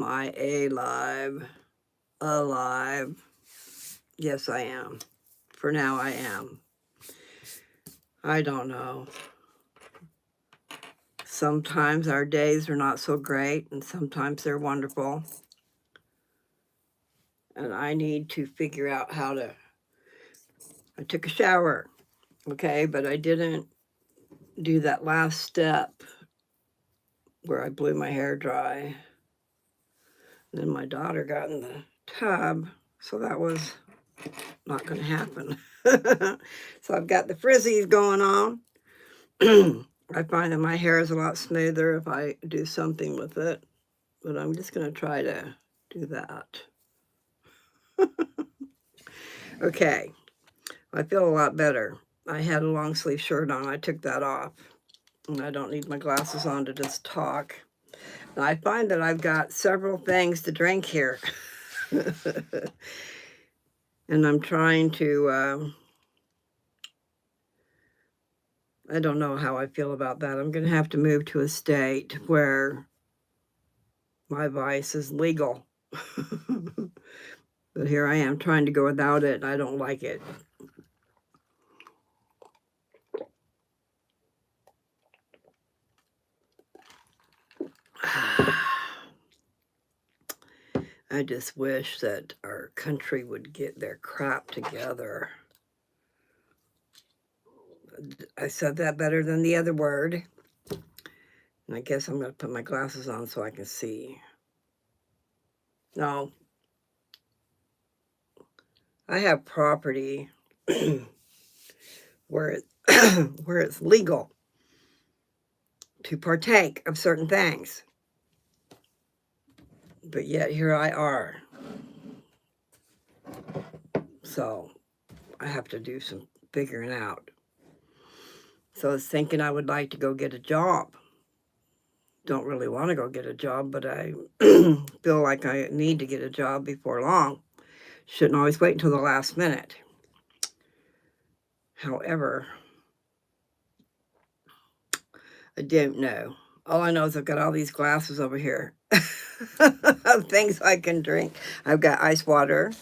I alive? Yes, I am. For now, I am. I don't know. Sometimes our days are not so great, and sometimes they're wonderful. And I need to figure out how to... I took a shower, okay, but I didn't do that last step where I blew my hair dry. Then my daughter got in the tub, so that was not going to happen. So I've got the frizzies going on. I find that my hair is a lot smoother if I do something with it, but I'm just going to try to do that. Okay, I feel a lot better. I had a long sleeve shirt on. I took that off, and I don't need my glasses on to just talk. And I find that I've got several things to drink here. And I'm trying to, I don't know how I feel about that. I'm going to have to move to a state where my vice is legal. But here I am trying to go without it, and I don't like it. I just wish that our country would get their crap together. I said that better than the other word. And I guess I'm going to put my glasses on so I can see. No. I have property where it's legal to partake of certain things. But yet here I are. So I have to do some figuring out. So I was thinking I would like to go get a job. Don't really want to go get a job, but I feel like I need to get a job before long. Shouldn't always wait until the last minute. However, I don't know. All I know is I've got all these glasses over here of things I can drink. I've got ice water,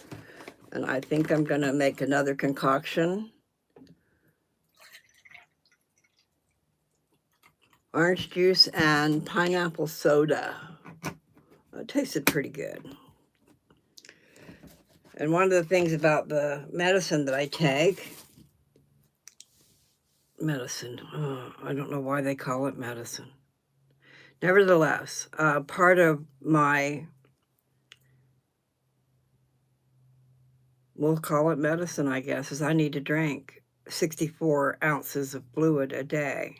and I think I'm going to make another concoction. Orange juice and pineapple soda. It tasted pretty good. And one of the things about the medicine that I take, I don't know why they call it medicine. Nevertheless, part of my, we'll call it medicine, I guess, is I need to drink 64 ounces of fluid a day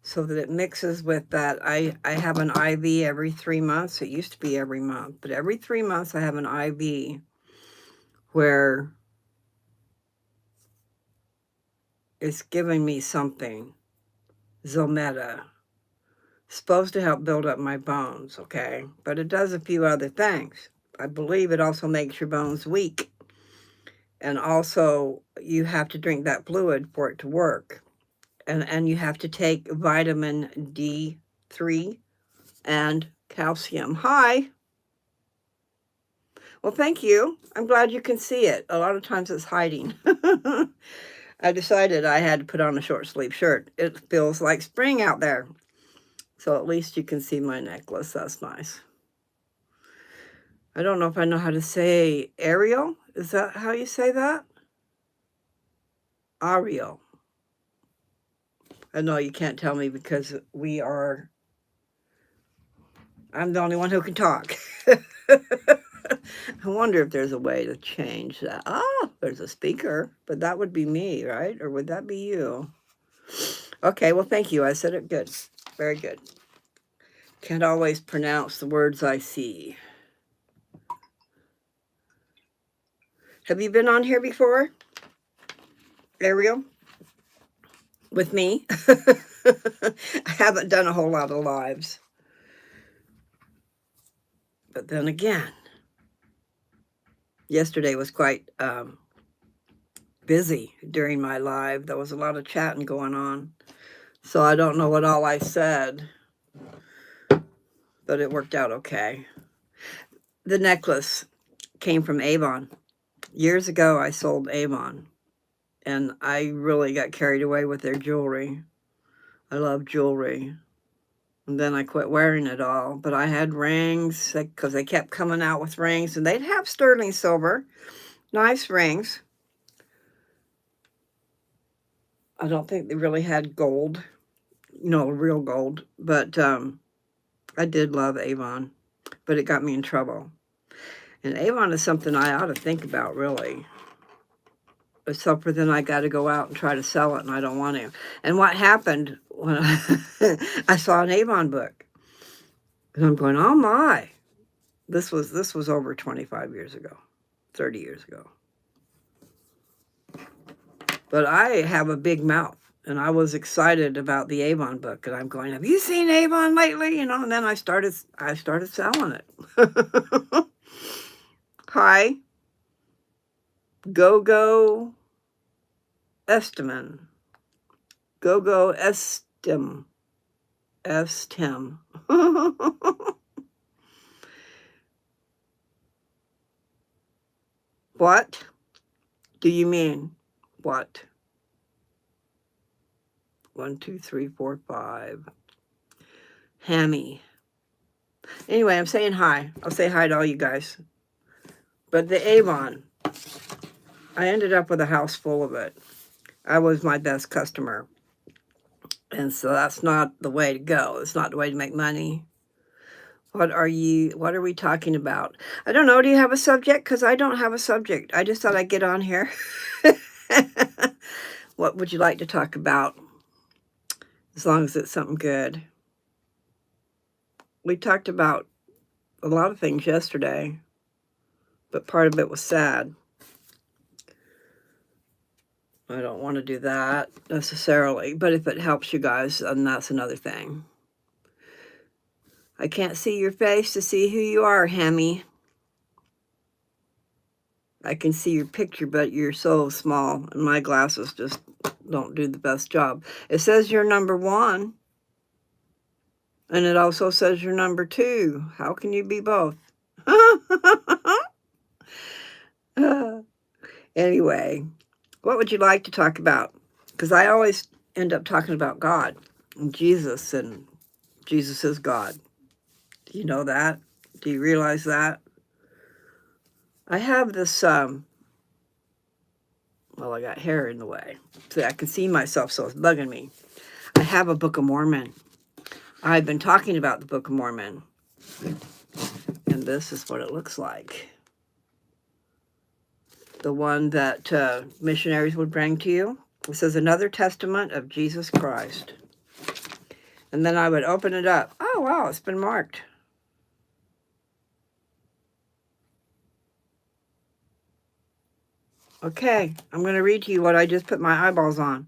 so that it mixes with that. I have an IV every 3 months. It used to be every month, but every 3 months I have an IV where it's giving me something, Zometa, supposed to help build up my bones, okay? But it does a few other things. I believe it also makes your bones weak. And also, you have to drink that fluid for it to work. And you have to take vitamin D3 and calcium. Hi. Well, thank you. I'm glad you can see it. A lot of times it's hiding. I decided I had to put on a short sleeve shirt. It feels like spring out there. So at least you can see my necklace. That's nice. I don't know if I know how to say Ariel. Is that how you say that? Ariel. I know you can't tell me because I'm the only one who can talk. I wonder if there's a way to change that. Oh, there's a speaker, but that would be me, right? Or would that be you? Okay, well, thank you. I said it good. Very good. Can't always pronounce the words I see. Have you been on here before, Ariel? With me? I haven't done a whole lot of lives. But then again, yesterday was quite busy during my live. There was a lot of chatting going on. So I don't know what all I said, but it worked out okay. The necklace came from Avon. Years ago, I sold Avon, and I really got carried away with their jewelry. I love jewelry. And then I quit wearing it all. But I had rings because they kept coming out with rings, and they'd have sterling silver, nice rings. I don't think they really had gold, real gold. But I did love Avon, but it got me in trouble. And Avon is something I ought to think about, really. Except for then I got to go out and try to sell it, and I don't want to. And what happened when I saw an Avon book, and I'm going, oh my, this was over 25 years ago, 30 years ago. But I have a big mouth, and I was excited about the Avon book, and I'm going, have you seen Avon lately? And then I started selling it. Hi, Go Estiman. Go Estim. Estim. What do you mean? What? 1, 2, 3, 4, 5. Hammy. Anyway, I'm saying hi. I'll say hi to all you guys. But the Avon, I ended up with a house full of it. I was my best customer. And so that's not the way to go. It's not the way to make money. What are we talking about? I don't know. Do you have a subject? Because I don't have a subject. I just thought I'd get on here. What would you like to talk about? As long as it's something good. We talked about a lot of things yesterday, but part of it was sad. I don't want to do that necessarily, but if it helps you guys, then that's another thing. I can't see your face to see who you are, Hammy. I can see your picture, but you're so small, and my glasses just don't do the best job. It says you're number 1, and it also says you're number 2. How can you be both? Anyway, what would you like to talk about? Because I always end up talking about God and Jesus is God. Do you know that? Do you realize that? I have this, well, I got hair in the way. See, I can see myself, so it's bugging me. I have a Book of Mormon. I've been talking about the Book of Mormon. And this is what it looks like. The one that missionaries would bring to you. It says, Another Testament of Jesus Christ. And then I would open it up. Oh, wow, it's been marked. Okay, I'm going to read to you what I just put my eyeballs on.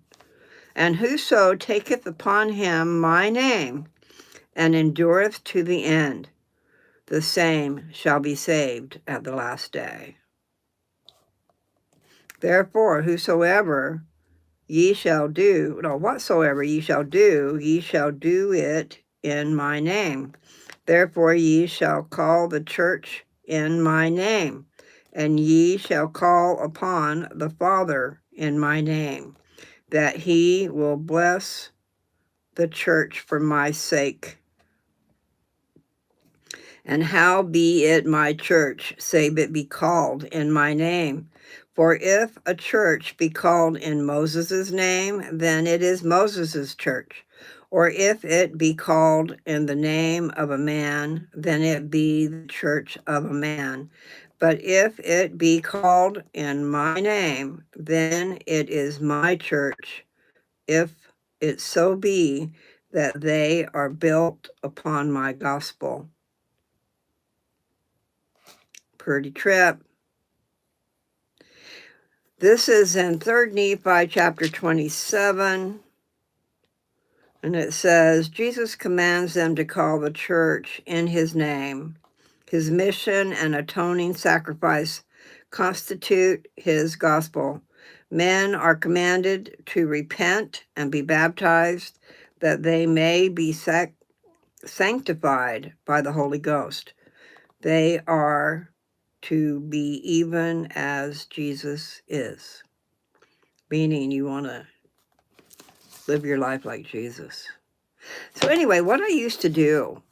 And whoso taketh upon him my name, and endureth to the end, the same shall be saved at the last day. Therefore, whatsoever ye shall do it in my name. Therefore ye shall call the church in my name, and ye shall call upon the Father in my name, that he will bless the church for my sake. And how be it my church, save it be called in my name? For if a church be called in Moses' name, then it is Moses' church. Or if it be called in the name of a man, then it be the church of a man. But if it be called in my name, then it is my church, if it so be that they are built upon my gospel. Pretty trip. This is in 3 Nephi chapter 27. And it says, Jesus commands them to call the church in his name. His mission and atoning sacrifice constitute his gospel. Men are commanded to repent and be baptized, that they may be sanctified by the Holy Ghost. They are to be even as Jesus is, meaning you want to live your life like Jesus. So anyway, what I used to do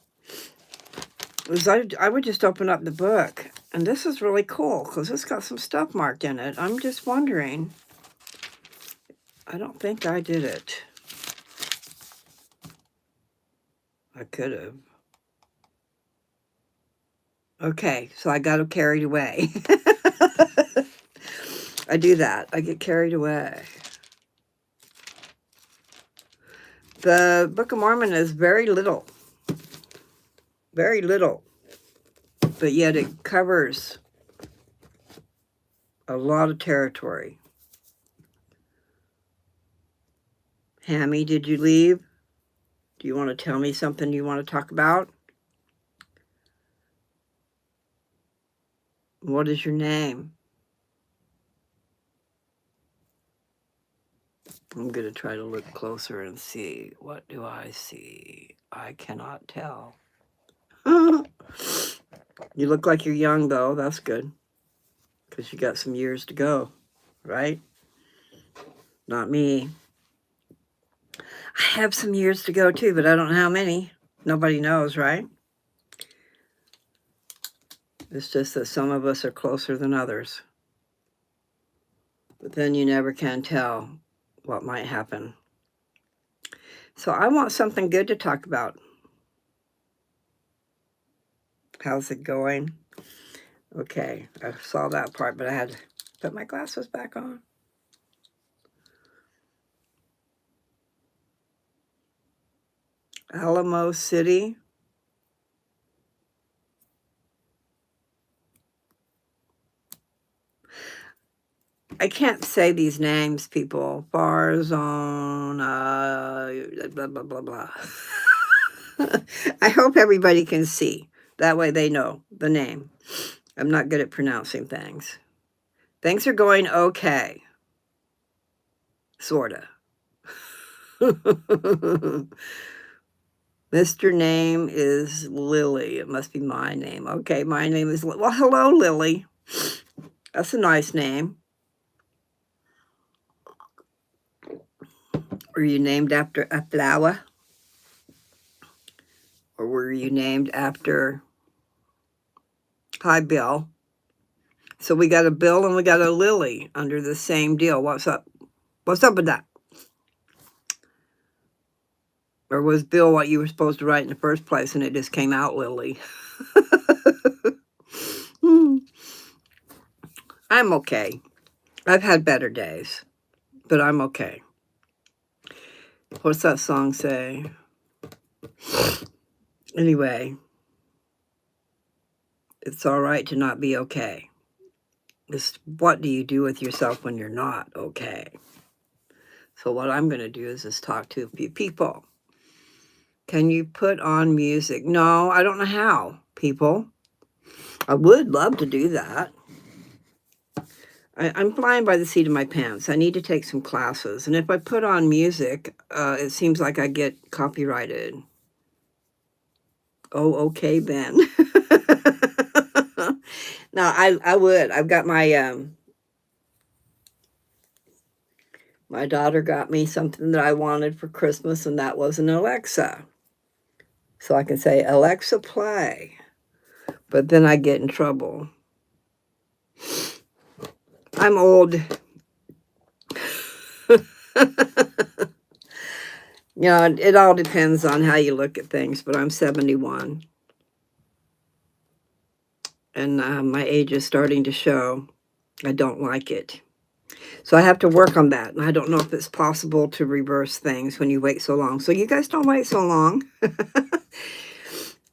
was I would just open up the book, and this is really cool because it's got some stuff marked in it. I'm just wondering, I don't think I did it. I could have. Okay, so I got carried away. I do that. I get carried away. The Book of Mormon is very little, but yet it covers a lot of territory. Hammy, did you leave? Do you want to tell me something you want to talk about? What is your name? I'm going to try to look closer and see. What do I see? I cannot tell. You look like you're young, though. That's good. Because you got some years to go, right? Not me. I have some years to go, too, but I don't know how many. Nobody knows, right? It's just that some of us are closer than others. But then you never can tell what might happen. So I want something good to talk about. How's it going? Okay, I saw that part, but I had to put my glasses back on. Alamo City. I can't say these names, people. Farzone, blah, blah, blah, blah. I hope everybody can see. That way they know the name. I'm not good at pronouncing things. Things are going okay. Sorta. Mr. Name is Lily. It must be my name. Okay, my name is... Well, hello, Lily. That's a nice name. Were you named after a flower? Or were you named after... Hi, Bill. So we got a Bill and we got a Lily under the same deal. What's up? What's up with that? Or was Bill what you were supposed to write in the first place and it just came out Lily? I'm okay. I've had better days, but I'm okay. What's that song say? Anyway, it's all right to not be okay. It's what do you do with yourself when you're not okay? So what I'm going to do is just talk to a few people. Can you put on music? No, I don't know how, people. I would love to do that. I'm flying by the seat of my pants. I need to take some classes. And if I put on music, it seems like I get copyrighted. Oh, okay, then. No, I would. I've got my... my daughter got me something that I wanted for Christmas, and that was an Alexa. So I can say, Alexa, play. But then I get in trouble. I'm old. You know, it all depends on how you look at things, but I'm 71. And my age is starting to show. I don't like it. So I have to work on that. And I don't know if it's possible to reverse things when you wait so long. So you guys don't wait so long.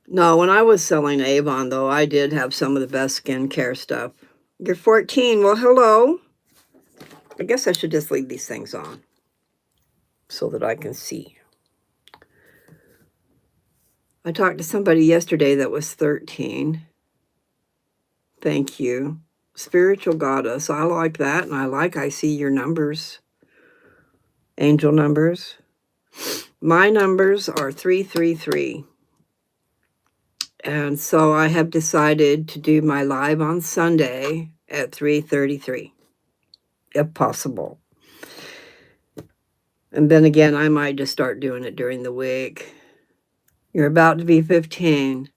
No, when I was selling Avon, though, I did have some of the best skincare stuff. You're 14. Well, hello. I guess I should just leave these things on so that I can see. I talked to somebody yesterday that was 13. Thank you. Spiritual goddess. I like that. And I see your numbers. Angel numbers. My numbers are 333. And so I have decided to do my live on Sunday at 3:33, if possible. And then again, I might just start doing it during the week. You're about to be 15.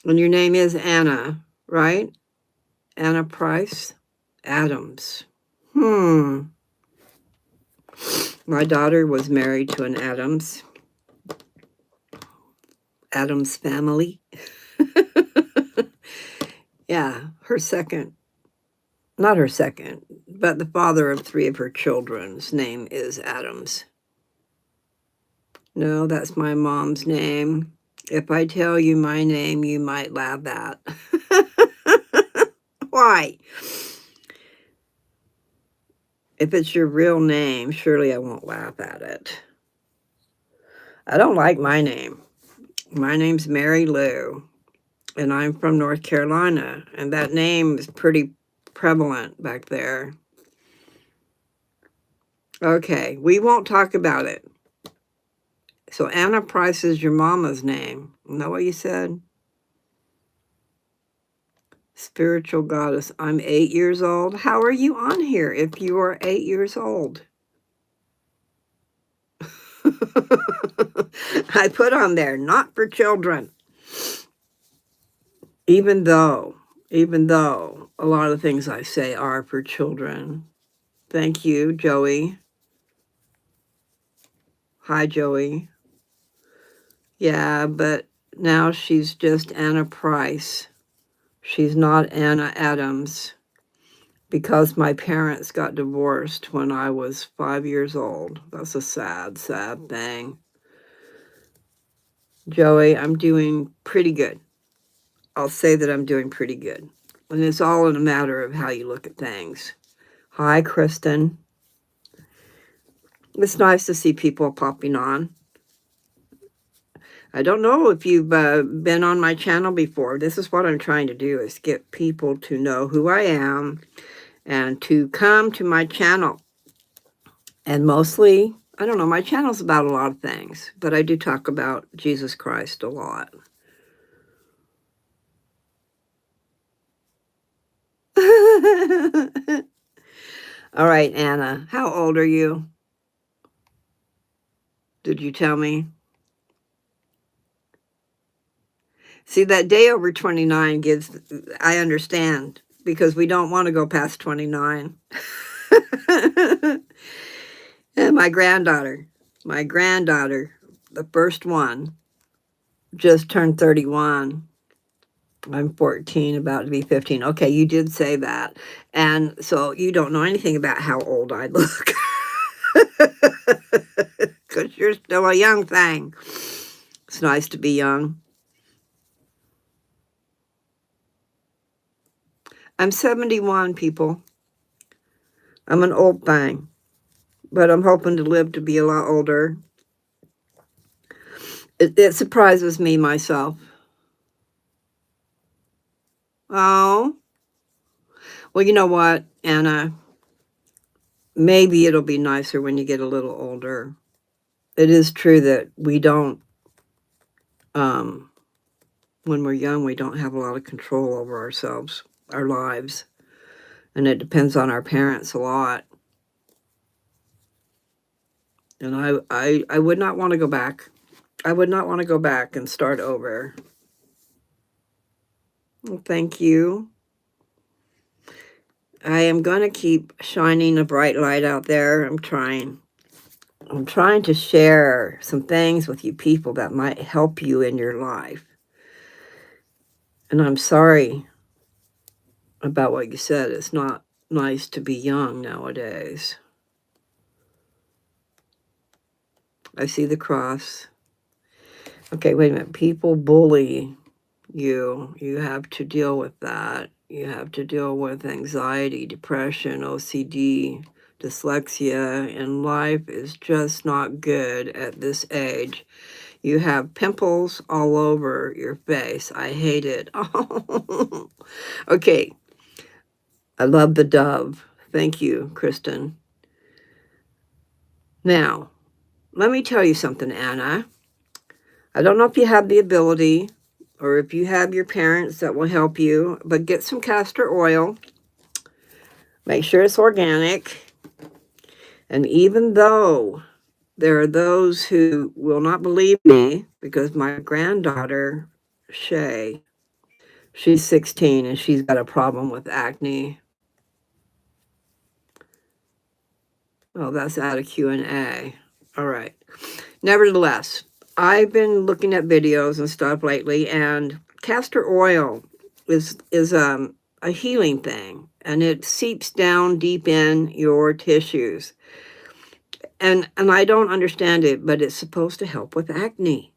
And your name is Anna, right? Anna Price Adams. My daughter was married to an Adams family. Yeah, not her second, but the father of 3 of her children's name is Adams. No, that's my mom's name. If I tell you my name, you might laugh at. Why? If it's your real name, surely I won't laugh at it. I don't like my name. My name's Mary Lou, and I'm from North Carolina, and that name is pretty prevalent back there. Okay, we won't talk about it. So Anna Price is your mama's name. Isn't that what you said? Spiritual goddess. I'm 8 years old. How are you on here if you are 8 years old? I put on there, not for children. Even though a lot of things I say are for children. Thank you, Joey. Hi, Joey. Yeah, but now she's just Anna Price. She's not Anna Adams because my parents got divorced when I was 5 years old. That's a sad, sad thing. Joey, I'm doing pretty good. I'll say that I'm doing pretty good. And it's all in a matter of how you look at things. Hi, Kristen. It's nice to see people popping on. I don't know if you've been on my channel before. This is what I'm trying to do, is get people to know who I am and to come to my channel. And mostly, I don't know, my channel's about a lot of things, but I do talk about Jesus Christ a lot. All right, Anna, how old are you? Did you tell me? See, that day over 29 I understand, because we don't want to go past 29. And my granddaughter, the first one, just turned 31. I'm 14, about to be 15. Okay, you did say that. And so you don't know anything about how old I look. Because you're still a young thing. It's nice to be young. I'm 71, people. I'm an old thing. But I'm hoping to live to be a lot older. It surprises me myself. Oh. Well, you know what, Anna? Maybe it'll be nicer when you get a little older. It is true that we don't, when we're young, we don't have a lot of control over ourselves, our lives. And it depends on our parents a lot. And I would not want to go back. I would not want to go back and start over. Well, thank you. I am going to keep shining a bright light out there. I'm trying to share some things with you people that might help you in your life. And I'm sorry about what you said. It's not nice to be young nowadays. I see the cross. Okay, wait a minute. People bully you. You have to deal with that. You have to deal with anxiety, depression, OCD, dyslexia, and life is just not good at this age. You have pimples all over your face. I hate it. Okay. I love the dove. Thank you, Kristen. Now, let me tell you something, Anna. I don't know if you have the ability or if you have your parents that will help you, but get some castor oil. Make sure it's organic. And even though there are those who will not believe me, because my granddaughter, Shay, she's 16 and she's got a problem with acne. Oh, that's out of Q&A. All right. Nevertheless, I've been looking at videos and stuff lately, and castor oil is a healing thing, and it seeps down deep in your tissues. And I don't understand it, but it's supposed to help with acne.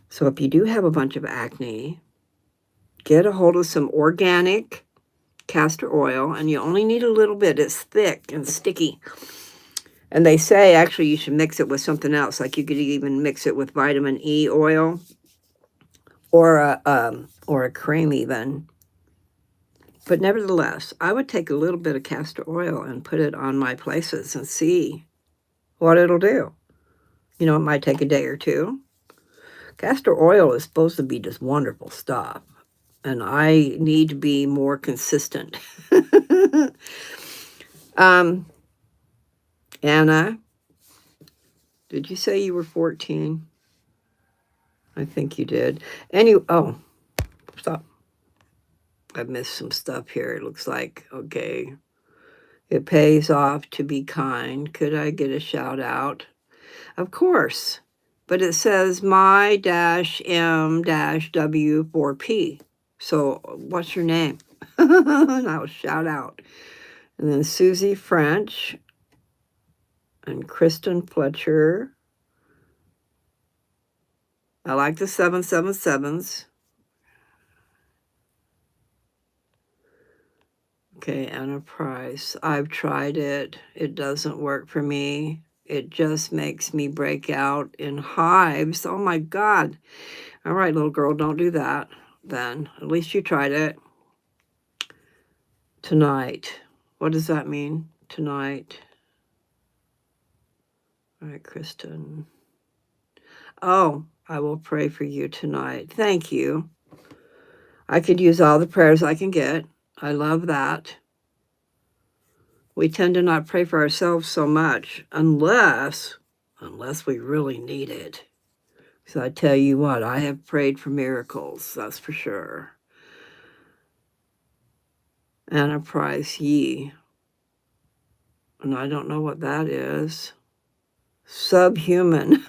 So if you do have a bunch of acne, get a hold of some organic castor oil, and you only need a little bit. It's thick and sticky. And they say actually you should mix it with something else. Like you could even mix it with vitamin E oil or a cream even. But nevertheless, I would take a little bit of castor oil and put it on my places and see what it'll do. You know, it might take a day or two. Castor oil is supposed to be just wonderful stuff, and I need to be more consistent. Anna, did you say you were 14? I think you did. Oh, stop. I missed some stuff here. It looks like, okay. It pays off to be kind. Could I get a shout out? Of course. But it says my-m-w4p. So what's your name? And I'll shout out. And then Susie French and Kristen Fletcher. I like the 777s. Okay, Anna Price. I've tried it. It doesn't work for me. It just makes me break out in hives. Oh my God. All right, little girl, don't do that then. At least you tried it. Tonight. What does that mean? Tonight. All right, Kristen. Oh, I will pray for you tonight. Thank you. I could use all the prayers I can get. I love that. We tend to not pray for ourselves so much unless we really need it. So I tell you what, I have prayed for miracles, that's for sure. Anna Price Yee. And I don't know what that is. Subhuman.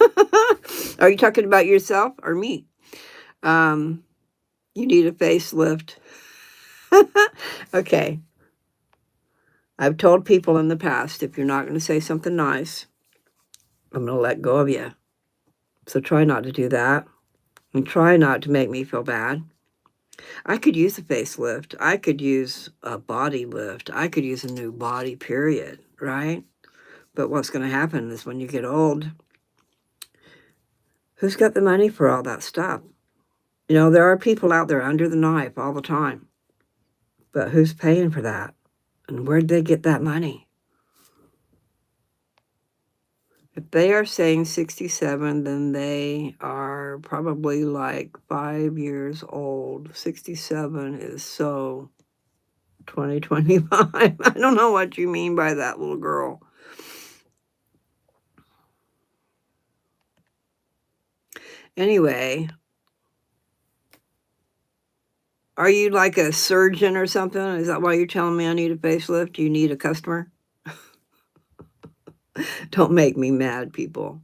Are you talking about yourself or me? You need a facelift. Okay. I've told people in the past, if you're not going to say something nice, I'm going to let go of you. So try not to do that. And try not to make me feel bad. I could use a facelift. I could use a body lift. I could use a new body, period, right? But what's going to happen is when you get old, who's got the money for all that stuff? You know, there are people out there under the knife all the time. But who's paying for that? And where'd they get that money? If they are saying 67, then they are probably like 5 years old. 67 is so 2025. I don't know what you mean by that, little girl. Anyway, are you like a surgeon or something? Is that why you're telling me I need a facelift? Do you need a customer? Don't make me mad, people.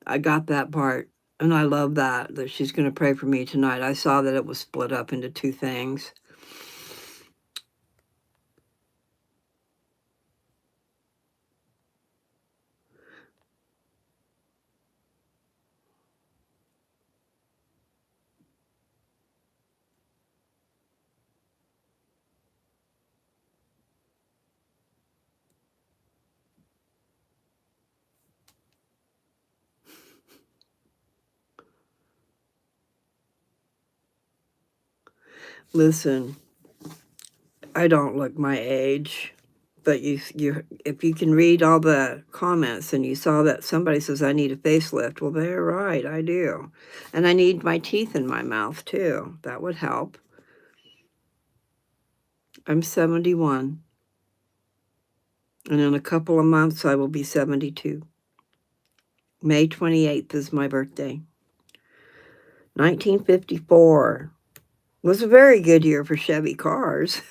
I got that part, and I love that she's going to pray for me tonight. I saw that it was split up into two things. Listen, I don't look my age. But if you can read all the comments and you saw that somebody says, I need a facelift, well, they're right, I do. And I need my teeth in my mouth, too. That would help. I'm 71. And in a couple of months, I will be 72. May 28th is my birthday. 1954 was a very good year for Chevy cars.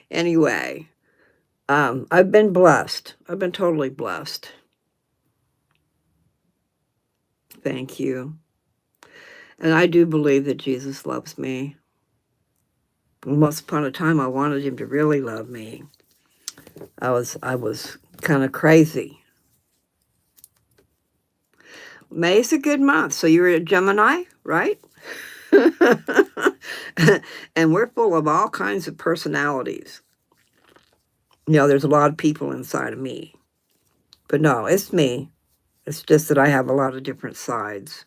Anyway, I've been blessed. I've been totally blessed. Thank you. And I do believe that Jesus loves me. Once upon a time, I wanted him to really love me. I was kind of crazy. May's a good month. So you're a Gemini, right? And we're full of all kinds of personalities. You know, there's a lot of people inside of me. But no, it's me. It's just that I have a lot of different sides.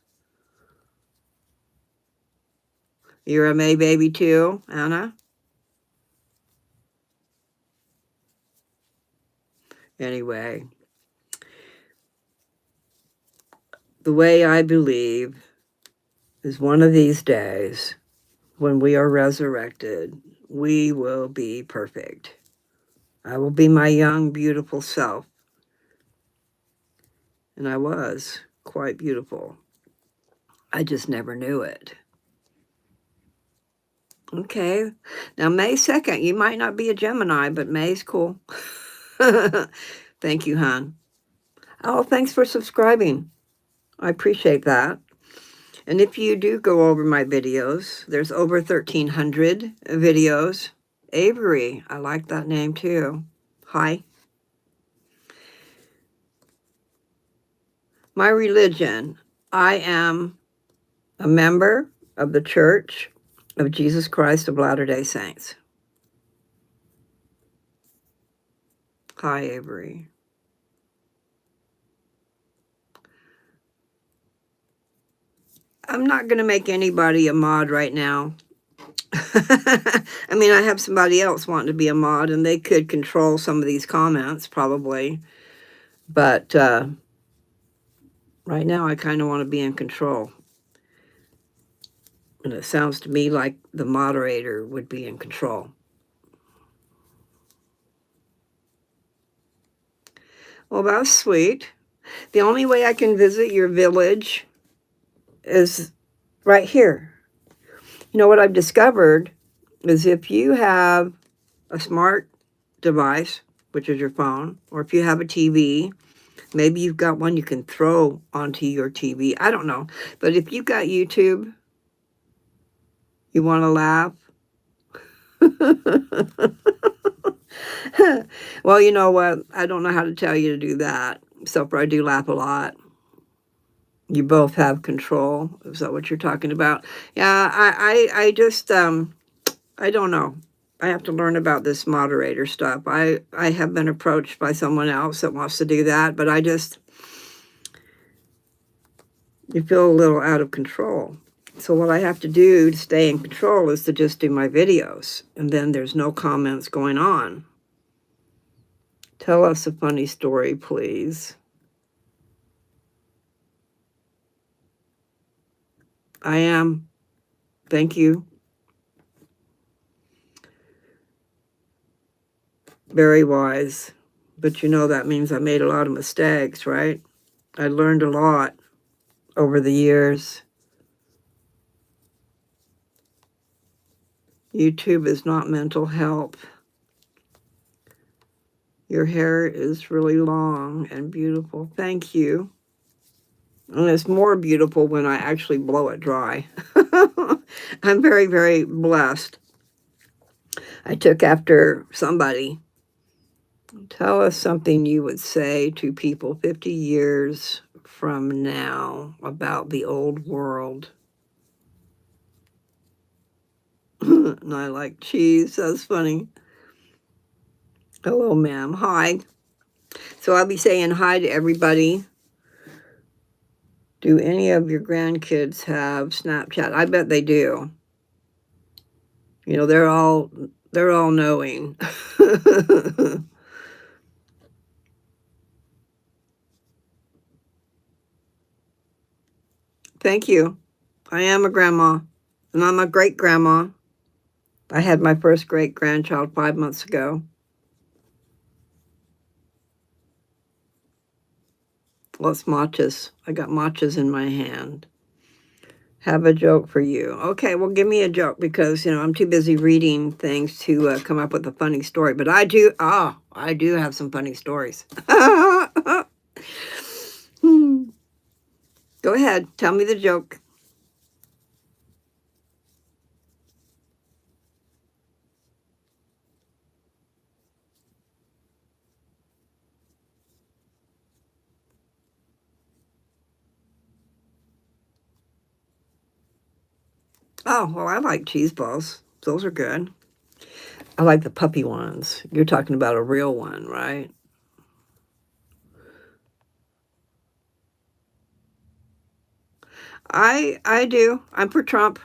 You're a May baby too, Anna? Anyway, the way I believe is one of these days, when we are resurrected, we will be perfect. I will be my young, beautiful self. And I was quite beautiful. I just never knew it. Okay. Now, May 2nd, you might not be a Gemini, but May's cool. Thank you, hon. Oh, thanks for subscribing. I appreciate that. And if you do go over my videos, there's over 1,300 videos. Avery, I like that name too. Hi. My religion, I am a member of the Church of Jesus Christ of Latter-day Saints. Hi, Avery. I'm not going to make anybody a mod right now. I mean, I have somebody else wanting to be a mod, and they could control some of these comments, probably. But right now, I kind of want to be in control. And it sounds to me like the moderator would be in control. Well, that's sweet. The only way I can visit your village is right here. You know what I've discovered is if you have a smart device, which is your phone, or if you have a TV, maybe you've got one you can throw onto your TV. I don't know. But if you've got YouTube, you want to laugh? Well, you know what? I don't know how to tell you to do that. So far, I do laugh a lot. You both have control. Is that what you're talking about? Yeah, I just, I don't know. I have to learn about this moderator stuff. I have been approached by someone else that wants to do that, but you feel a little out of control. So what I have to do to stay in control is to just do my videos, and then there's no comments going on. Tell us a funny story, please. I am. Thank you. Very wise. But you know that means I made a lot of mistakes, right? I learned a lot over the years. YouTube is not mental help. Your hair is really long and beautiful. Thank you. And it's more beautiful when I actually blow it dry. I'm very, very blessed. I took after somebody. Tell us something you would say to people 50 years from now about the old world. And I like cheese. That's funny. Hello, ma'am. Hi. So I'll be saying hi to everybody. Do any of your grandkids have Snapchat? I bet they do. You know, they're all They're all knowing. Thank you. I am a grandma, and I'm a great grandma. I had my first great grandchild 5 months ago. Well, it's matchas. I got matchas in my hand. Have a joke for you. Okay, well, give me a joke because, I'm too busy reading things to come up with a funny story. But I do have some funny stories. Hmm. Go ahead. Tell me the joke. Oh, well, I like cheese balls. Those are good. I like the puppy ones. You're talking about a real one, right? I do. I'm for Trump.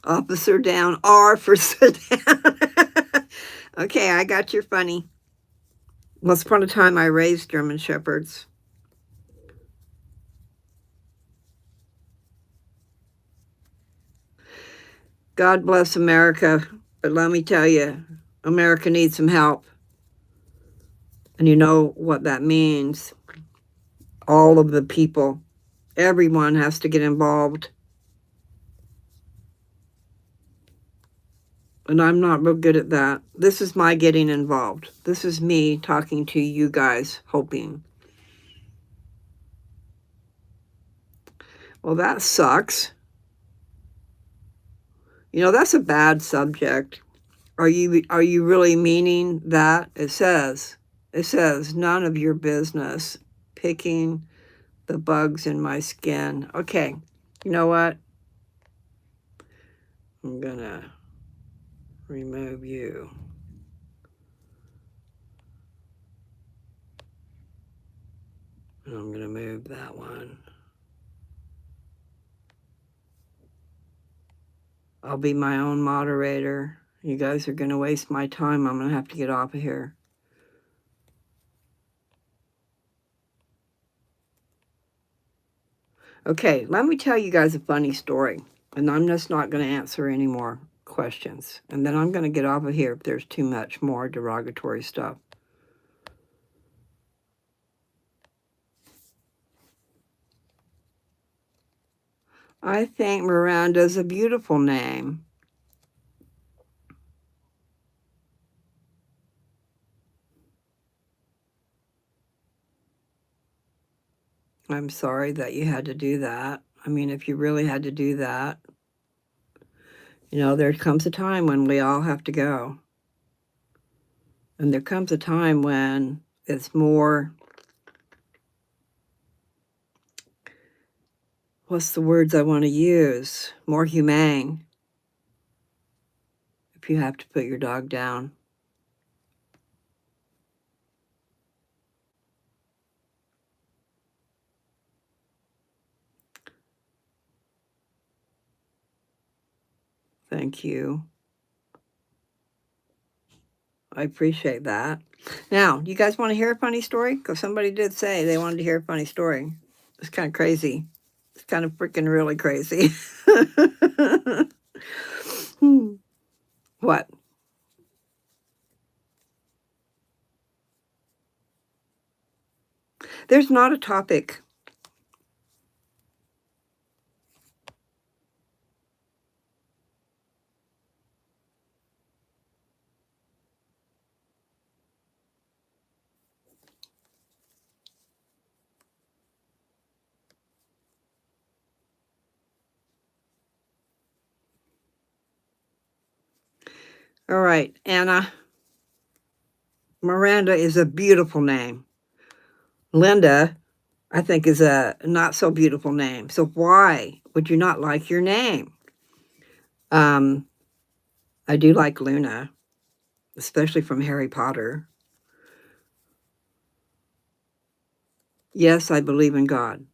Officer down, R for sit down. Okay, I got your funny. Once upon a time, I raised German Shepherds. God bless America, but let me tell you, America needs some help. And you know what that means. All of the people, everyone has to get involved. And I'm not real good at that. This is my getting involved. This is me talking to you guys, hoping. Well, that sucks. That's a bad subject. Are you really meaning that? It says none of your business picking the bugs in my skin. Okay. You know what? I'm gonna remove you. And I'm gonna move that one. I'll be my own moderator. You guys are gonna waste my time. I'm gonna have to get off of here. Okay, let me tell you guys a funny story. And I'm just not gonna answer any more questions. And then I'm gonna get off of here if there's too much more derogatory stuff. I think Miranda's a beautiful name. I'm sorry that you had to do that. I mean, if you really had to do that, there comes a time when we all have to go. And there comes a time when it's more, what's the words I want to use? More humane if you have to put your dog down. Thank you. I appreciate that. Now, you guys want to hear a funny story? Because somebody did say they wanted to hear a funny story. It's kind of crazy. It's kind of freaking really crazy. What? There's not a topic. All right, Anna. Miranda is a beautiful name. Linda, I think, is a not so beautiful name. So why would you not like your name? Um, I do like Luna, especially from Harry Potter. Yes, I believe in God.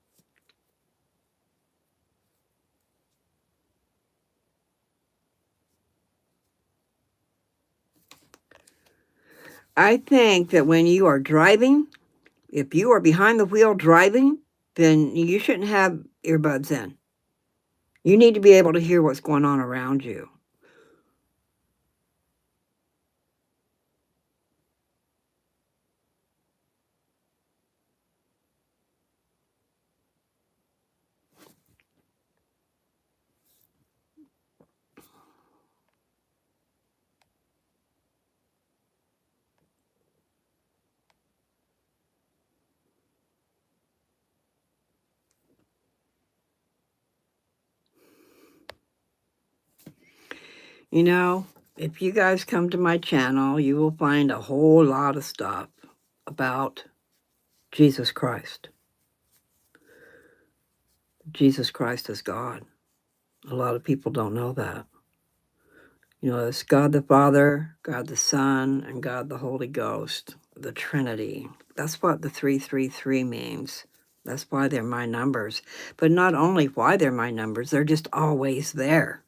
I think that when you are driving, if you are behind the wheel driving, then you shouldn't have earbuds in. You need to be able to hear what's going on around you. You know, if you guys come to my channel, you will find a whole lot of stuff about Jesus Christ. Jesus Christ is God. A lot of people don't know that. You know, it's God the Father, God the Son, and God the Holy Ghost, the Trinity. That's what the 333 means. That's why they're my numbers. But not only why they're my numbers, they're just always there.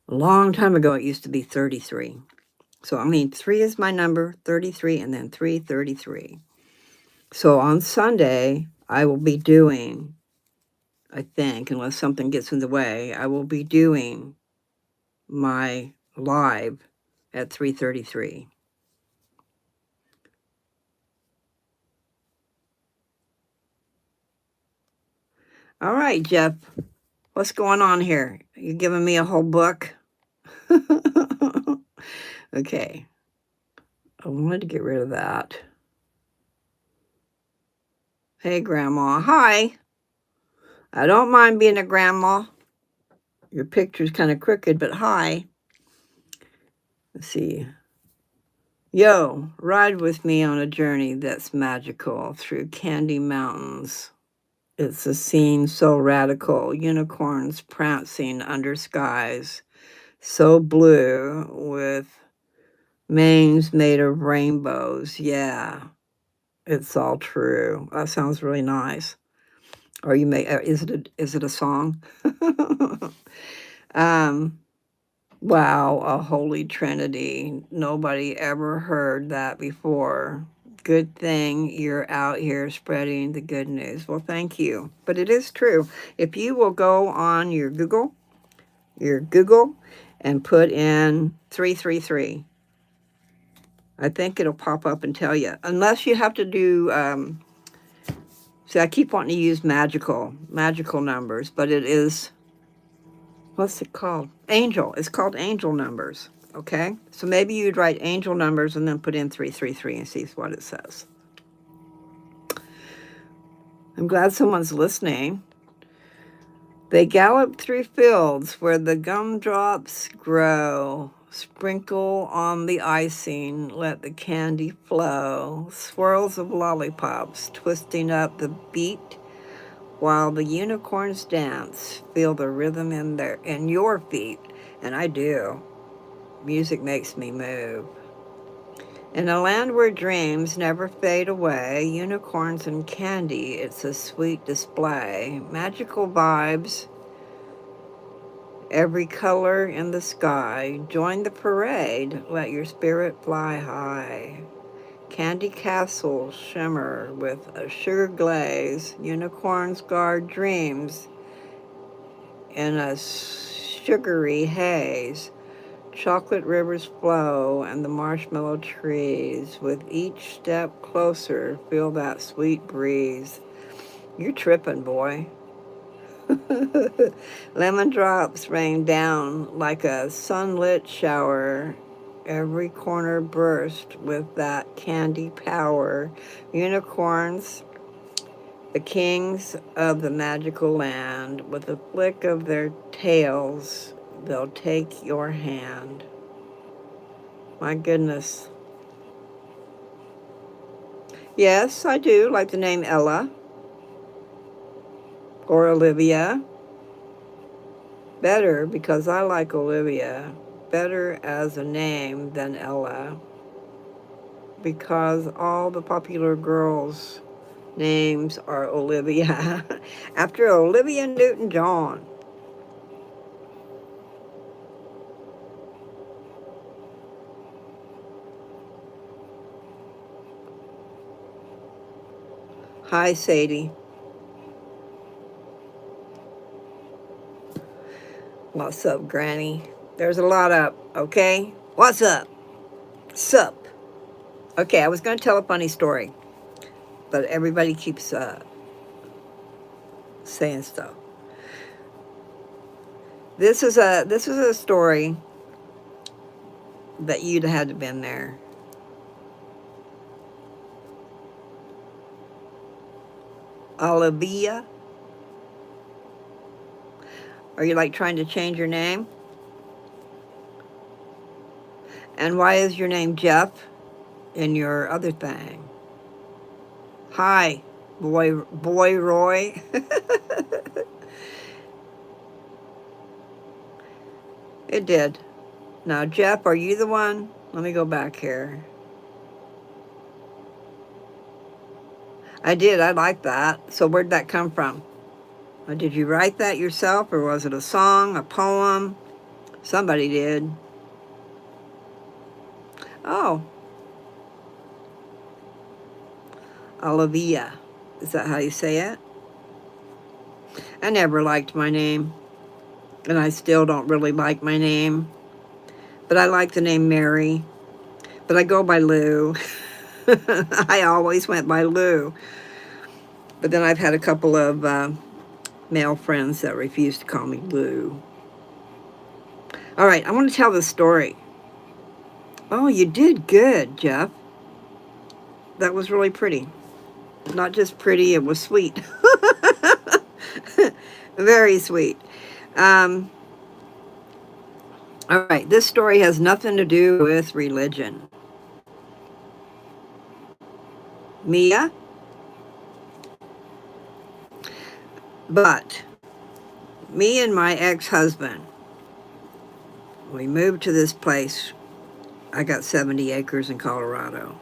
A long time ago, it used to be 33. So, I mean, 3 is my number, 33, and then 333. So on Sunday, I will be doing, I think, unless something gets in the way, I will be doing my live at 3:33. All right, Jeff, what's going on here? You giving me a whole book? Okay, I wanted to get rid of that. Hey, Grandma. Hi. I don't mind being a grandma. Your picture's kind of crooked, but hi. Let's see. Yo, ride with me on a journey that's magical through Candy Mountains. It's a scene so radical, unicorns prancing under skies so blue with manes made of rainbows. Yeah, it's all true. That sounds really nice. Or you may, is it a song? um, wow, a holy trinity. Nobody ever heard that before. Good thing you're out here spreading the good news. Well, thank you. But it is true. If you will go on your Google, and put in 333, I think it'll pop up and tell you. Unless you have to do, see, I keep wanting to use magical numbers, but it is, what's it called? Angel. It's called angel numbers. Okay? So maybe you'd write angel numbers and then put in 333 and see what it says. I'm glad someone's listening. They gallop through fields where the gumdrops grow. Sprinkle on the icing, let the candy flow. Swirls of lollipops twisting up the beat while the unicorns dance. Feel the rhythm in your feet, and I do. Music makes me move. In a land where dreams never fade away, unicorns and candy, it's a sweet display. Magical vibes, every color in the sky. Join the parade, let your spirit fly high. Candy castles shimmer with a sugar glaze. Unicorns guard dreams in a sugary haze. Chocolate rivers flow and the marshmallow trees. With each step closer, feel that sweet breeze. You're tripping, boy. Lemon drops rain down like a sunlit shower. Every corner burst with that candy power. Unicorns, the kings of the magical land, with a flick of their tails, they'll take your hand. My goodness. Yes, I do like the name Ella or Olivia. Better because I like Olivia. Better as a name than Ella. Because all the popular girls names are Olivia, after Olivia Newton-John. Hi, Sadie. What's up, Granny? There's a lot up, okay? What's up? Sup? Okay, I was going to tell a funny story, but everybody keeps saying stuff. This is a story that you'd had to been there. Olivia? Are you like trying to change your name? And why is your name Jeff in your other thing? Hi, boy Roy. It did. Now, Jeff, are you the one? Let me go back here. I did. I like that. So where'd that come from? Did you write that yourself, or was it a song, a poem? Somebody did. Oh, Olivia. Is that how you say it? I never liked my name, and I still don't really like my name. But I like the name Mary. But I go by Lou. I always went by Lou. But then I've had a couple of male friends that refuse to call me Lou. All right, I want to tell this story. Oh, you did good, Jeff. That was really pretty. Not just pretty, it was sweet. Very sweet. All right, this story has nothing to do with religion. Mia? But me and my ex-husband, we moved to this place. I got 70 acres in Colorado.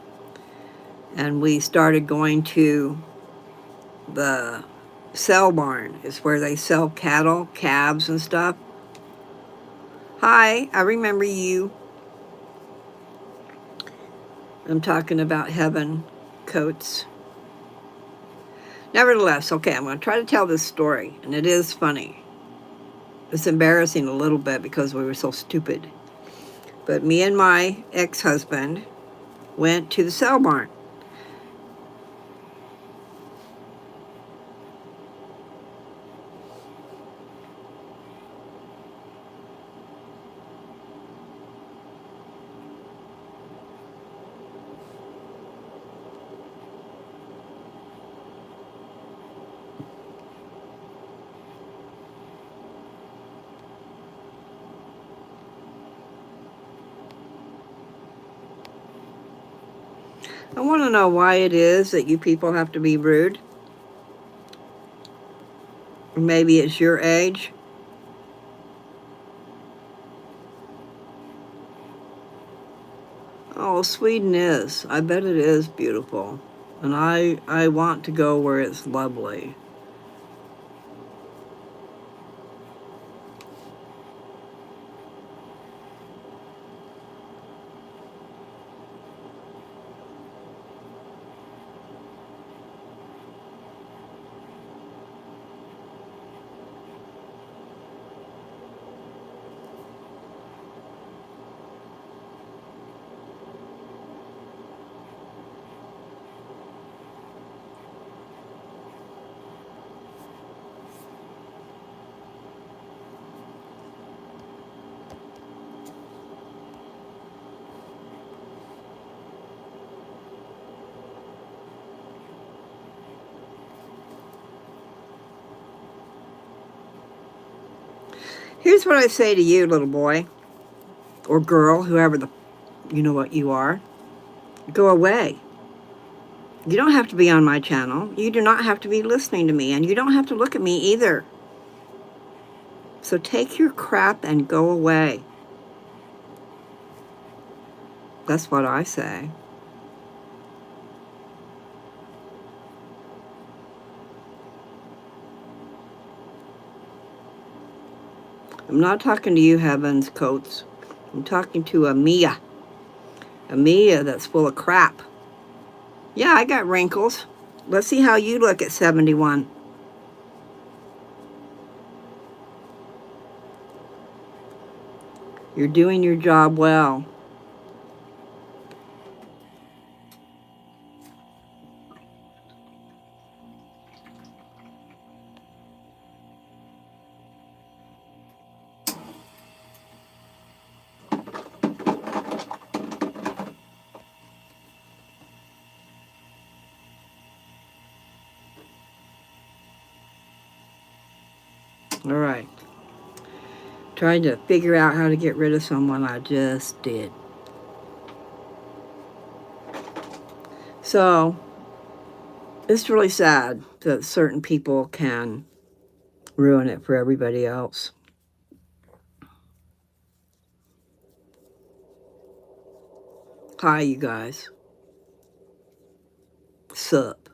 And we started going to the sell barn. It's where they sell cattle, calves, and stuff. Hi, I remember you. I'm talking about Heaven Coats. Nevertheless, okay, I'm going to try to tell this story, and it is funny. It's embarrassing a little bit because we were so stupid. But me and my ex-husband went to the sell barn. I want to know why it is that you people have to be rude. Maybe it's your age. Oh, Sweden is. I bet it is beautiful. And I want to go where it's lovely. Here's what I say to you, little boy or girl, whoever you know what you are. Go away. You don't have to be on my channel. You do not have to be listening to me, and you don't have to look at me either. So take your crap and go away. That's what I say. I'm not talking to you, Heavens Coats. I'm talking to a Mia. A Mia that's full of crap. Yeah, I got wrinkles. Let's see how you look at 71. You're doing your job well. All right. Trying to figure out how to get rid of someone I just did. So, it's really sad that certain people can ruin it for everybody else. Hi, you guys. Sup?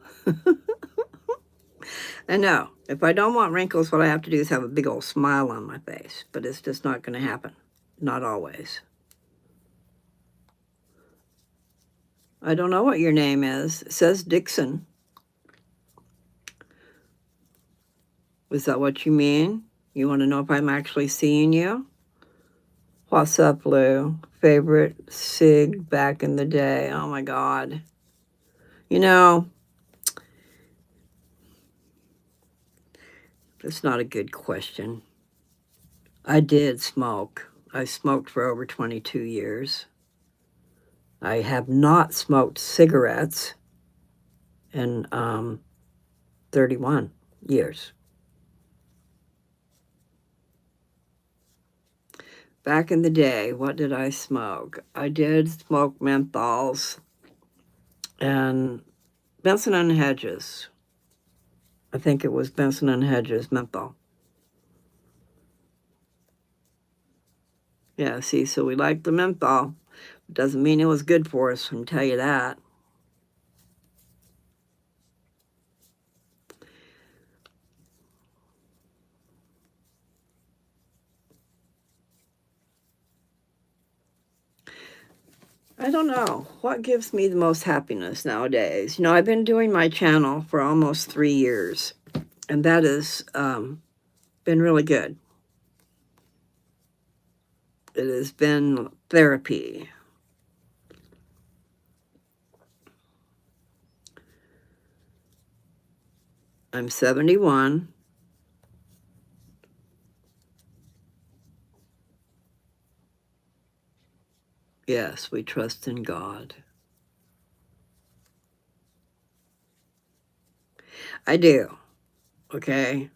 And no, if I don't want wrinkles, what I have to do is have a big old smile on my face. But it's just not going to happen. Not always. I don't know what your name is. It says Dixon. Is that what you mean? You want to know if I'm actually seeing you? What's up, Lou? Favorite Sig back in the day. Oh my God. You know, that's not a good question. I did smoke. I smoked for over 22 years. I have not smoked cigarettes in 31 years. Back in the day, what did I smoke? I did smoke menthols and Benson and Hedges. I think it was Benson and Hedges menthol. Yeah, see, so we liked the menthol. Doesn't mean it was good for us, I can tell you that. I don't know. What gives me the most happiness nowadays? You know, I've been doing my channel for almost 3 years, and that has been really good. It has been therapy. I'm 71. Yes, we trust in God. I do, okay?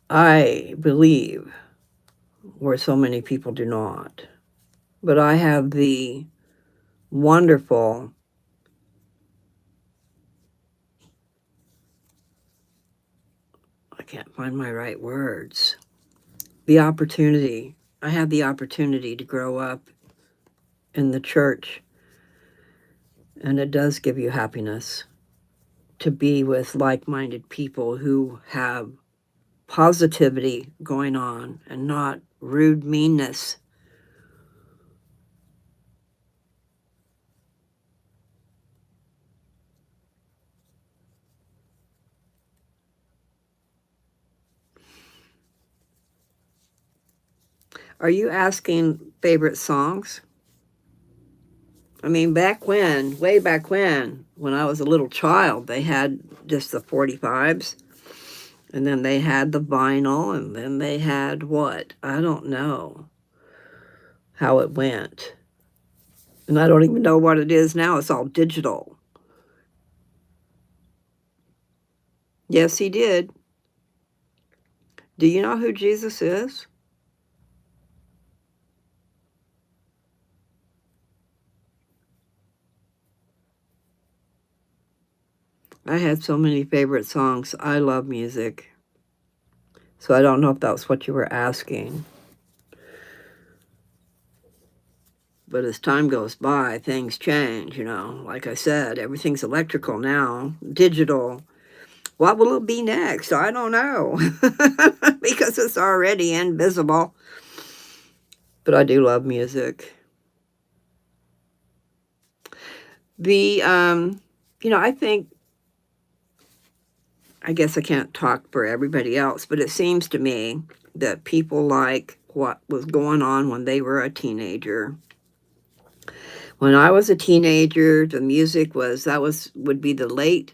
I believe where so many people do not. But I have the wonderful, I can't find my right words, the opportunity. I had the opportunity to grow up in the church, and it does give you happiness to be with like-minded people who have positivity going on and not rude meanness. Are you asking favorite songs? I mean, back when, way back when I was a little child, they had just the 45s, and then they had the vinyl, and then they had what? I don't know how it went. And I don't even know what it is now. It's all digital. Yes, he did. Do you know who Jesus is? I had so many favorite songs. I love music. So I don't know if that's what you were asking. But as time goes by, things change, you know. Like I said, everything's electrical now, digital. What will it be next? I don't know because it's already invisible. But I do love music. The I think I guess I can't talk for everybody else, but it seems to me that people like what was going on when they were a teenager. When I was a teenager, the music was that was would be the late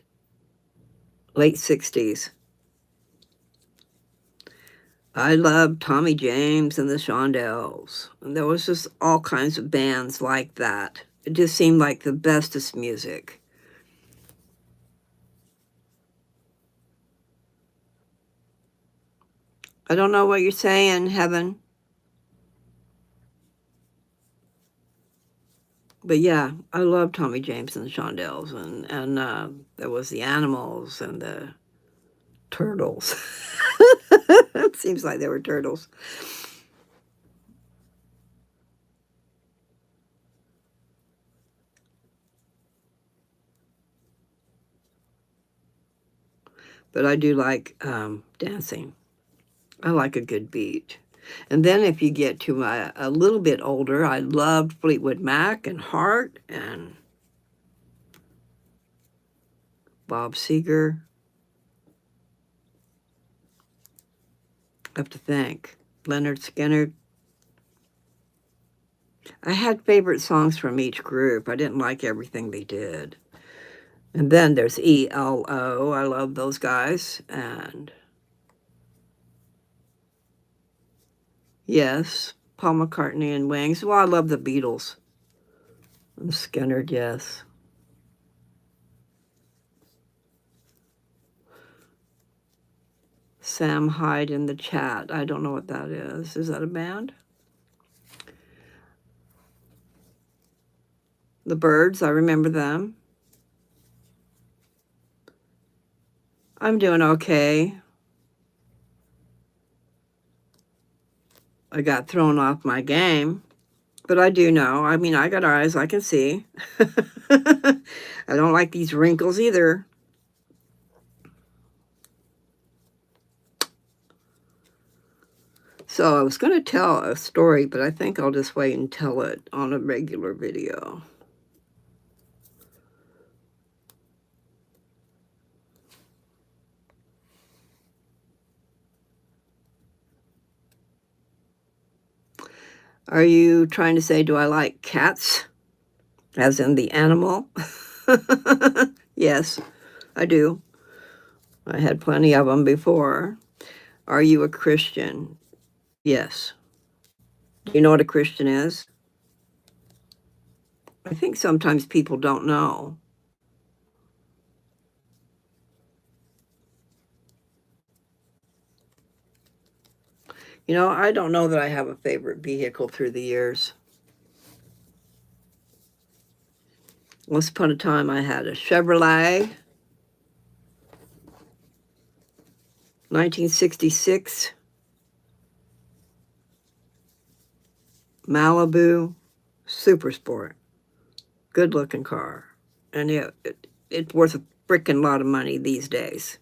60s. I loved Tommy James and the Shondells, and there was just all kinds of bands like that. It just seemed like the bestest music. I don't know what you're saying, Heaven, but yeah, I love Tommy James and the Shondells, and there was the Animals and the Turtles. It seems like they were turtles. But I do like dancing. I like a good beat. And then if you get to a little bit older, I loved Fleetwood Mac and Heart and Bob Seger. I have to think. Leonard Skinner. I had favorite songs from each group. I didn't like everything they did. And then there's ELO. I love those guys. And yes, Paul McCartney and Wings. Well, I love the Beatles. And Skinner, yes. Sam Hyde in the chat. I don't know what that is. Is that a band? The Birds, I remember them. I'm doing okay. I got thrown off my game, but I do know. I mean, I got eyes, I can see. I don't like these wrinkles either. So I was going to tell a story, but I think I'll just wait and tell it on a regular video. Are you trying to say, do I like cats? As in the animal? Yes, I do. I had plenty of them before. Are you a Christian? Yes. Do you know what a Christian is? I think sometimes people don't know. I don't know that I have a favorite vehicle through the years. Once upon a time, I had a Chevrolet 1966 Malibu Super Sport. Good looking car. And it's worth a freaking lot of money these days.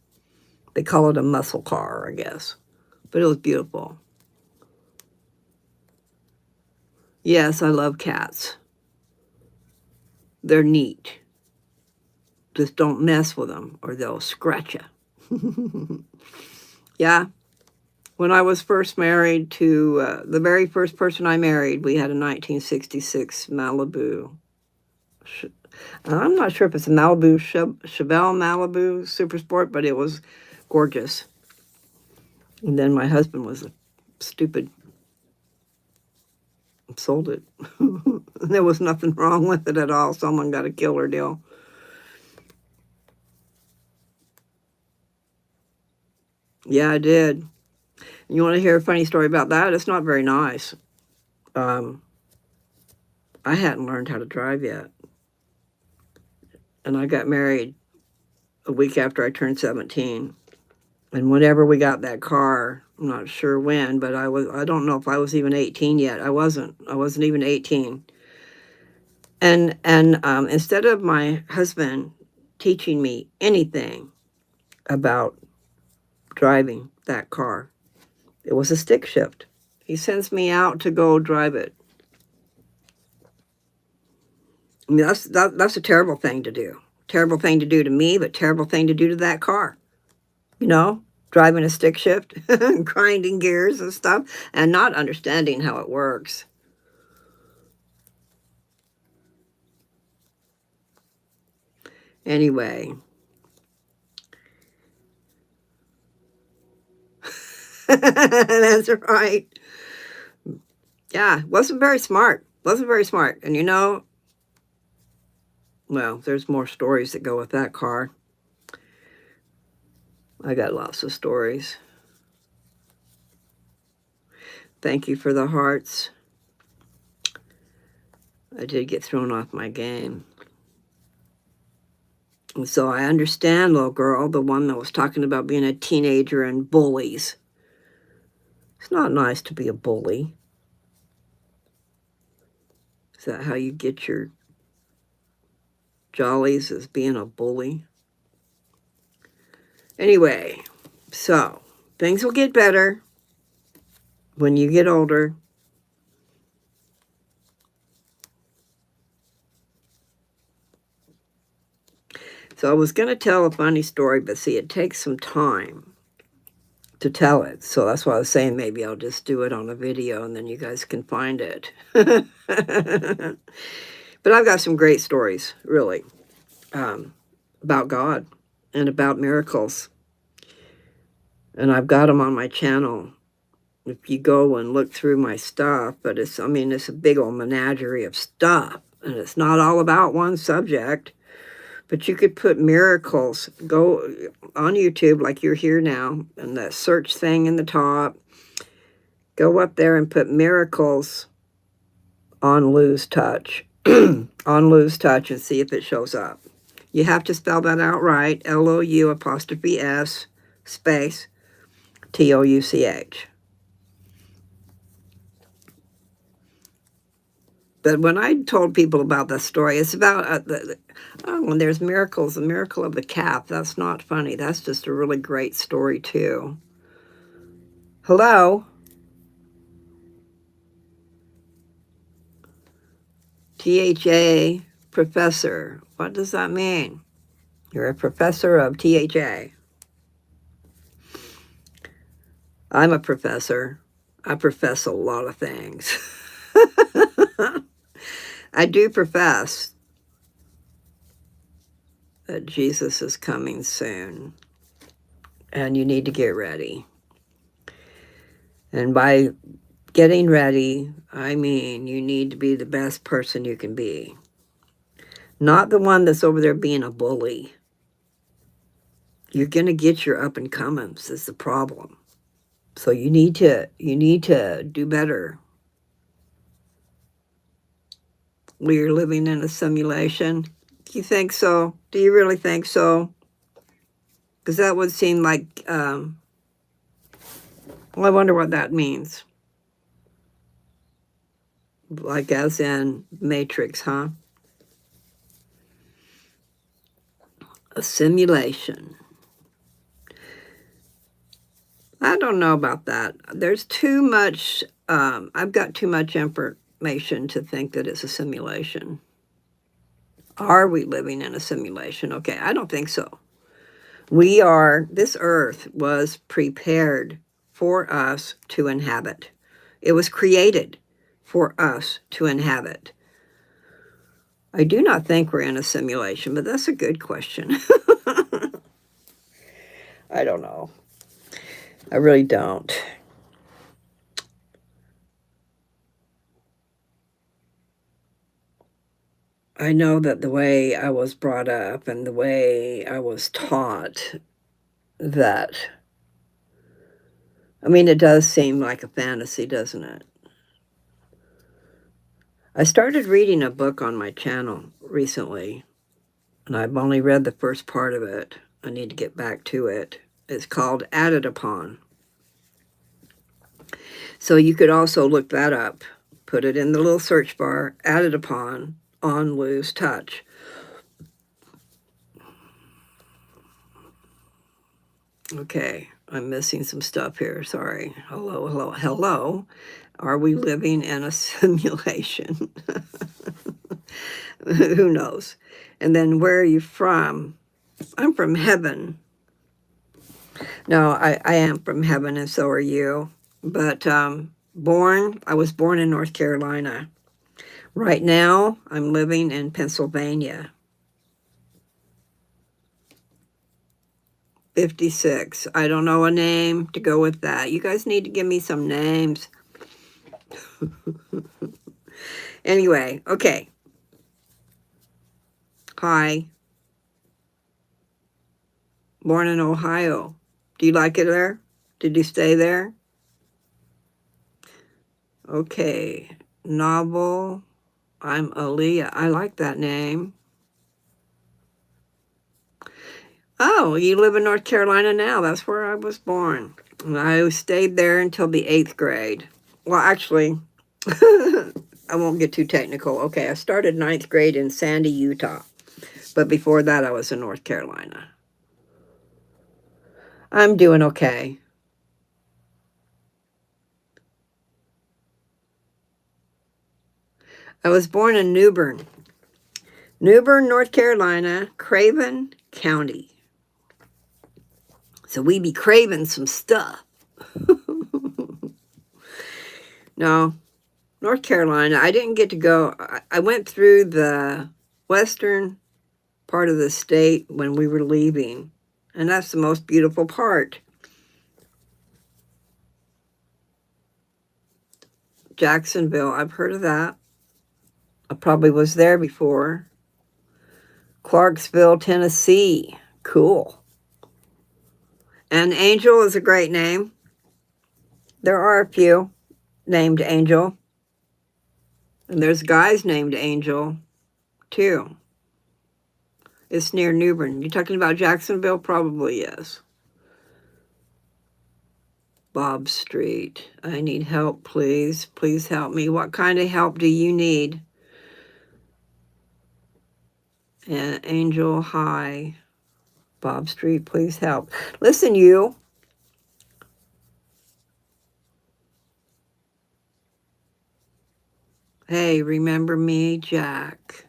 They call it a muscle car, I guess. But it was beautiful. Yes, I love cats. They're neat. Just don't mess with them or they'll scratch you. Yeah. When I was first married to the very first person I married, we had a 1966 Malibu. I'm not sure if it's a Malibu Chevelle Malibu Super Sport, but it was gorgeous. And then my husband was a stupid, sold it. There was nothing wrong with it at all. Someone got a killer deal. Yeah, I did. You want to hear a funny story about that? It's not very nice. I hadn't learned how to drive yet. And I got married a week after I turned 17. And whenever we got that car, I'm not sure when, but I don't know if I was even 18 yet. I wasn't even 18. And instead of my husband teaching me anything, about driving that car. It was a stick shift. He sends me out to go drive it. I mean, that's a terrible thing to do. Terrible thing to do to me, but terrible thing to do to that car. You know, driving a stick shift, grinding gears and stuff, and not understanding how it works. Anyway. That's right. Yeah, wasn't very smart. Wasn't very smart. And you know, well, there's more stories that go with that car. I got lots of stories. Thank you for the hearts. I did get thrown off my game. And so I understand, little girl, the one that was talking about being a teenager and bullies. It's not nice to be a bully. Is that how you get your jollies, as being a bully? Anyway, so things will get better when you get older. So I was going to tell a funny story, but see, it takes some time to tell it. So that's why I was saying maybe I'll just do it on a video and then you guys can find it. But I've got some great stories, really, about God and about miracles. And I've got them on my channel. If you go and look through my stuff, but it's a big old menagerie of stuff. And it's not all about one subject. But you could put miracles, go on YouTube like you're here now, and the search thing in the top. Go up there and put miracles on Lose Touch. On Lose Touch, and see if it shows up. You have to spell that out right. LOU_S space TOUCH. But when I told people about this story, it's about when there's miracles, the miracle of the calf. That's not funny. That's just a really great story, too. Hello? THA professor. What does that mean? You're a professor of THA. I'm a professor. I profess a lot of things. I do profess that Jesus is coming soon, and you need to get ready. And by getting ready, I mean you need to be the best person you can be. Not the one that's over there being a bully. You're going to get your up and comings is the problem. So you need to do better. We're living in a simulation. Do you think so? Do you really think so? Because that would seem like, well, I wonder what that means. Like as in Matrix, huh? A simulation. I don't know about that. There's too much, I've got too much information to think that it's a simulation. Are we living in a simulation? Okay, I don't think so. This earth was prepared for us to inhabit. It was created for us to inhabit. I do not think we're in a simulation, but that's a good question. I don't know. I really don't. I know that the way I was brought up and the way I was taught that, I mean, it does seem like a fantasy, doesn't it? I started reading a book on my channel recently, and I've only read the first part of it. I need to get back to it. It's called Added Upon. So you could also look that up. Put it in the little search bar, Added Upon, on Lose Touch. Okay, I'm missing some stuff here. Sorry. Hello, hello, hello. Are we living in a simulation? Who knows? And then where are you from? I'm from heaven. No, I am from heaven, and so are you. But I was born in North Carolina. Right now, I'm living in Pennsylvania. 56. I don't know a name to go with that. You guys need to give me some names. Anyway, okay. Hi. Born in Ohio. Do you like it there? Did you stay there? Okay. Novel. I'm Aaliyah. I like that name. Oh, you live in North Carolina now. That's where I was born. And I stayed there until the 8th grade. Well, actually, I won't get too technical. Okay, I started 9th grade in Sandy, Utah. But before that, I was in North Carolina. I'm doing okay. I was born in New Bern, North Carolina, Craven County. So we be craving some stuff. No, North Carolina, I didn't get to go. I went through the western part of the state when we were leaving, and that's the most beautiful part. Jacksonville, I've heard of that. I probably was there before. Clarksville, Tennessee, cool. And Angel is a great name. There are a few named Angel, and there's guys named Angel too. It's near New Bern. You talking about Jacksonville? Probably yes. Bob Street. I need help, please. Please help me. What kind of help do you need? And Angel High. Bob Street, please help. Listen, you. Hey, remember me, Jack?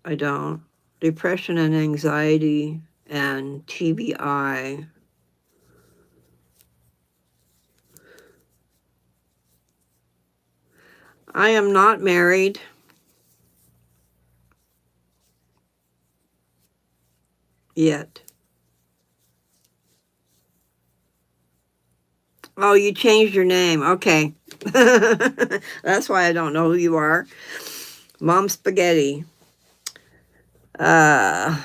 I don't. Depression and anxiety and TBI. I am not married yet. Oh, you changed your name. Okay. That's why I don't know who you are. Mom Spaghetti. Uh,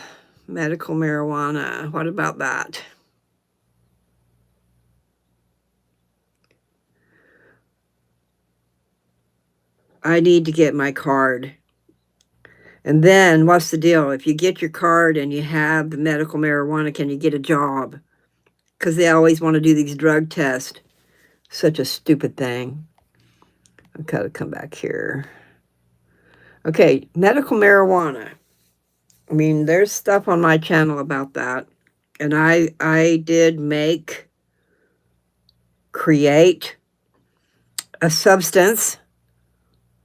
Medical marijuana. What about that? I need to get my card. And then what's the deal? If you get your card and you have the medical marijuana, can you get a job? Because they always want to do these drug tests. Such a stupid thing. I've got to come back here. Okay, medical marijuana. I mean, there's stuff on my channel about that. And I did create a substance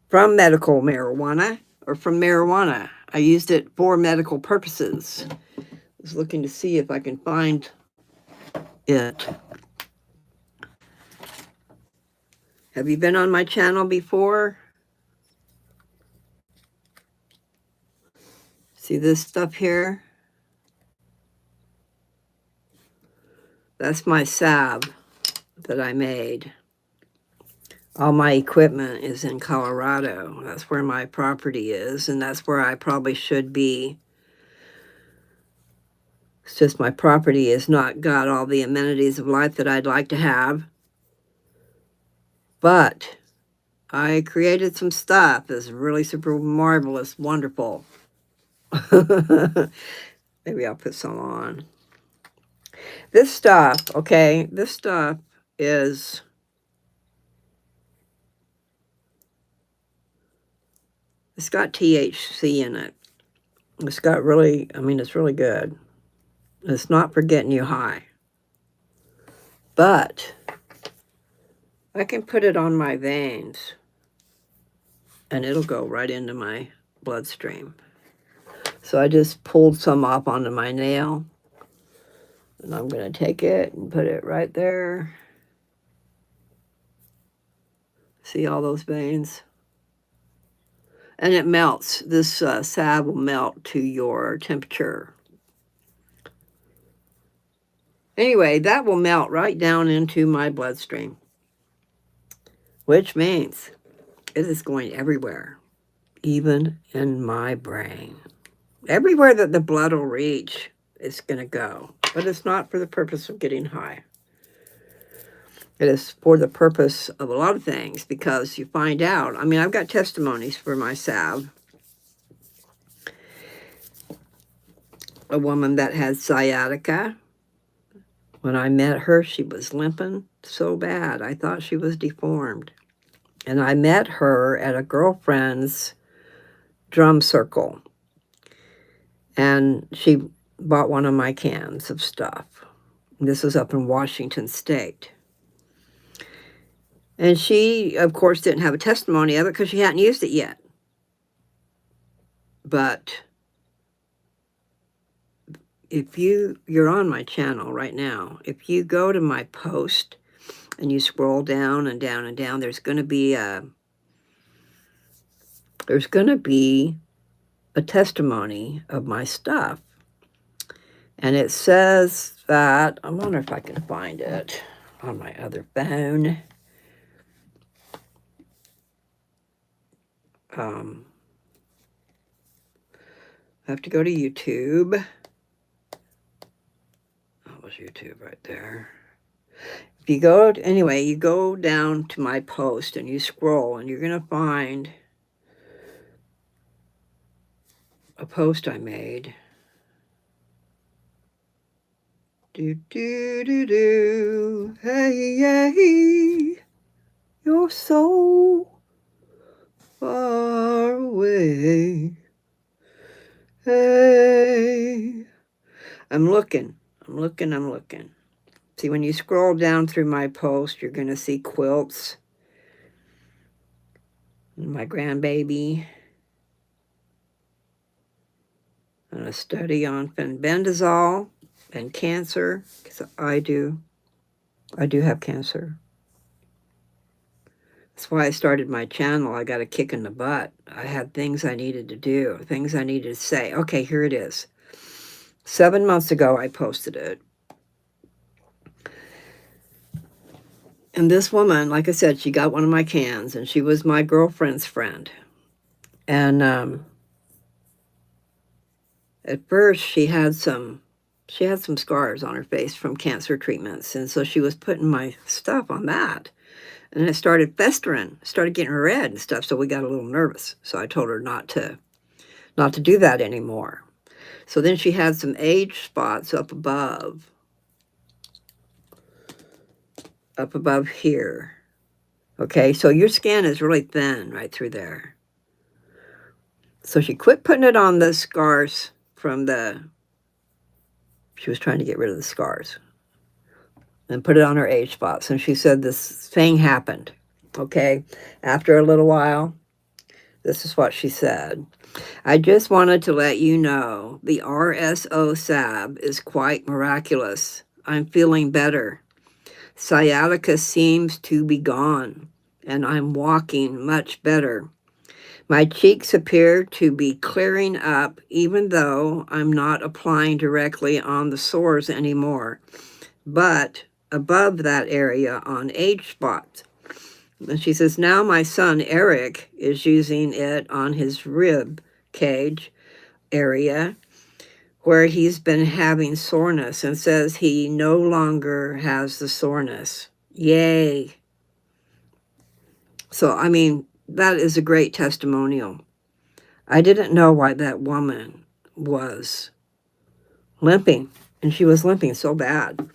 from medical marijuana or from marijuana. I used it for medical purposes. I was looking to see if I can find it. Have you been on my channel before? See this stuff here? That's my salve that I made. All my equipment is in Colorado. That's where my property is, and that's where I probably should be. It's just my property has not got all the amenities of life that I'd like to have. But I created some stuff that's really super marvelous, wonderful. Maybe I'll put some on. This stuff, okay, this stuff is... It's got THC in it. It's got really, I mean, it's really good. It's not for getting you high. But I can put it on my veins and it'll go right into my bloodstream. So I just pulled some off onto my nail. And I'm going to take it and put it right there. See all those veins? And it melts. This salve will melt to your temperature. Anyway, that will melt right down into my bloodstream, which means it is going everywhere, even in my brain. Everywhere that the blood will reach, it's going to go. But it's not for the purpose of getting high. It is for the purpose of a lot of things, because you find out, I mean, I've got testimonies for my salve. A woman that had sciatica. When I met her, she was limping so bad. I thought she was deformed. And I met her at a girlfriend's drum circle. And she bought one of my cans of stuff. This was up in Washington State. And she, of course, didn't have a testimony of it because she hadn't used it yet. But if you're on my channel right now, if you go to my post and you scroll down and down and down, there's going to be a testimony of my stuff. And it says that, I wonder if I can find it on my other phone. I have to go to YouTube. That was YouTube right there. If you go, anyway, you go down to my post and you scroll and you're going to find a post I made. Do, do, do, do. Hey, hey, you're so far away. Hey, I'm looking. See, when you scroll down through my post, you're going to see quilts. And my grandbaby. And a study on fenbendazole and cancer. Because I do have cancer. That's why I started my channel. I got a kick in the butt. I had things I needed to do, things I needed to say. Okay, here it is. 7 months ago, I posted it. And this woman, like I said, she got one of my cans, and she was my girlfriend's friend. And at first, she had some scars on her face from cancer treatments, and so she was putting my stuff on that. And it started festering, started getting red and stuff, so we got a little nervous. So I told her not to do that anymore. So then she had some age spots up above here. Okay, so your skin is really thin right through there. So she quit putting it on the scars from she was trying to get rid of the scars and put it on her age spots. And she said this thing happened, okay? After a little while, this is what she said. I just wanted to let you know the RSO salve is quite miraculous. I'm feeling better. Sciatica seems to be gone, and I'm walking much better. My cheeks appear to be clearing up, even though I'm not applying directly on the sores anymore, but above that area on age spots. And she says, now my son Eric is using it on his rib cage area where he's been having soreness, and says he no longer has the soreness. Yay. So, I mean, that is a great testimonial. I didn't know why that woman was limping, and she was limping so bad.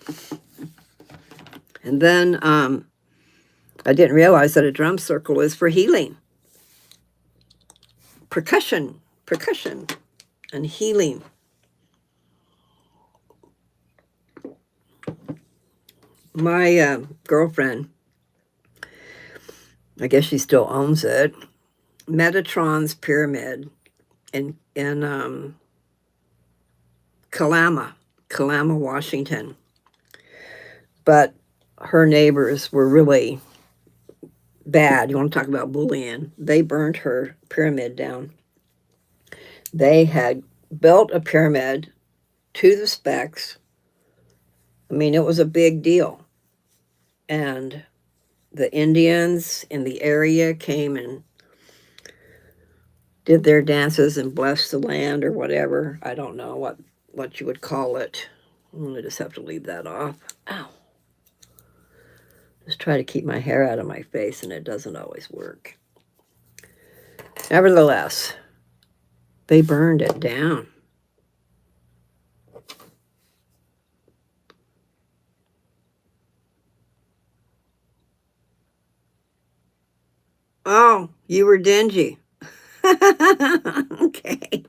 And then I didn't realize that a drum circle is for healing. Percussion. and healing. My girlfriend, I guess she still owns it, Metatron's Pyramid in Kalama, Washington. But her neighbors were really bad. You want to talk about bullying? They burned her pyramid down. They had built a pyramid to the specs. I mean, it was a big deal. And the Indians in the area came and did their dances and blessed the land or whatever. I don't know what you would call it. I'm going to just have to leave that off. Ow. Just try to keep my hair out of my face, and it doesn't always work. Nevertheless, they burned it down. Oh, you were dingy. Okay.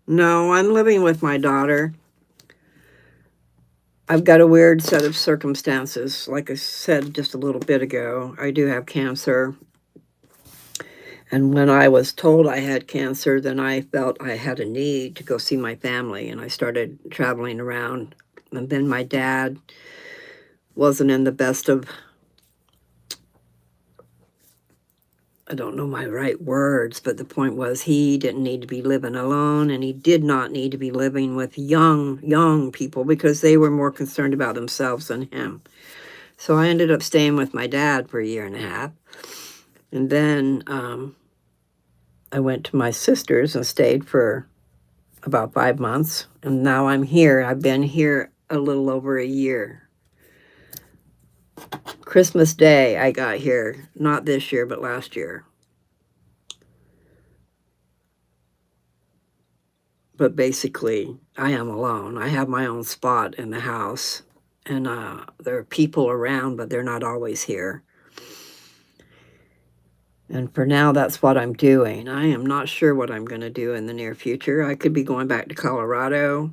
No, I'm living with my daughter. I've got a weird set of circumstances. Like I said just a little bit ago, I do have cancer. And when I was told I had cancer, then I felt I had a need to go see my family, and I started traveling around. And then my dad wasn't in the best of, I don't know my right words, but the point was he didn't need to be living alone, and he did not need to be living with young people because they were more concerned about themselves than him. So I ended up staying with my dad for a year and a half. And then I went to my sister's and stayed for about 5 months. And now I'm here. I've been here a little over a year. Christmas Day, I got here. Not this year, but last year. But basically, I am alone. I have my own spot in the house. And there are people around, but they're not always here. And for now, that's what I'm doing. I am not sure what I'm going to do in the near future. I could be going back to Colorado.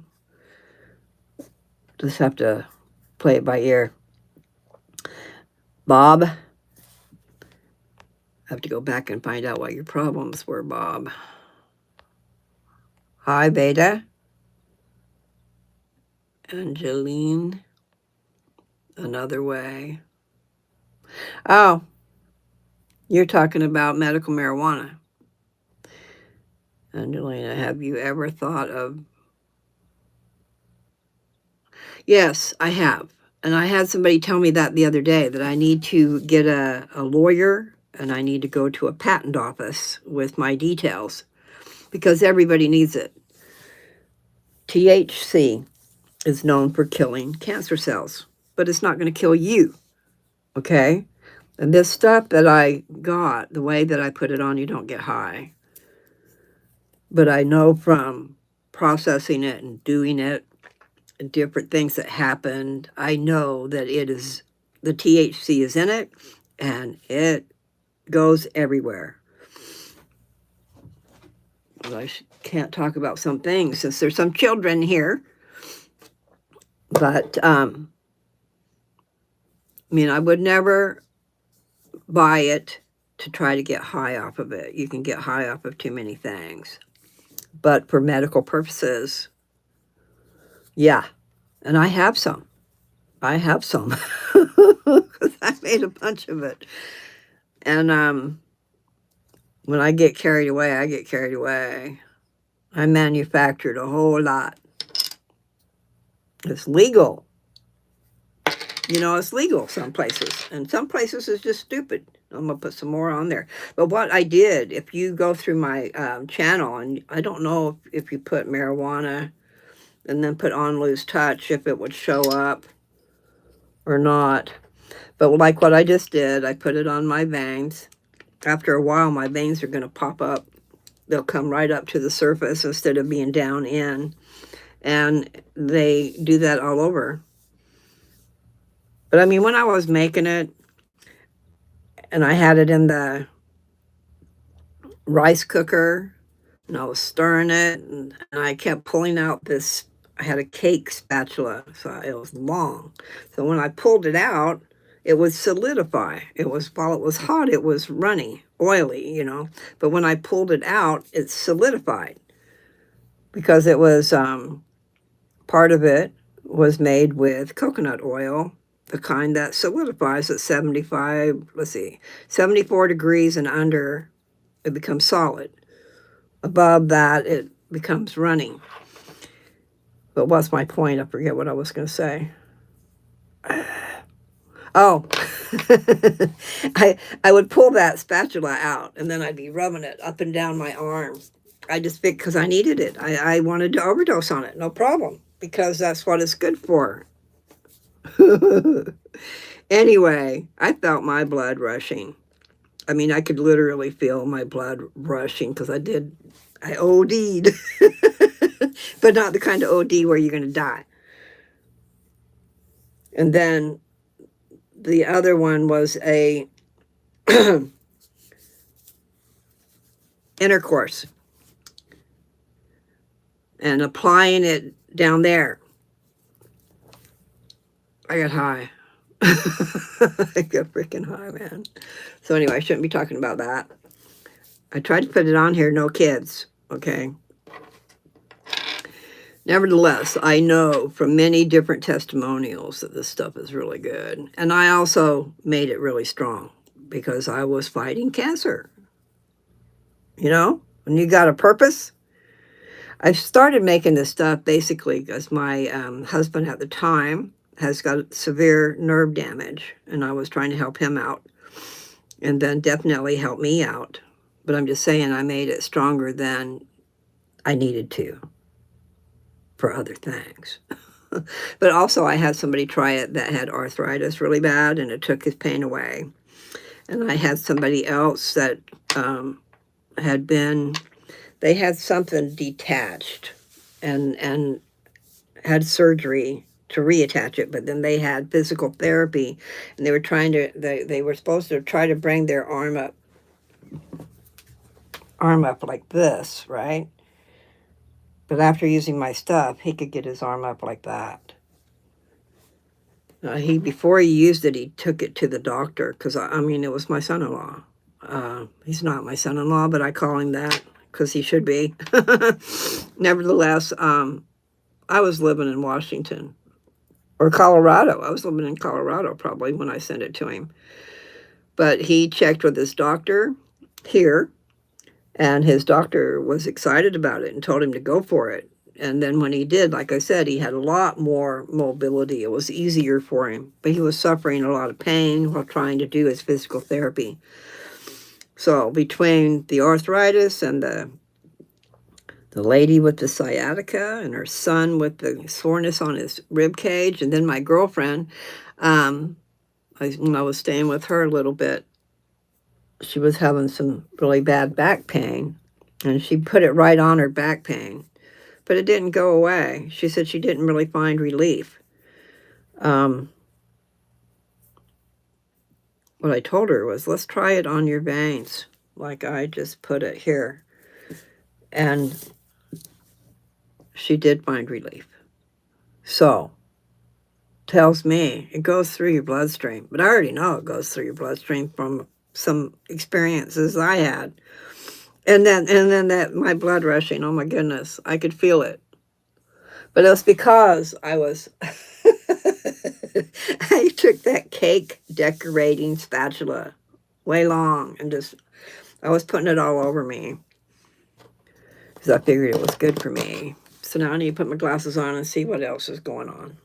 Just have to play it by ear. Bob, I have to go back and find out what your problems were, Bob. Hi, Beta. Angeline, another way. Oh, you're talking about medical marijuana. Angelina, have you ever thought of... Yes, I have. And I had somebody tell me that the other day, that I need to get a lawyer and I need to go to a patent office with my details because everybody needs it. THC is known for killing cancer cells, but it's not going to kill you, okay? And this stuff that I got, the way that I put it on, you don't get high. But I know from processing it and doing it, and different things that happened, I know that it is, the THC is in it, and it goes everywhere. But I can't talk about some things since there's some children here. But, I mean, I would never buy it to try to get high off of it. You can get high off of too many things. But for medical purposes, yeah. And I have some. I have some. Because I made a bunch of it. And when I get carried away, I get carried away. I manufactured a whole lot. It's legal. You know, it's legal some places. And some places it's just stupid. I'm going to put some more on there. But what I did, if you go through my channel, and I don't know if you put marijuana and then put on lose touch, if it would show up or not. But like what I just did, I put it on my veins. After a while, my veins are going to pop up. They'll come right up to the surface instead of being down in. And they do that all over. But I mean, when I was making it and I had it in the rice cooker and I was stirring it and I kept pulling out this, I had a cake spatula, so it was long. So when I pulled it out, it would solidify. It was, while it was hot, it was runny, oily, you know. But when I pulled it out, it solidified because it was, part of it was made with coconut oil, the kind that solidifies at 75, let's see, 74 degrees and under, it becomes solid. Above that, it becomes running. But what's my point? I forget what I was going to say. Oh, I would pull that spatula out and then I'd be rubbing it up and down my arm. I just picked because I needed it. I wanted to overdose on it, no problem, because that's what it's good for. Anyway, I felt my blood rushing. I mean, I could literally feel my blood rushing because I OD'd. But not the kind of OD where you're going to die. And then the other one was a intercourse and applying it down there. I got high. I got freaking high, man. So anyway, I shouldn't be talking about that. I tried to put it on here, no kids, okay? Nevertheless, I know from many different testimonials that this stuff is really good. And I also made it really strong because I was fighting cancer. You know, when you got a purpose. I started making this stuff basically because my husband at the time has got severe nerve damage, and I was trying to help him out and then definitely help me out. But I'm just saying I made it stronger than I needed to for other things. But also I had somebody try it that had arthritis really bad, and it took his pain away. And I had somebody else that had been, they had something detached and had surgery to reattach it, but then they had physical therapy, and they were trying to, they were supposed to try to bring their arm up like this, right? But after using my stuff, he could get his arm up like that. Before he used it, he took it to the doctor because I mean, it was my son-in-law. He's not my son-in-law, but I call him that because he should be. Nevertheless, I was living in Washington or Colorado. I was living in Colorado probably when I sent it to him. But he checked with his doctor here, and his doctor was excited about it and told him to go for it. And then when he did, like I said, he had a lot more mobility. It was easier for him, but he was suffering a lot of pain while trying to do his physical therapy. So between the arthritis and the lady with the sciatica and her son with the soreness on his rib cage, and then my girlfriend, when I was staying with her a little bit, she was having some really bad back pain, and she put it right on her back pain, but it didn't go away. She said she didn't really find relief. What I told her was, let's try it on your veins, like I just put it here. And she did find relief. So, tells me it goes through your bloodstream. But I already know it goes through your bloodstream from some experiences I had. And then that my blood rushing, oh my goodness, I could feel it. But it was because I was I took that cake decorating spatula way long and just I was putting it all over me because I figured it was good for me. So now I need to put my glasses on and see what else is going on.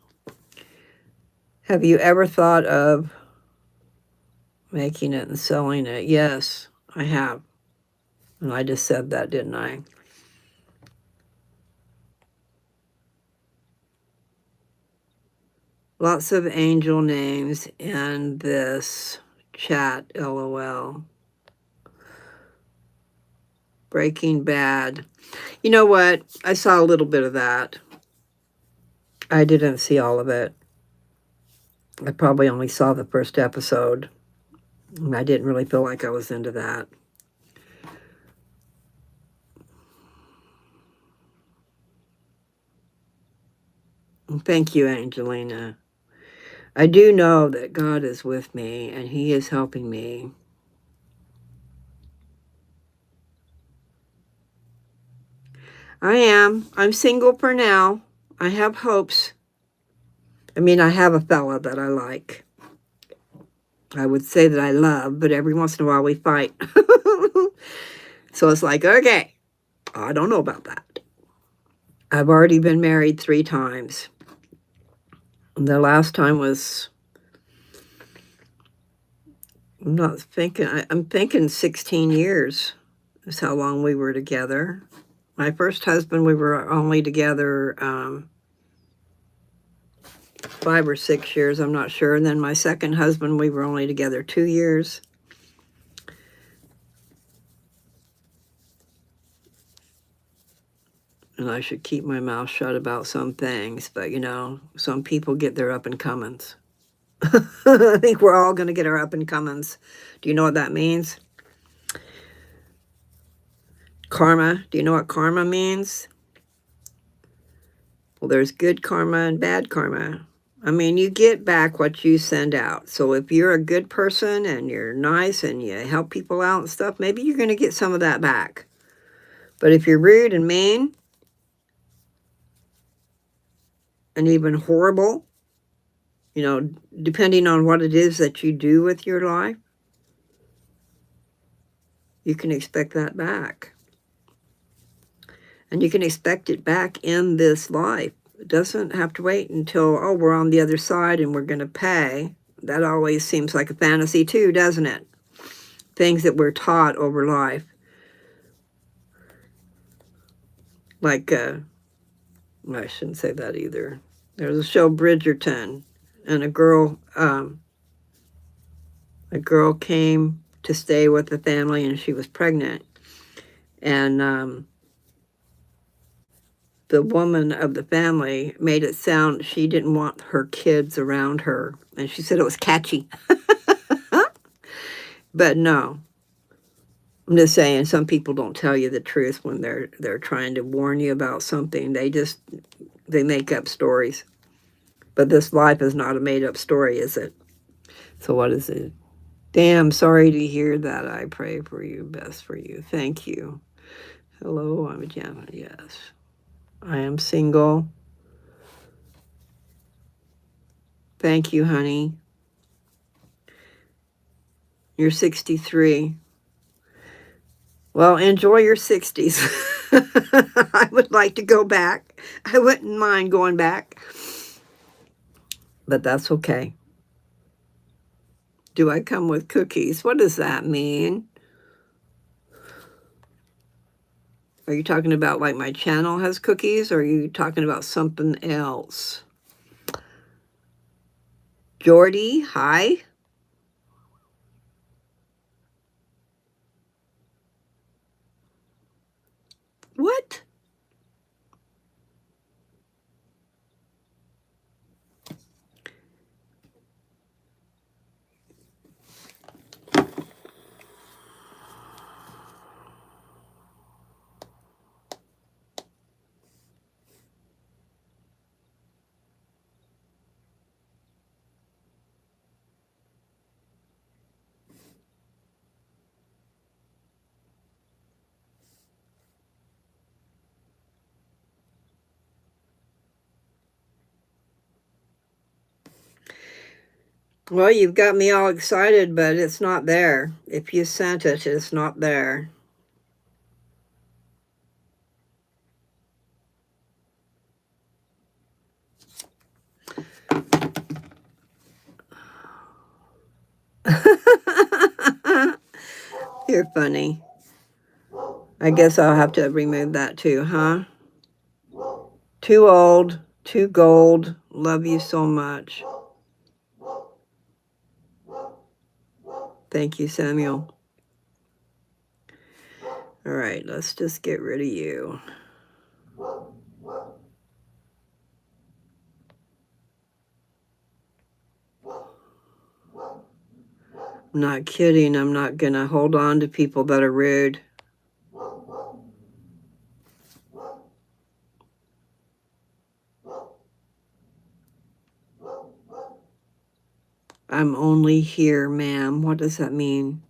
Have you ever thought of making it and selling it? Yes, I have. And I just said that, didn't I? Lots of angel names in this chat, LOL. Breaking Bad. You know what? I saw a little bit of that. I didn't see all of it. I probably only saw the first episode. And I didn't really feel like I was into that. And thank you, Angelina. I do know that God is with me and He is helping me. I am. I'm single for now. I have hopes. I mean, I have a fella that I like. I would say that I love, but every once in a while we fight. So it's like, okay, I don't know about that. I've already been married 3 times. The last time was, I'm thinking 16 years is how long we were together. My first husband, we were only together 5 or 6 years, I'm not sure. And then my second husband, we were only together 2 years. And I should keep my mouth shut about some things, but some people get their up and comings. I think we're all going to get our up and comings. Do you know what that means? Karma. Do you know what karma means? Well, there's good karma and bad karma. I mean, you get back what you send out. So if you're a good person and you're nice and you help people out and stuff, maybe you're going to get some of that back. But if you're rude and mean and even horrible, depending on what it is that you do with your life, you can expect that back. And you can expect it back in this life. It doesn't have to wait until, we're on the other side and we're going to pay. That always seems like a fantasy too, doesn't it? Things that we're taught over life. Like, I shouldn't say that either. There's a show, Bridgerton, and a girl came to stay with the family and she was pregnant. And the woman of the family made it sound she didn't want her kids around her. And she said it was catchy. But no. I'm just saying, some people don't tell you the truth when they're trying to warn you about something. They make up stories. But this life is not a made-up story, is it? So what is it? Damn, sorry to hear that. I pray for you, best for you. Thank you. Hello, I'm Janet. Yes. I am single. Thank you, honey. You're 63. Well, enjoy your 60s. I would like to go back. I wouldn't mind going back. But that's okay. Do I come with cookies? What does that mean? Are you talking about like my channel has cookies, or are you talking about something else? Jordy, hi. What? Well, you've got me all excited, but it's not there. If you sent it, it's not there. You're funny. I guess I'll have to remove that too, huh? Too old, too gold. Love you so much. Thank you, Samuel. All right, let's just get rid of you. I'm not kidding. I'm not going to hold on to people that are rude. I'm only here, ma'am. What does that mean?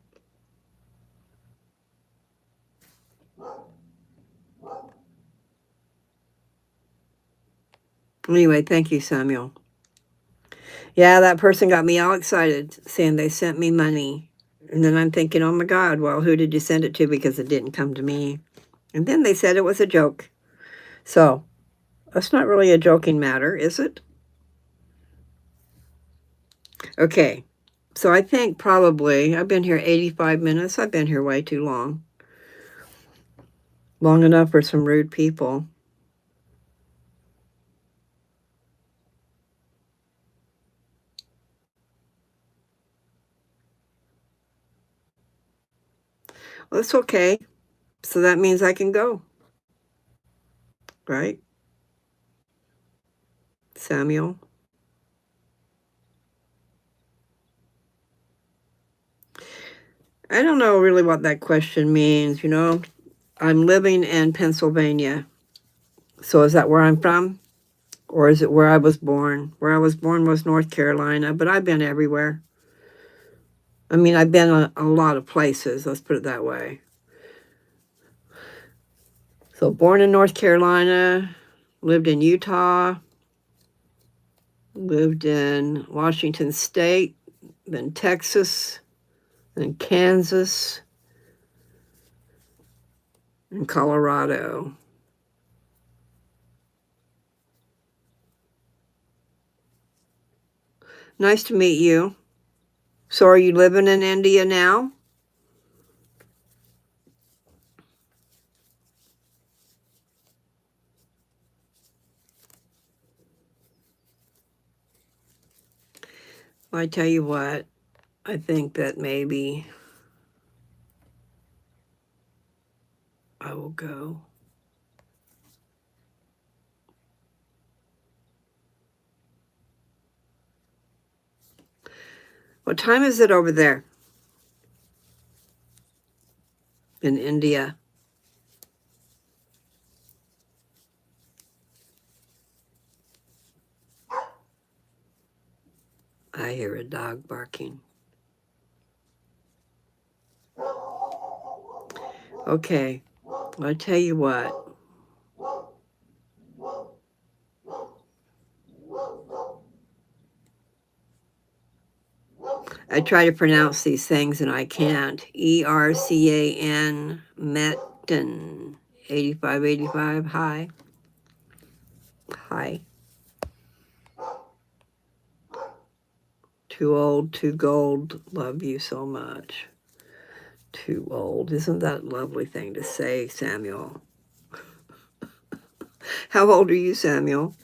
Anyway, thank you, Samuel. Yeah, that person got me all excited saying they sent me money. And then I'm thinking, oh my God, well, who did you send it to? Because it didn't come to me. And then they said it was a joke. So that's not really a joking matter, is it? Okay. So I think probably I've been here 85 minutes. I've been here way too long. Long enough for some rude people. Well, that's okay. So that means I can go, right? Samuel? I don't know really what that question means, you know. I'm living in Pennsylvania. So is that where I'm from? Or is it where I was born? Where I was born was North Carolina, but I've been everywhere. I mean, I've been a lot of places, let's put it that way. So born in North Carolina, lived in Utah, lived in Washington State, then Texas, then Kansas, and Colorado. Nice to meet you. So are you living in India now? Well, I tell you what, I think that maybe I will go. What time is it over there in India? I hear a dog barking. Okay, I'll tell you what. I try to pronounce these things and I can't. ERCAN, Metten, 8585. Hi. Hi. Too old, too gold. Love you so much. Too old. Isn't that a lovely thing to say, Samuel? How old are you, Samuel?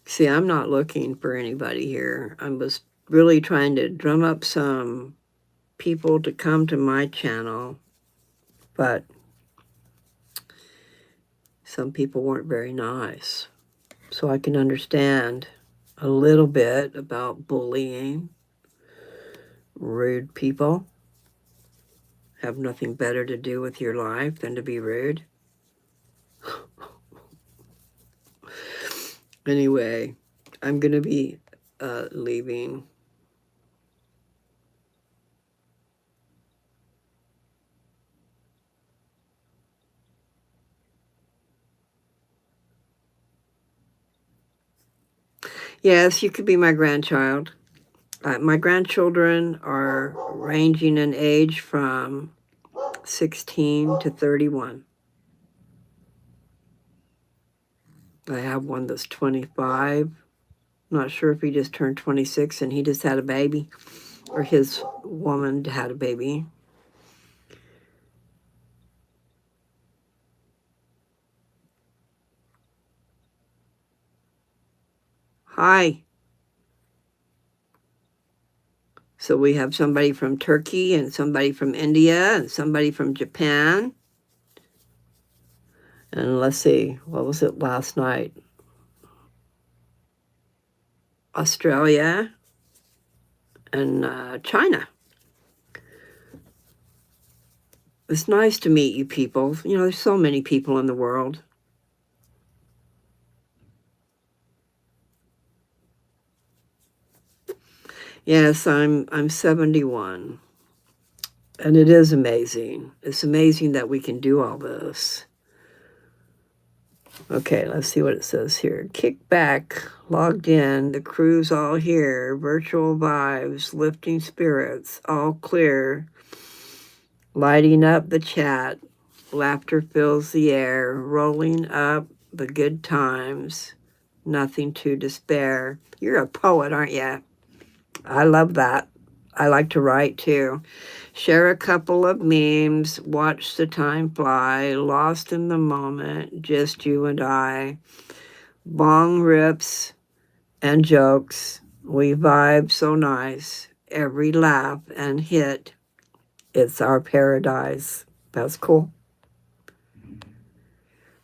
See, I'm not looking for anybody here. I was really trying to drum up some people to come to my channel, but some people weren't very nice. So I can understand a little bit about bullying. Rude people have nothing better to do with your life than to be rude. Anyway, I'm going to be leaving. Yes, you could be my grandchild. My grandchildren are ranging in age from 16 to 31. I have one that's 25. Not sure if he just turned 26 and he just had a baby, or his woman had a baby. Hi. So we have somebody from Turkey and somebody from India and somebody from Japan. And let's see, what was it last night? Australia, and China. It's nice to meet you people. You know, there's so many people in the world. Yes, I'm 71. And it is amazing. It's amazing that we can do all this. Okay, let's see what it says here. Kick back, logged in, the crew's all here, virtual vibes, lifting spirits, all clear, lighting up the chat, laughter fills the air, rolling up the good times, nothing to despair. You're a poet, aren't you? I love that. I like to write too. Share a couple of memes, watch the time fly, lost in the moment, just you and I. Bong rips and jokes, we vibe so nice. Every laugh and hit, it's our paradise. That's cool.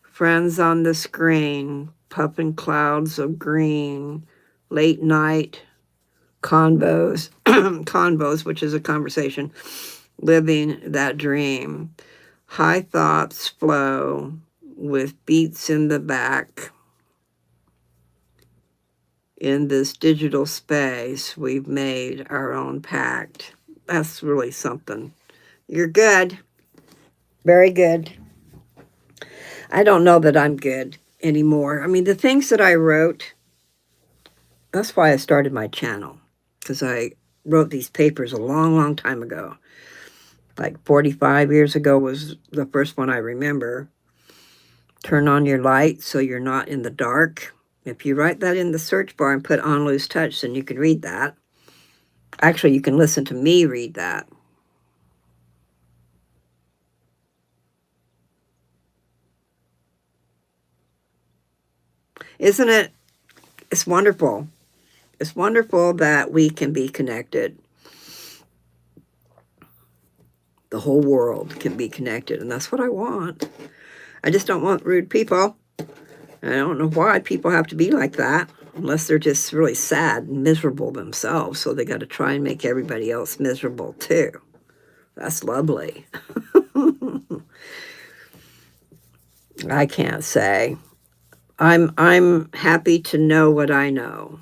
Friends on the screen, puffing clouds of green, late night convos, convos, which is a conversation, living that dream. High thoughts flow with beats in the back. In this digital space, we've made our own pact. That's really something. You're good. Very good. I don't know that I'm good anymore. I mean, the things that I wrote, that's why I started my channel, because I wrote these papers a long, long time ago. Like 45 years ago was the first one I remember. Turn on your light so you're not in the dark. If you write that in the search bar and put on lose touch, then you can read that. Actually, you can listen to me read that. Isn't it? It's wonderful. It's wonderful that we can be connected. The whole world can be connected, and that's what I want. I just don't want rude people. I don't know why people have to be like that, unless they're just really sad and miserable themselves, so they got to try and make everybody else miserable too. That's lovely. I can't say. I'm happy to know what I know.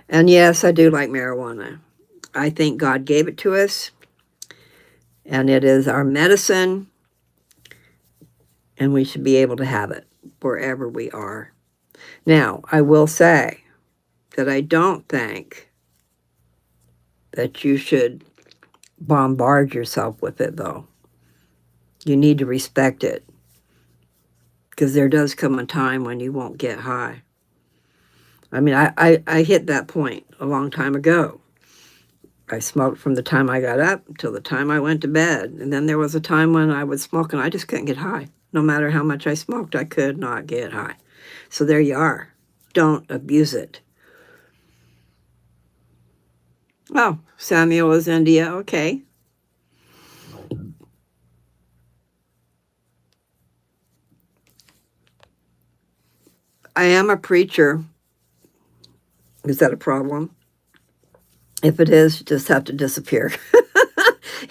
And yes, I do like marijuana. I think God gave it to us, and it is our medicine, and we should be able to have it wherever we are. Now, I will say that I don't think that you should bombard yourself with it, though. You need to respect it, because there does come a time when you won't get high. I mean, I hit that point a long time ago. I smoked from the time I got up till the time I went to bed. And then there was a time when I would smoke and I just couldn't get high. No matter how much I smoked, I could not get high. So there you are. Don't abuse it. Oh, Samuel is India. Okay. I am a preacher. Is that a problem? If it is, you just have to disappear.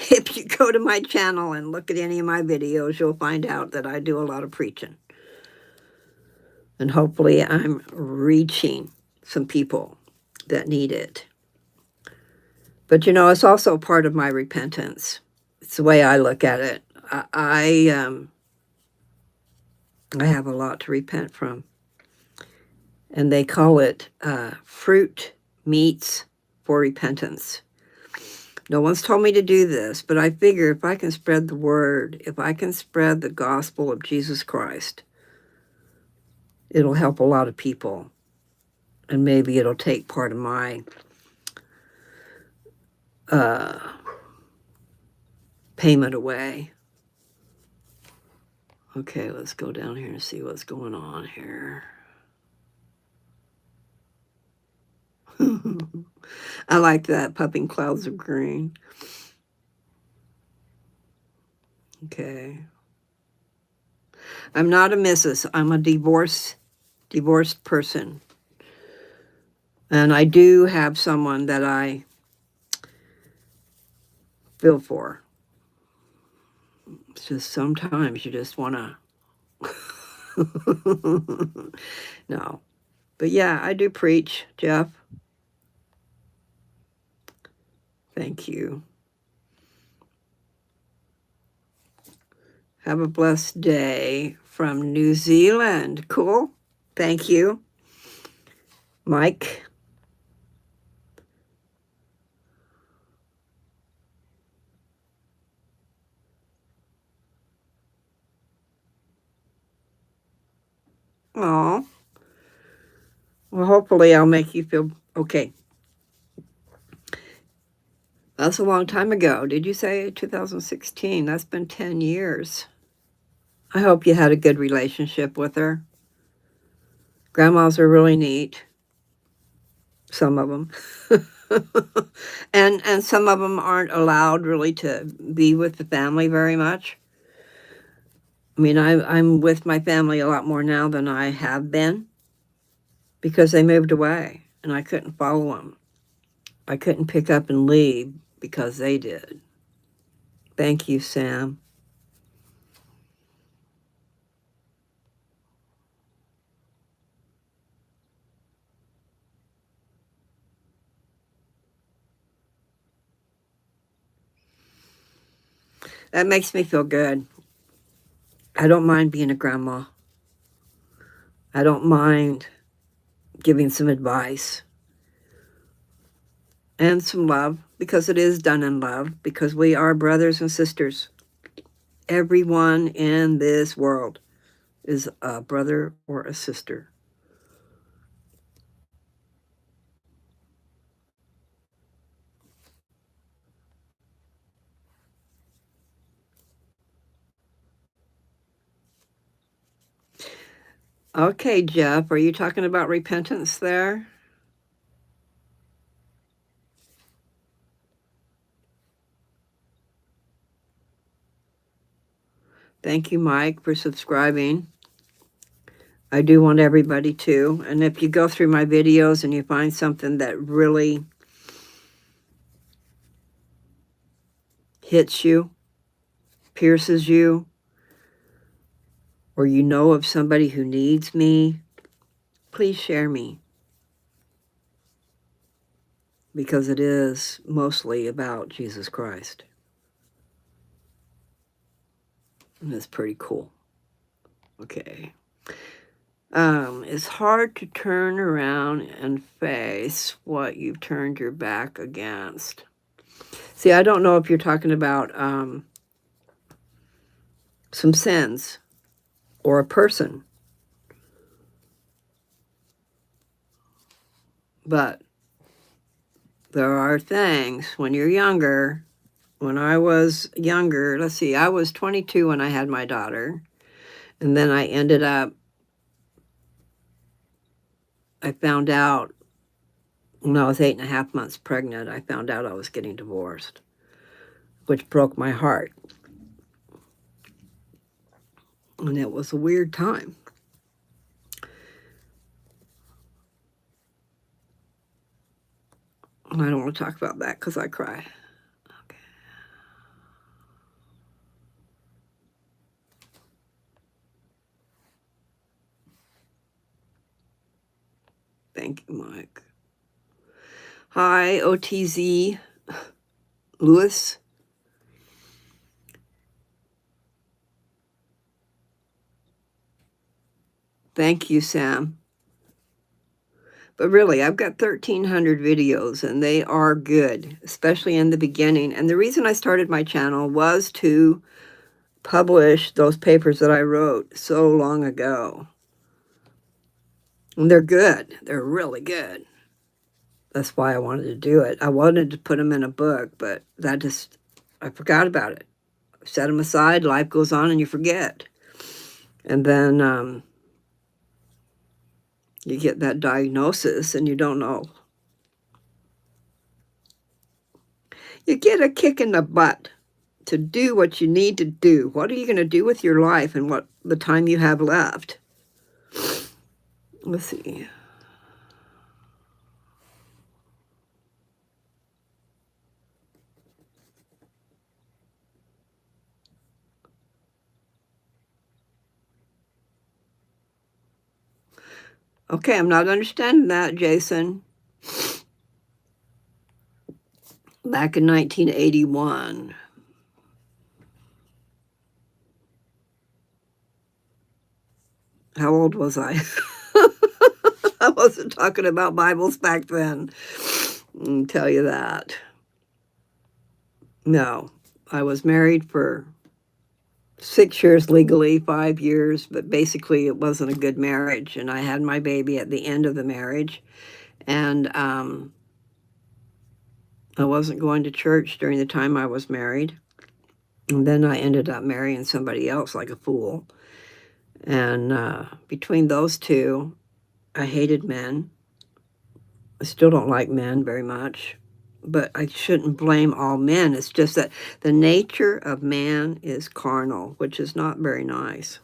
If you go to my channel and look at any of my videos, you'll find out that I do a lot of preaching. And hopefully I'm reaching some people that need it. But, you know, it's also part of my repentance. It's the way I look at it. I have a lot to repent from. And they call it fruit meats for repentance. No one's told me to do this, but I figure if I can spread the word, if I can spread the gospel of Jesus Christ, it'll help a lot of people. And maybe it'll take part of my payment away. Okay, let's go down here and see what's going on here. I like that, puffing clouds of green. Okay. I'm not a Mrs. I'm a divorced person. And I do have someone that I feel for. It's just sometimes you just want to. No. But yeah, I do preach, Jeff. Thank you. Have a blessed day from New Zealand. Cool. Thank you, Mike. Oh, well, hopefully I'll make you feel okay. That's a long time ago. Did you say 2016? That's been 10 years. I hope you had a good relationship with her. Grandmas are really neat. Some of them. and some of them aren't allowed really to be with the family very much. I mean, I'm with my family a lot more now than I have been because they moved away and I couldn't follow them. I couldn't pick up and leave because they did. Thank you, Sam. That makes me feel good. I don't mind being a grandma. I don't mind giving some advice and some love because it is done in love, because we are brothers and sisters. Everyone in this world is a brother or a sister. Okay, Jeff, are you talking about repentance there? Thank you, Mike, for subscribing. I do want everybody to. And if you go through my videos and you find something that really hits you, pierces you, or you know of somebody who needs me, please share me. Because it is mostly about Jesus Christ. And it's pretty cool. Okay. It's hard to turn around and face what you've turned your back against. See, I don't know if you're talking about some sins or a person. But there are things when you're younger. When I was younger, let's see, I was 22 when I had my daughter. And then I ended up, I found out when I was 8.5 months pregnant, I found out I was getting divorced, which broke my heart. And it was a weird time. I don't want to talk about that because I cry. Okay. Thank you, Mike. Hi, OTZ Lewis. Thank you, Sam. But really, I've got 1,300 videos and they are good, especially in the beginning. And the reason I started my channel was to publish those papers that I wrote so long ago. And they're good. They're really good. That's why I wanted to do it. I wanted to put them in a book, but I forgot about it. Set them aside, life goes on, and you forget. And then you get that diagnosis and you don't know. You get a kick in the butt to do what you need to do. What are you going to do with your life and what the time you have left? Let's see. Okay, I'm not understanding that, Jason. Back in 1981. How old was I? I wasn't talking about Bibles back then. I'll tell you that. No, I was married for 6 years legally, 5 years, but basically it wasn't a good marriage. And I had my baby at the end of the marriage. And I wasn't going to church during the time I was married. And then I ended up marrying somebody else like a fool. And between those two, I hated men. I still don't like men very much. But I shouldn't blame all men. It's just that the nature of man is carnal, which is not very nice.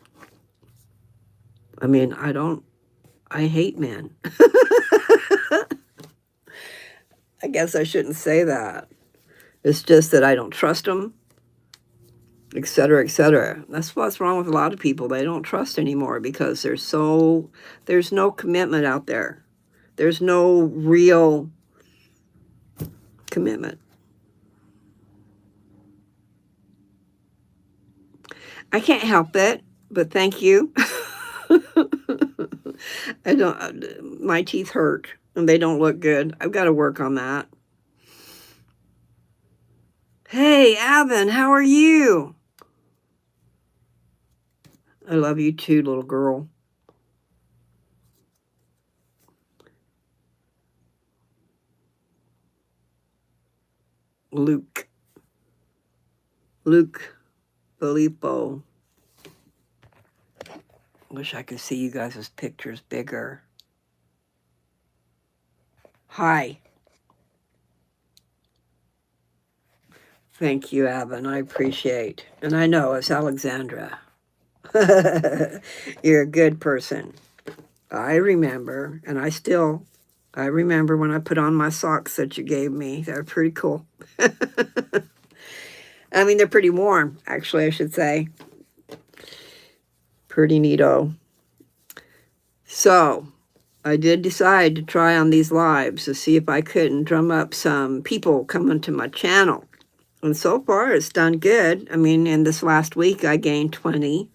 I mean, I hate men. I guess I shouldn't say that. It's just that I don't trust them, et cetera, et cetera. That's what's wrong with a lot of people. They don't trust anymore because there's no commitment out there. There's no real commitment. I can't help it, but thank you. I don't, my teeth hurt and they don't look good. I've got to work on that. Hey, Avin, how are you? I love you too, little girl. Luke Filippo. Wish I could see you guys' pictures bigger. Hi. Thank you, Avin. I appreciate. And I know it's Alexandra. You're a good person. I remember, and I remember when I put on my socks that you gave me. They're pretty cool. I mean, they're pretty warm, actually, I should say. Pretty neato. So, I did decide to try on these lives to see if I couldn't drum up some people coming to my channel. And so far, it's done good. I mean, in this last week, I gained 20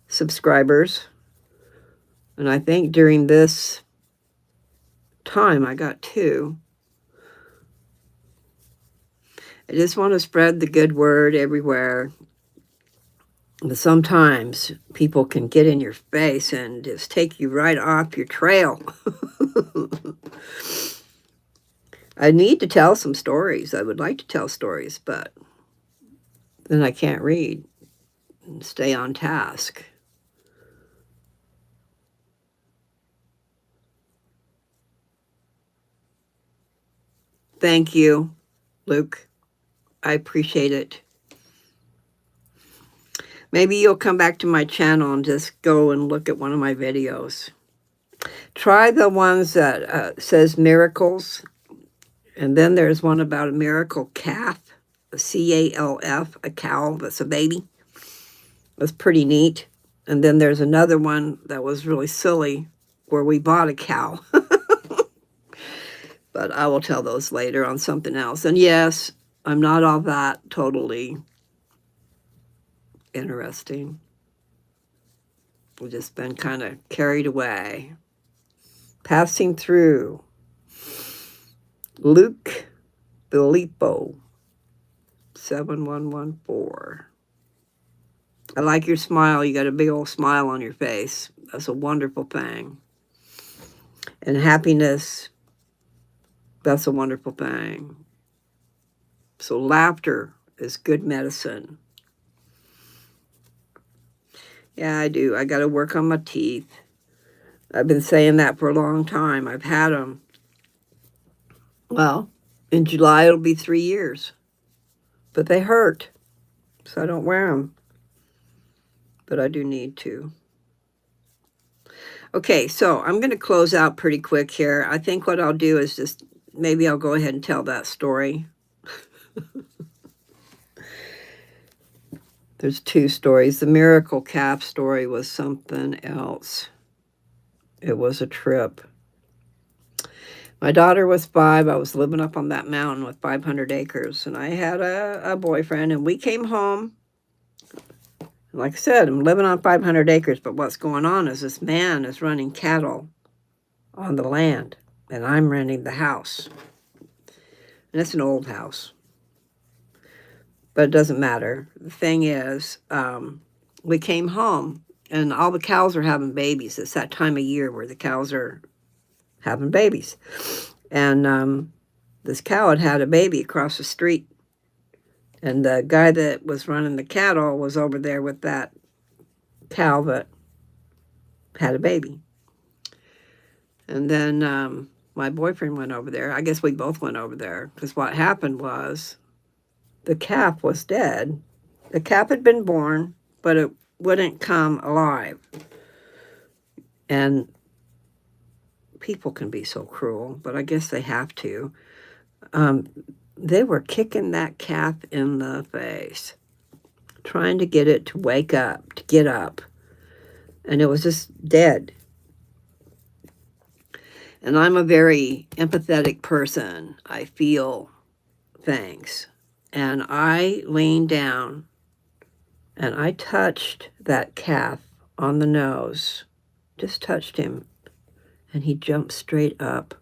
subscribers. And I think during this time, I got 2. I just want to spread the good word everywhere. But sometimes people can get in your face and just take you right off your trail. I need to tell some stories. I would like to tell stories, but then I can't read and stay on task. Thank you, Luke. I appreciate it. Maybe you'll come back to my channel and just go and look at one of my videos. Try the ones that says miracles. And then there's one about a miracle calf, a C-A-L-F, a cow that's a baby. That's pretty neat. And then there's another one that was really silly where we bought a cow. But I will tell those later on something else. And yes, I'm not all that totally interesting. We've just been kind of carried away. Passing through. Luke Filippo, 7114. I like your smile. You got a big old smile on your face. That's a wonderful thing. And happiness, that's a wonderful thing. So laughter is good medicine. Yeah, I do. I got to work on my teeth. I've been saying that for a long time. I've had them. Well, in July it'll be 3 years. But they hurt, so I don't wear them. But I do need to. Okay, so I'm going to close out pretty quick here. I think what I'll do is just, maybe I'll go ahead and tell that story. There's 2 stories. The miracle calf story was something else. It was a trip. My daughter was 5. I was living up on that mountain with 500 acres, and I had a boyfriend, and we came home. Like I said, I'm living on 500 acres, but what's going on is this man is running cattle on the land, and I'm renting the house. And it's an old house, but it doesn't matter. The thing is, we came home, and all the cows are having babies. It's that time of year where the cows are having babies. And this cow had a baby across the street. And the guy that was running the cattle was over there with that cow that had a baby. And then my boyfriend went over there. I guess we both went over there because what happened was the calf was dead. The calf had been born, but it wouldn't come alive. And people can be so cruel, but I guess they have to. They were kicking that calf in the face, trying to get it to wake up, to get up. And it was just dead. And I'm a very empathetic person. I feel things. And I leaned down and I touched that calf on the nose, just touched him. And he jumped straight up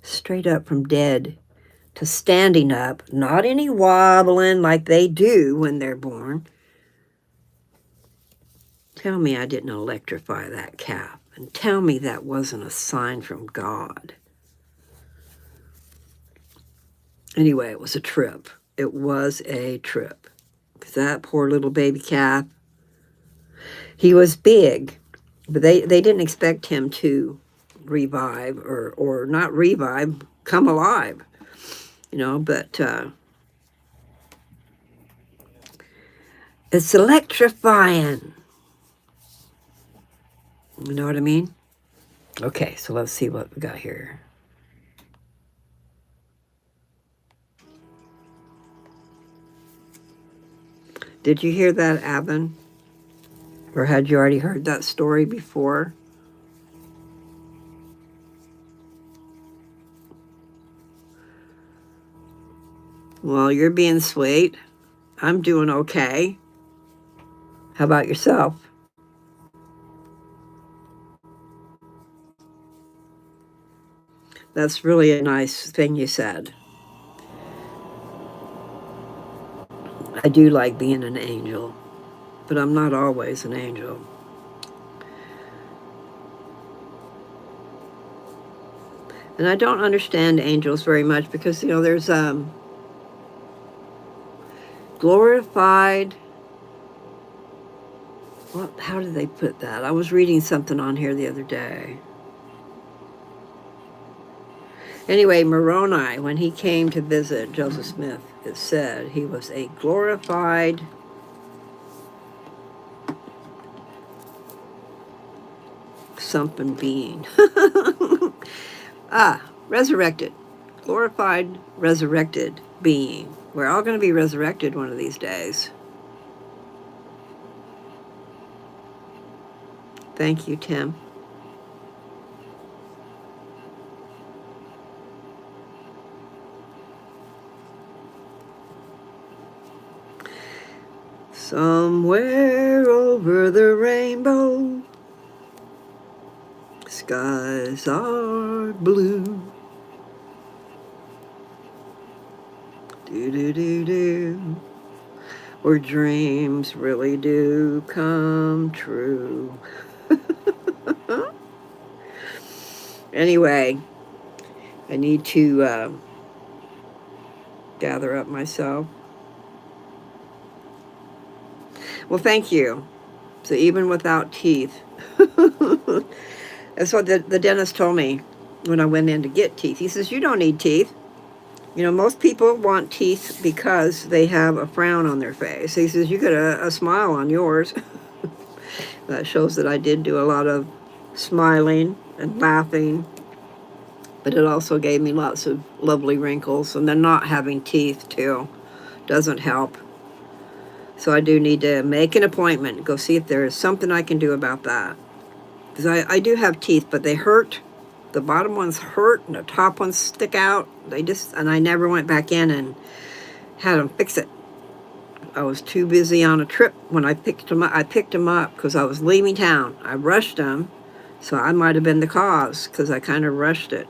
from dead to standing up, not any wobbling like they do when they're born. Tell me I didn't electrify that calf, and tell me that wasn't a sign from God. Anyway, it was a trip. It was a trip. Because that poor little baby calf, he was big, but they didn't expect him to revive or not revive, come alive, but it's electrifying. You know what I mean? Okay, so let's see what we got here. Did you hear that, Abin? Or had you already heard that story before? Well, you're being sweet. I'm doing okay. How about yourself? That's really a nice thing you said. I do like being an angel, but I'm not always an angel. And I don't understand angels very much because, there's glorified. How did they put that? I was reading something on here the other day. Anyway, Moroni, when he came to visit Joseph Smith, it said he was a glorified something being. Resurrected. Glorified, resurrected being. We're all going to be resurrected one of these days. Thank you, Tim. Somewhere over the rainbow, skies are blue. Do-do-do-do. Where dreams really do come true. Anyway, I need to gather up myself. Well, thank you. So even without teeth, that's what the dentist told me when I went in to get teeth. He says, you don't need teeth. Most people want teeth because they have a frown on their face. He says, you got a smile on yours. That shows that I did do a lot of smiling and laughing. But it also gave me lots of lovely wrinkles. And then not having teeth, too, doesn't help. So I do need to make an appointment, go see if there is something I can do about that. Because I do have teeth, but they hurt. The bottom ones hurt and the top ones stick out. And I never went back in and had them fix it. I was too busy on a trip when I picked them up. I picked them up because I was leaving town. I rushed them, so I might have been the cause because I kind of rushed it.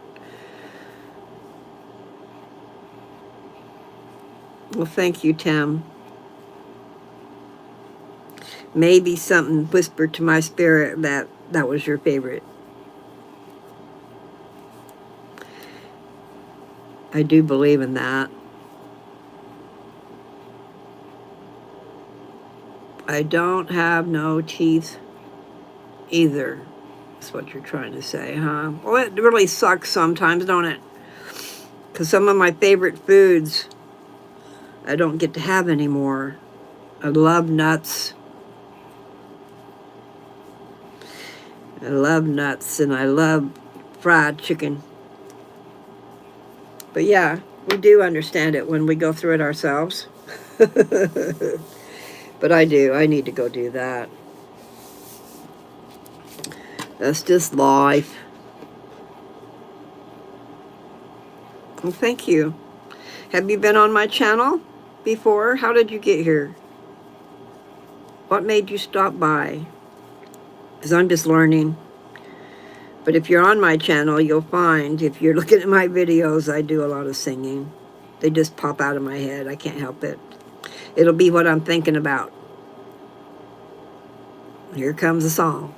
Well, thank you, Tim. Maybe something whispered to my spirit that was your favorite. I do believe in that. I don't have no teeth either. That's what you're trying to say, huh? Well, it really sucks sometimes, don't it? Because some of my favorite foods I don't get to have anymore. I love nuts. I love nuts and I love fried chicken. But yeah, we do understand it when we go through it ourselves. But I do. I need to go do that. That's just life. Well, thank you. Have you been on my channel before? How did you get here? What made you stop by? Because I'm just learning. But if you're on my channel, you'll find, if you're looking at my videos, I do a lot of singing. They just pop out of my head. I can't help it. It'll be what I'm thinking about. Here comes a song.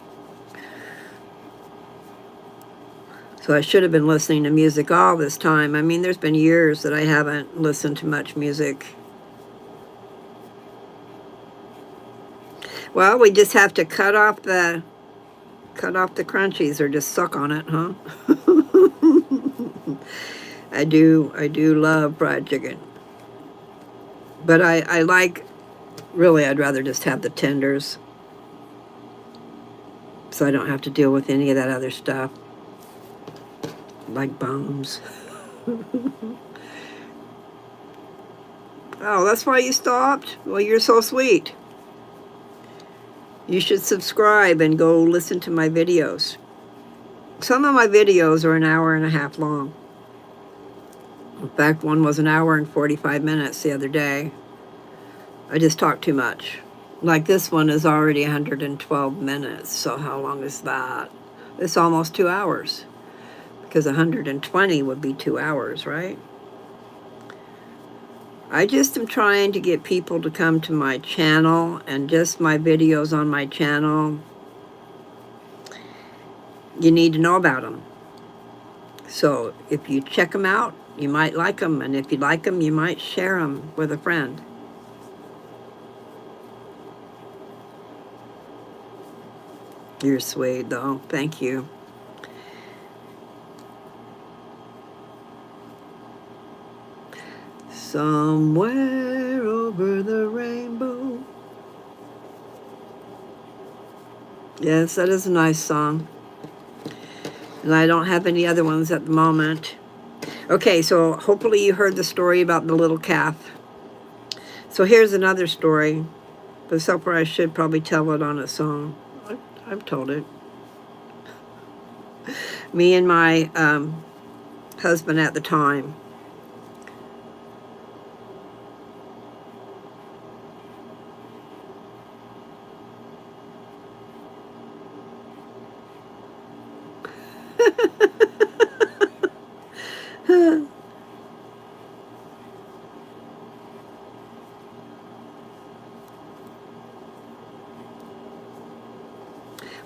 So I should have been listening to music all this time. I mean, there's been years that I haven't listened to much music. Well, we just have to cut off the crunchies or just suck on it, huh? I do love fried chicken. But I like, really, I'd rather just have the tenders. So I don't have to deal with any of that other stuff. Like bones. Oh, that's why you stopped? Well, you're so sweet. You should subscribe and go listen to my videos. Some of my videos are an hour and a half long. In fact, one was an hour and 45 minutes the other day. I just talk too much. Like this one is already 112 minutes, so how long is that? It's almost 2 hours. Because 120 would be 2 hours, right? I just am trying to get people to come to my channel, and just my videos on my channel, you need to know about them. So if you check them out, you might like them, and if you like them, you might share them with a friend. You're sweet, though. Thank you. Somewhere over the rainbow. Yes, that is a nice song. And I don't have any other ones at the moment. Okay, so hopefully you heard the story about the little calf. So here's another story. But so far I should probably tell it on a song. I've told it. Me and my husband at the time.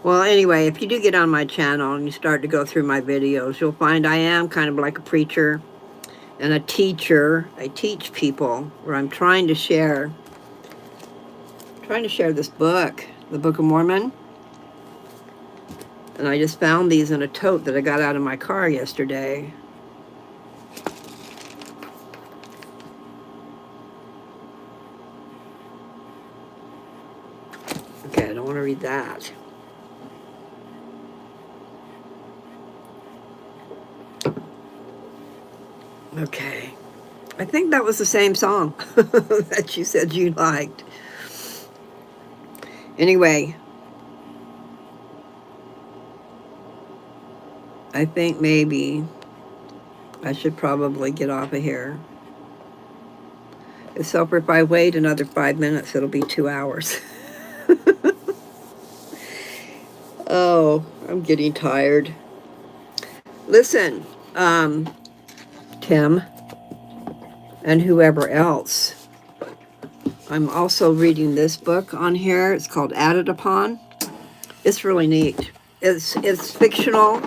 Well, anyway, if you do get on my channel and you start to go through my videos, you'll find I am kind of like a preacher and a teacher. I teach people, where I'm trying to share this book, the Book of Mormon. And I just found these in a tote that I got out of my car yesterday. Okay, I don't want to read that. Okay. I think that was the same song that you said you liked. Anyway. I think maybe I should probably get off of here. So if I wait another 5 minutes, it'll be 2 hours. Oh, I'm getting tired. Listen, Tim, and whoever else. I'm also reading this book on here. It's called Added Upon. It's really neat. It's fictional.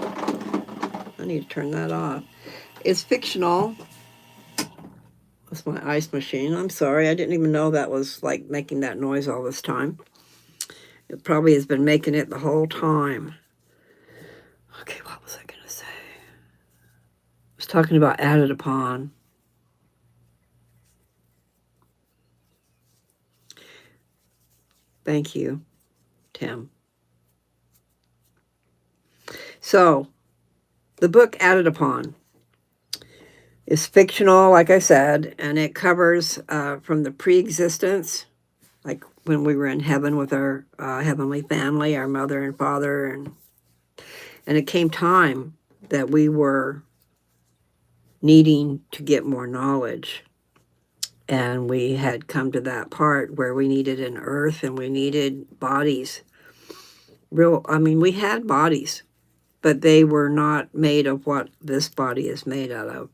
I need to turn that off. It's fictional. That's my ice machine. I'm sorry. I didn't even know that was like making that noise all this time. It probably has been making it the whole time. Okay, what was I going to say? I was talking about Added Upon. Thank you, Tim. So, the book Added Upon is fictional, like I said, and it covers from the pre-existence, like when we were in heaven with our heavenly family, our mother and father, and it came time that we were needing to get more knowledge. And we had come to that part where we needed an earth and we needed bodies. We had bodies, but they were not made of what this body is made out of.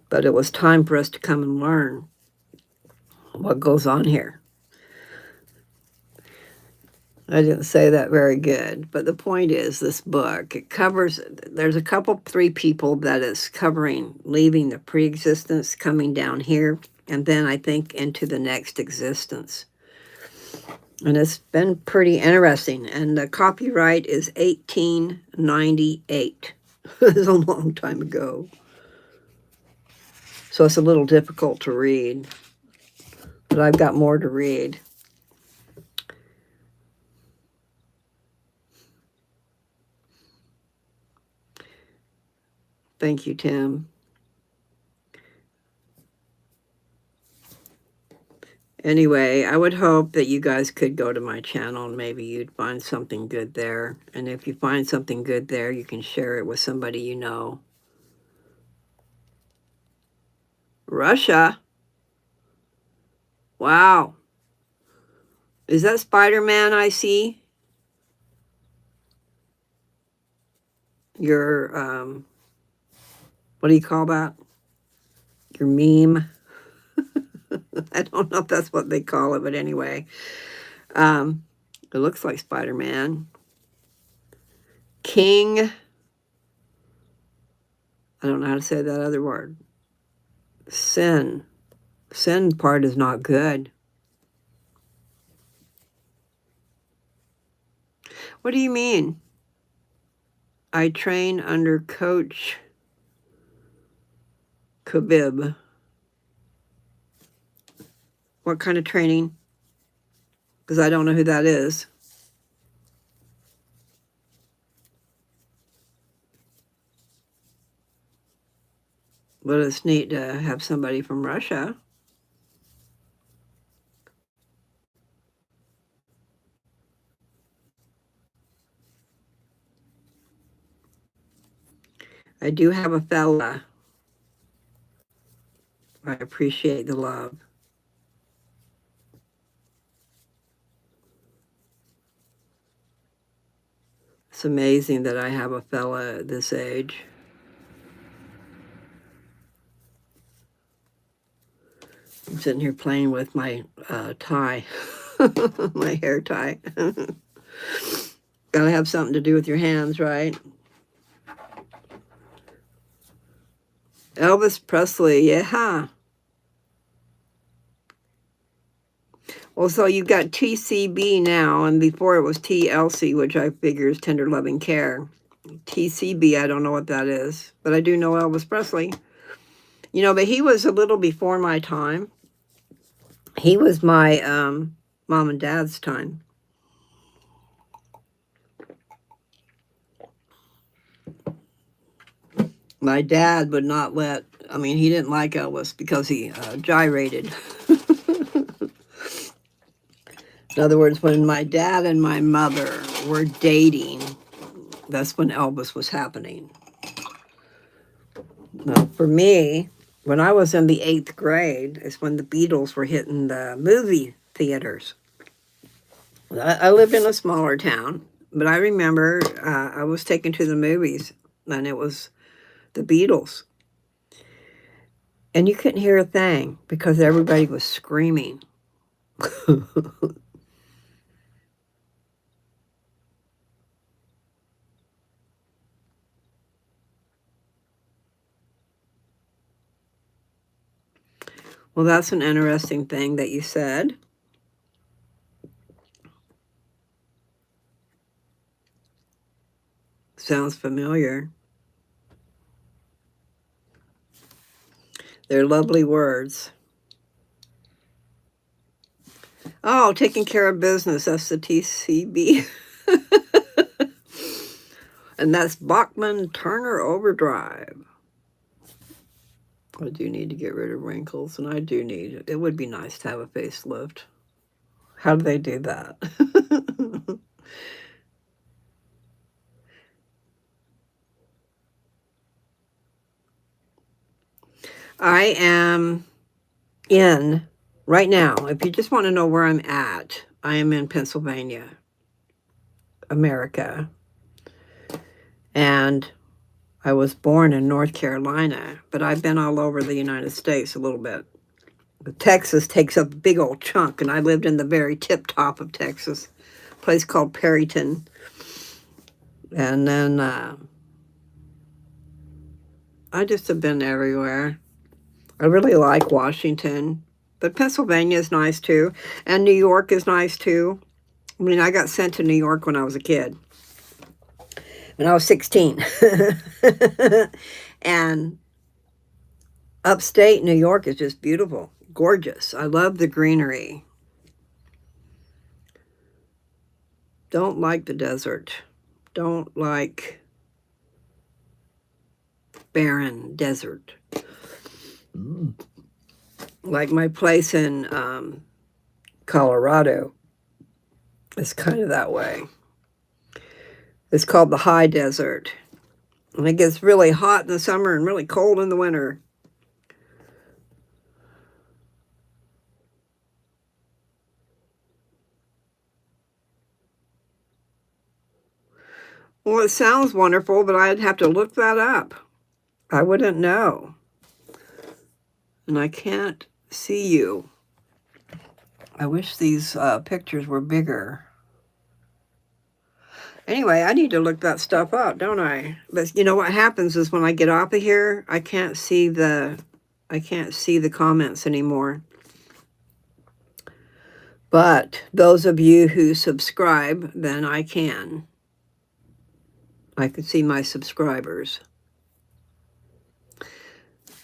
But it was time for us to come and learn what goes on here. I didn't say that very good, but the point is this book, it covers, there's three people that it's covering, leaving the pre-existence, coming down here, and then I think into the next existence. And it's been pretty interesting. And the copyright is 1898. It's a long time ago. So it's a little difficult to read, but I've got more to read. Thank you, Tim. Anyway, I would hope that you guys could go to my channel and maybe you'd find something good there. And if you find something good there, you can share it with somebody you know. Russia? Wow. Is that Spider-Man I see? Your, what do you call that? Your meme? I don't know if that's what they call it, but anyway. It looks like Spider-Man. King. I don't know how to say that other word. Sin. Sin part is not good. What do you mean? I train under Coach Khabib. What kind of training? Because I don't know who that is. But it's neat to have somebody from Russia. I do have a fella. I appreciate the love. It's amazing that I have a fella at this age. I'm sitting here playing with my tie, my hair tie. Gotta have something to do with your hands, right? Elvis Presley, yeah. Well, so you've got TCB now, and before it was TLC, which I figure is Tender Loving Care. TCB, I don't know what that is, but I do know Elvis Presley. You know, but he was a little before my time. He was my mom and dad's time. My dad would not let, he didn't like Elvis because he gyrated. In other words, when my dad and my mother were dating, That's when Elvis was happening. Now, for me, when I was in the 8th grade, is when the Beatles were hitting the movie theaters. I lived in a smaller town, but I remember I was taken to the movies, and it was the Beatles. And you couldn't hear a thing because everybody was screaming. Well, that's an interesting thing that you said. Sounds familiar. They're lovely words. Oh, taking care of business. That's the TCB. And that's Bachman Turner Overdrive. I do need to get rid of wrinkles, and I do need it. Would be nice to have a facelift. How do they do that? I am in right now. If you just want to know where I'm at, I am in Pennsylvania, America. And I was born in North Carolina, but I've been all over the United States a little bit. Texas takes up a big old chunk, and I lived in the very tip top of Texas, a place called Perryton. And then I just have been everywhere. I really like Washington, but Pennsylvania is nice too, and New York is nice too. I mean, I got sent to New York when I was a kid, when I was 16. And upstate New York is just beautiful, gorgeous. I love the greenery. Don't like the desert. Don't like barren desert. Like my place in Colorado is kind of that way. It's called the high desert. And it gets really hot in the summer and really cold in the winter. Well, it sounds wonderful, but I'd have to look that up. I wouldn't know. And I can't see you. I wish these pictures were bigger. Anyway, I need to look that stuff up, don't I? But you know what happens is when I get off of here, I can't see the comments anymore. But those of you who subscribe, then I can. I can see my subscribers.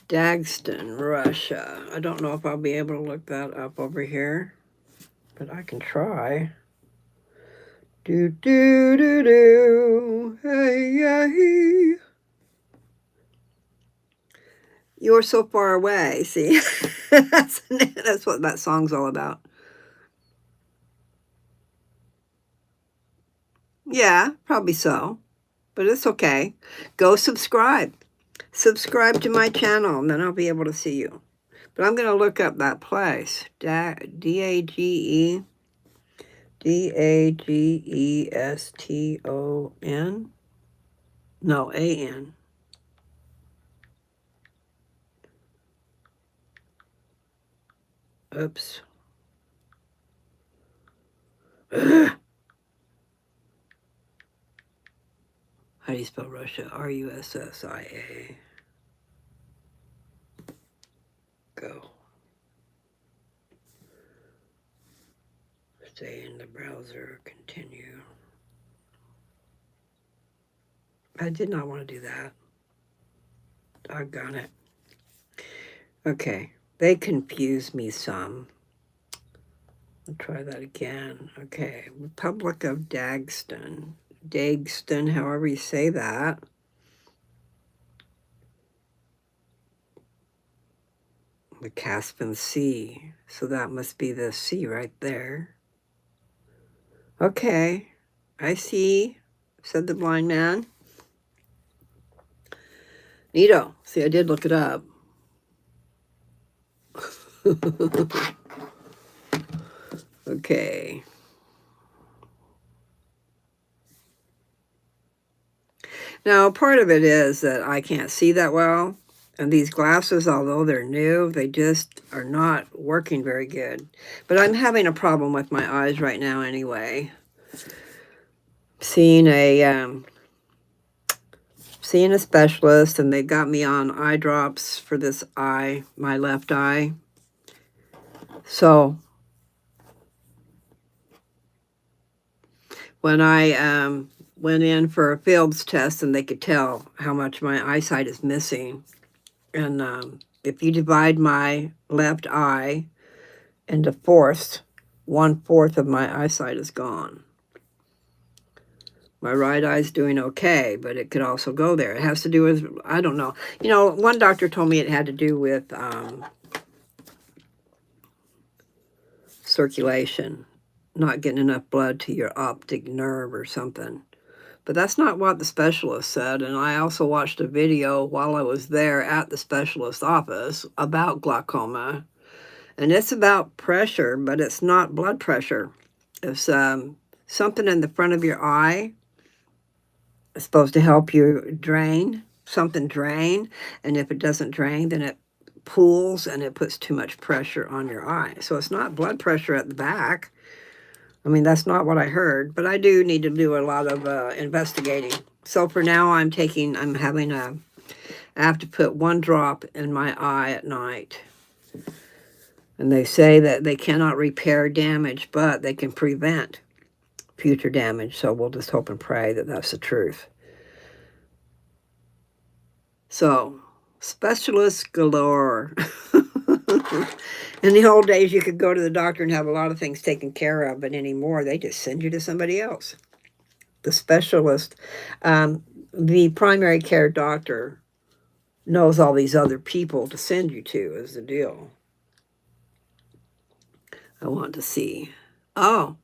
Dagestan, Russia. I don't know if I'll be able to look that up over here, but I can try. Do do do do. Hey, hey. You're so far away. See, that's what that song's all about. Yeah, probably so, but it's okay. Go subscribe. Subscribe to my channel, and then I'll be able to see you. But I'm going to look up that place. D-A-G-E. D-A-G-E-S-T-O-N. No, A-N. Oops. How do you spell Russia? R-U-S-S-I-A. Go. Stay in the browser. Continue. I did not want to do that. Doggone it. Okay. They confuse me some. I'll try that again. Okay. Republic of Dagestan. Dagestan, however you say that. The Caspian Sea. So that must be the sea right there. Okay. I see said the blind man. Neato. See, I did look it up. Okay. Now, part of it is that I can't see that well. And these glasses, although they're new, they just are not working very good. But I'm having a problem with my eyes right now anyway. Seeing a specialist, and they got me on eye drops for this eye, my left eye. So when I went in for a fields test, and they could tell how much my eyesight is missing. And if you divide my left eye into fourths, 1/4 of my eyesight is gone. My right eye's doing okay, but it could also go there. It has to do with, I don't know. You know, one doctor told me it had to do with circulation, not getting enough blood to your optic nerve or something. But that's not what the specialist said. And I also watched a video while I was there at the specialist's office about glaucoma. And it's about pressure, but it's not blood pressure. It's something in the front of your eye. It's supposed to help you drain, something drain. And if it doesn't drain, then it pools and it puts too much pressure on your eye. So it's not blood pressure at the back. I mean, that's not what I heard, but I do need to do a lot of investigating. So for now, I have to put 1 drop in my eye at night. And they say that they cannot repair damage, but they can prevent future damage. So we'll just hope and pray that that's the truth. So, specialists galore. In the old days, you could go to the doctor and have a lot of things taken care of, but anymore, they just send you to somebody else. The specialist, the primary care doctor knows all these other people to send you to, is the deal. I want to see. Oh,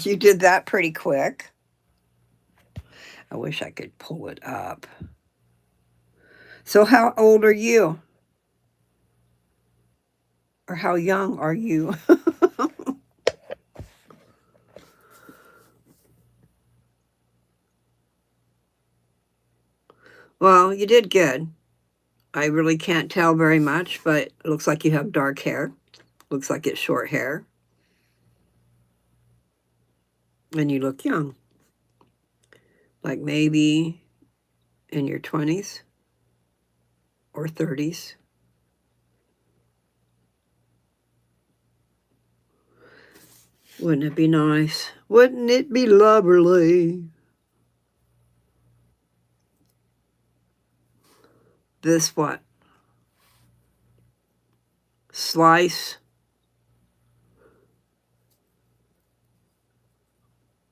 you did that pretty quick. I wish I could pull it up. So how old are you? Or how young are you? Well, you did good. I really can't tell very much, but it looks like you have dark hair. Looks like it's short hair. And you look young. Like maybe in your 20s or 30s. Wouldn't it be nice? Wouldn't it be lovely? This what? Slice.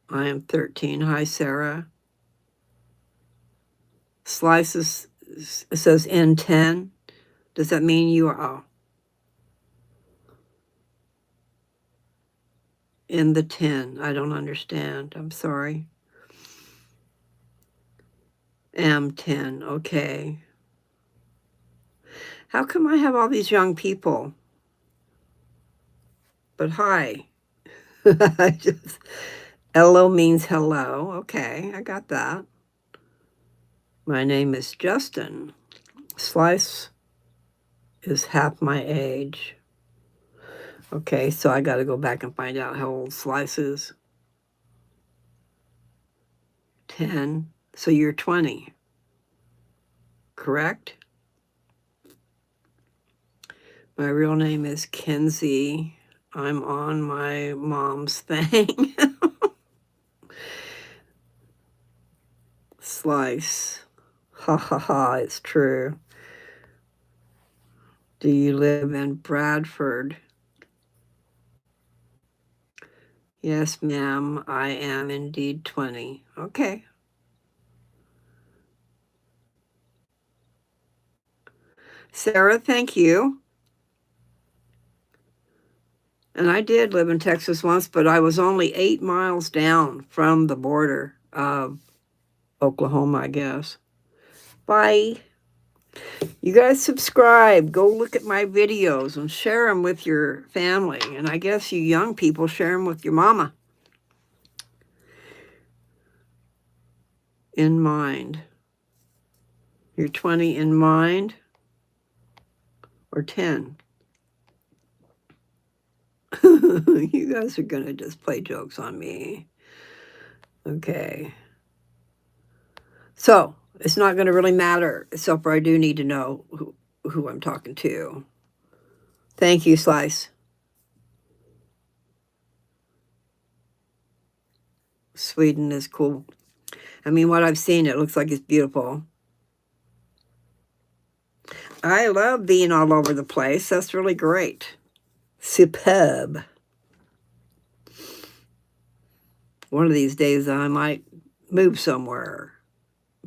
I am 13. Hi, Sarah. Slices, it says N10. Does that mean you are in the 10? I don't understand. I'm sorry. M10. Okay. How come I have all these young people? But hi. I just, hello means hello. Okay, I got that. My name is Justin. Slice is half my age. Okay, so I got to go back and find out how old Slice is. 10. So you're 20. Correct? My real name is Kenzie. I'm on my mom's thing. Slice. Ha ha ha, it's true. Do you live in Bradford? Yes, ma'am, I am indeed 20. Okay. Sarah, thank you. And I did live in Texas once, but I was only 8 miles down from the border of Oklahoma, I guess. Bye. You guys subscribe. Go look at my videos and share them with your family. And I guess you young people share them with your mama. In mind. You're 20 in mind or 10. You guys are going to just play jokes on me. Okay. So, it's not going to really matter, except for I do need to know who I'm talking to. Thank you, Slice. Sweden is cool. I mean, what I've seen, it looks like it's beautiful. I love being all over the place. That's really great. Superb. One of these days I might move somewhere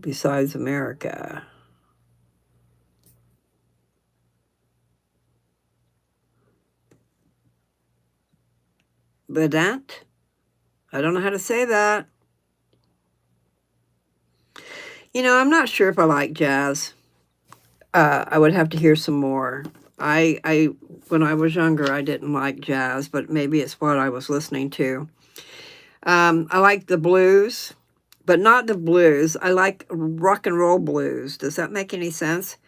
besides America. Bedant? I don't know how to say that. You know, I'm not sure if I like jazz. I would have to hear some more. I when I was younger, I didn't like jazz, but maybe it's what I was listening to. I like the blues, but not the blues. I like rock and roll blues. Does that make any sense?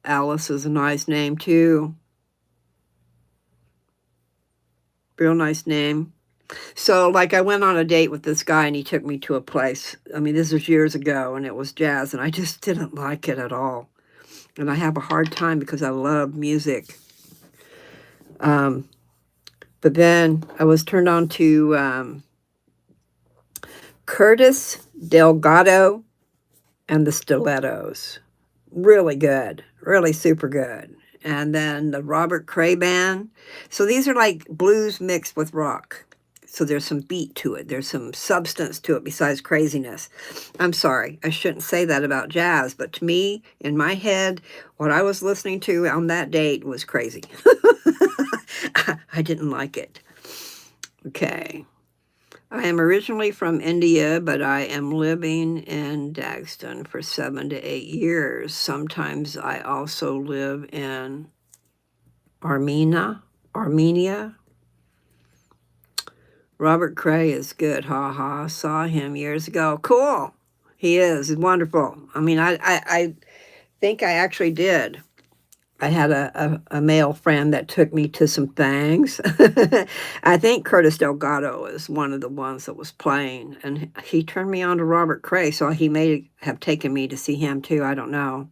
Alice is a nice name, too. Real nice name. So, like, I went on a date with this guy, and he took me to a place. I mean, this was years ago, and it was jazz, and I just didn't like it at all. And I have a hard time because I love music. But then I was turned on to Curtis Delgado and the Stilettos. Really good. Really super good. And then the Robert Cray Band. So these are like blues mixed with rock. So there's some beat to it. There's some substance to it besides craziness. I'm sorry, I shouldn't say that about jazz, but to me, in my head, what I was listening to on that date was crazy. I didn't like it. Okay. I am originally from India, but I am living in Dagston for 7 to 8 years. Sometimes I also live in Armenia. Robert Cray is good. Ha ha. Saw him years ago. Cool. He is. He's wonderful. I mean, I think I actually did. I had a male friend that took me to some things. I think Curtis Delgado is one of the ones that was playing, and he turned me on to Robert Cray, so he may have taken me to see him too. I don't know.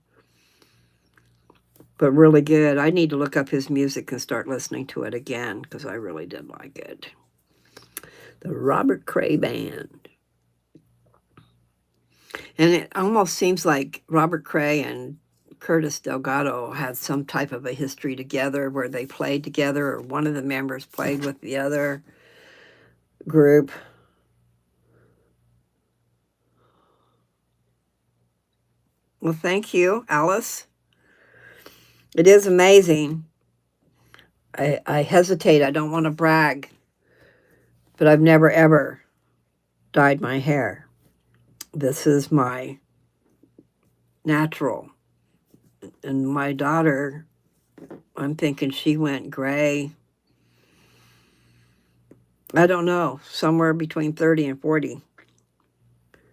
But really good. I need to look up his music and start listening to it again because I really did like it. The Robert Cray Band. And it almost seems like Robert Cray and Curtis Delgado had some type of a history together where they played together or one of the members played with the other group. Well, thank you, Alice. It is amazing. I hesitate. I don't want to brag, but I've never, ever dyed my hair. This is my natural. And my daughter, I'm thinking she went gray. I don't know, somewhere between 30 and 40.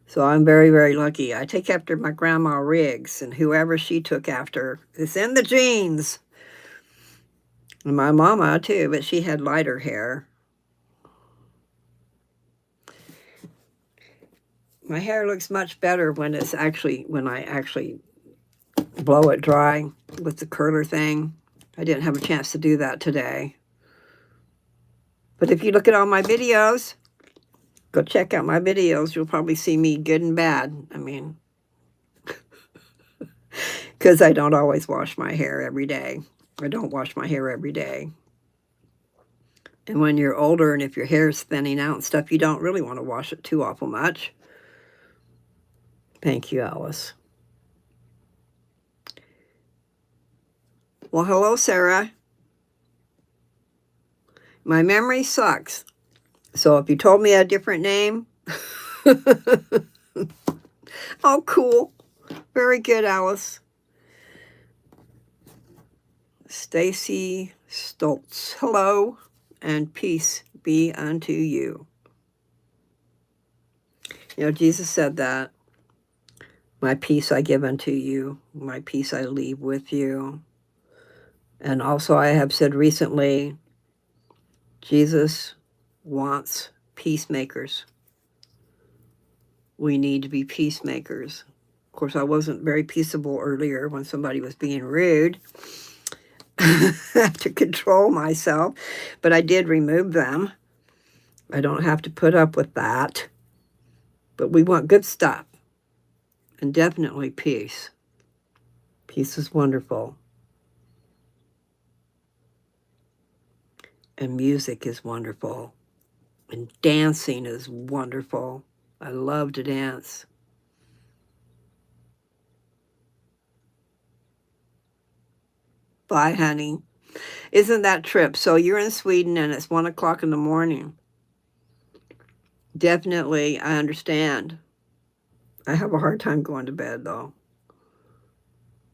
So I'm very, very lucky. I take after my grandma Riggs, and whoever she took after, it's in the genes. And my mama, too, but she had lighter hair. My hair looks much better when I actually blow it dry with the curler thing. I didn't have a chance to do that today. But if you look at all my videos, go check out my videos. You'll probably see me good and bad. I mean, because I don't always wash my hair every day. I don't wash my hair every day. And when you're older and if your hair is thinning out and stuff, you don't really want to wash it too awful much. Thank you, Alice. Well, hello, Sarah. My memory sucks. So if you told me a different name, oh, cool. Very good, Alice. Stacy Stoltz. Hello, and peace be unto you. You know, Jesus said that. My peace I give unto you. My peace I leave with you. And also I have said recently, Jesus wants peacemakers. We need to be peacemakers. Of course, I wasn't very peaceable earlier when somebody was being rude. I have to control myself, but I did remove them. I don't have to put up with that. But we want good stuff, and definitely peace. Peace is wonderful. And music is wonderful. And dancing is wonderful. I love to dance. Bye, honey. Isn't that trip? So you're in Sweden and it's 1 o'clock in the morning. Definitely, I understand. I have a hard time going to bed, though.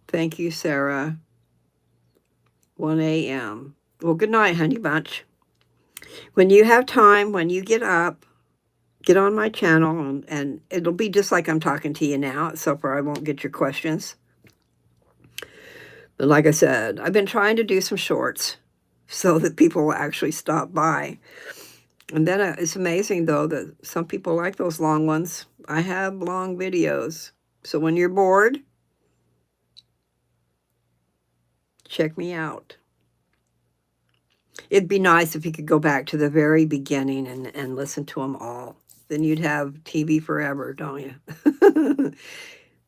Thank you, Sarah. 1 a.m. Well, good night, honey bunch. When you have time, when you get up, get on my channel, and it'll be just like I'm talking to you now, so far I won't get your questions. But like I said, I've been trying to do some shorts so that people will actually stop by. And then it's amazing, though, that some people like those long ones. I have long videos. So when you're bored, check me out. It'd be nice if you could go back to the very beginning and listen to them all. Then you'd have TV forever, don't you?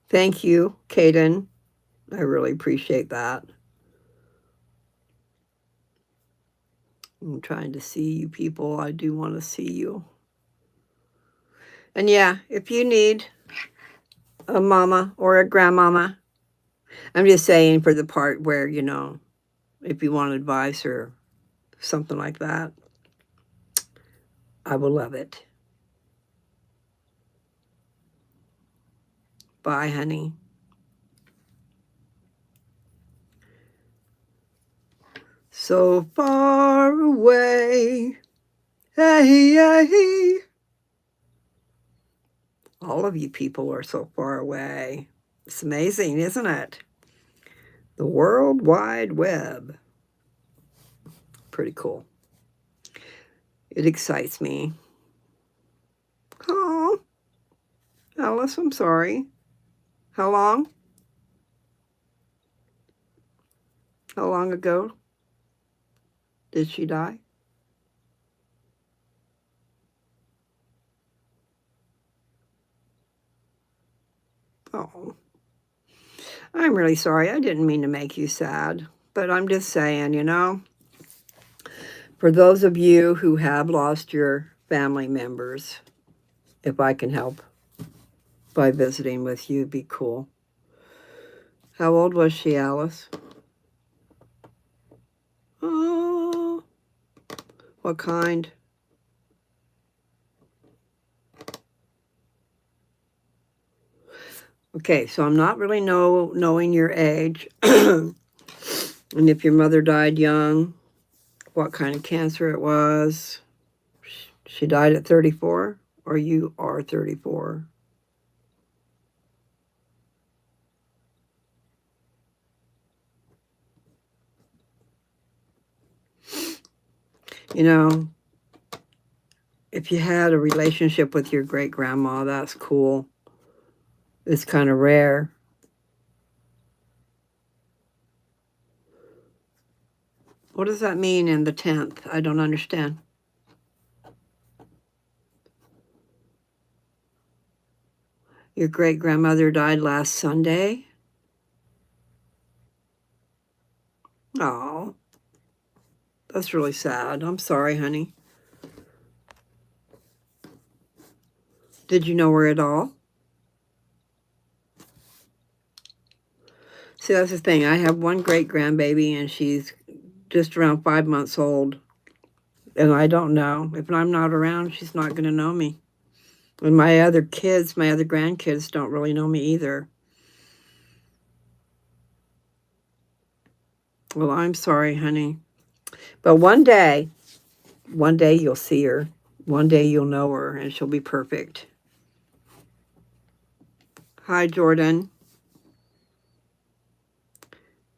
Thank you, Kaden. I really appreciate that. I'm trying to see you people. I do want to see you. And yeah, if you need a mama or a grandmama, I'm just saying for the part where, you know, if you want advice or something like that, I will love it. Bye, honey. So far away. Hey, hey. All of you people are so far away. It's amazing, isn't it? The World Wide Web. Pretty cool. It excites me. Oh, Alice, I'm sorry. How long? How long ago did she die? Oh, I'm really sorry. I didn't mean to make you sad, but I'm just saying, you know, for those of you who have lost your family members, if I can help by visiting with you, it'd be cool. How old was she, Alice? Oh, what kind? Okay, so I'm not really knowing your age. And if your mother died young, what kind of cancer it was. She died at 34, or you are 34. You know, if you had a relationship with your great-grandma, that's cool. It's kind of rare. What does that mean in the 10th? I don't understand. Your great-grandmother died last Sunday? Oh, that's really sad. I'm sorry, honey. Did you know her at all? See, that's the thing. I have one great-grandbaby, and she's just around 5 months old. And I don't know. If I'm not around, she's not going to know me. And my other kids, my other grandkids don't really know me either. Well, I'm sorry, honey. But one day you'll see her. One day you'll know her and she'll be perfect. Hi, Jordan.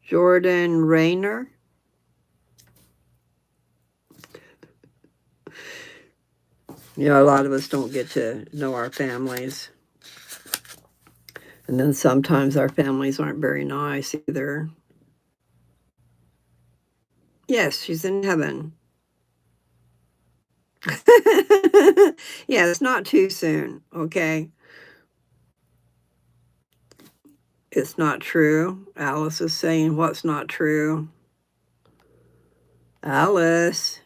Jordan Rayner. You know, a lot of us don't get to know our families. And then sometimes our families aren't very nice either. Yes, she's in heaven. Yeah, it's not too soon, okay? It's not true. Alice is saying what's not true. Alice.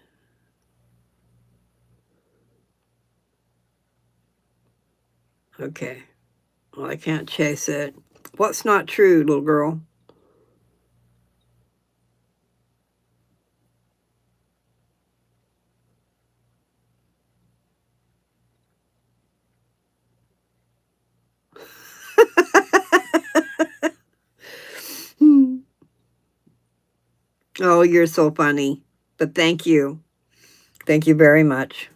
Okay. Well, I can't chase it. What's not true, little girl? Oh, you're so funny. But thank you. Thank you very much.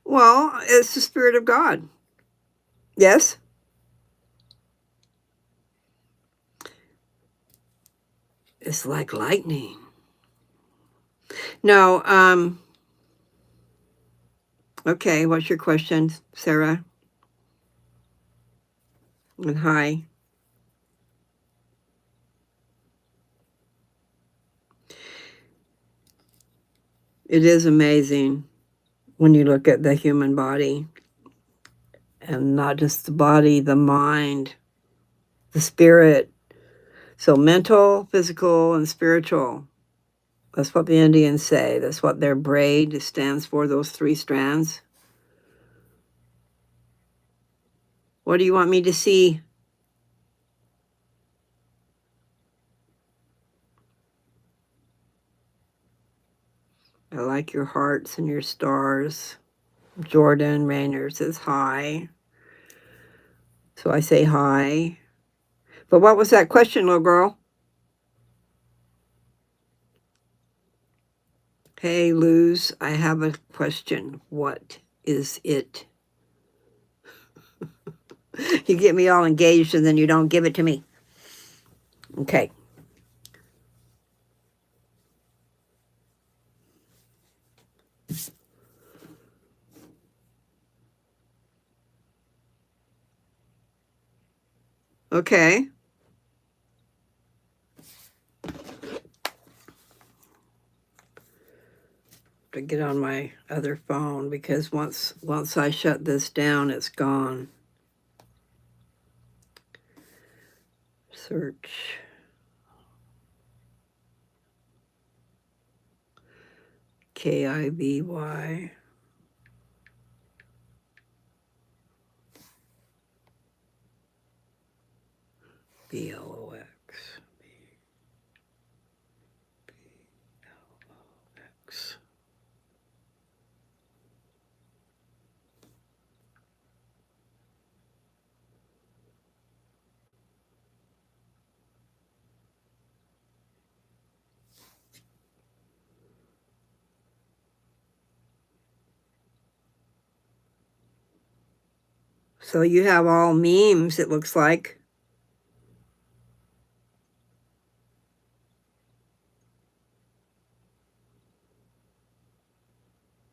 Well, it's the Spirit of God. Yes? It's like lightning. No, okay, what's your question, Sarah? And hi. It is amazing when you look at the human body, and not just the body, the mind, the spirit. So mental, physical, and spiritual. That's what the Indians say. That's what their braid stands for, those three strands. What do you want me to see? I like your hearts and your stars. Jordan Rayner says hi. So I say hi. But what was that question, little girl? Hey, Luz, I have a question. What is it? You get me all engaged and then you don't give it to me. Okay. Okay. To get on my other phone because once I shut this down, it's gone. Search. Kivy. BLOX. BLOX. So you have all memes, it looks like.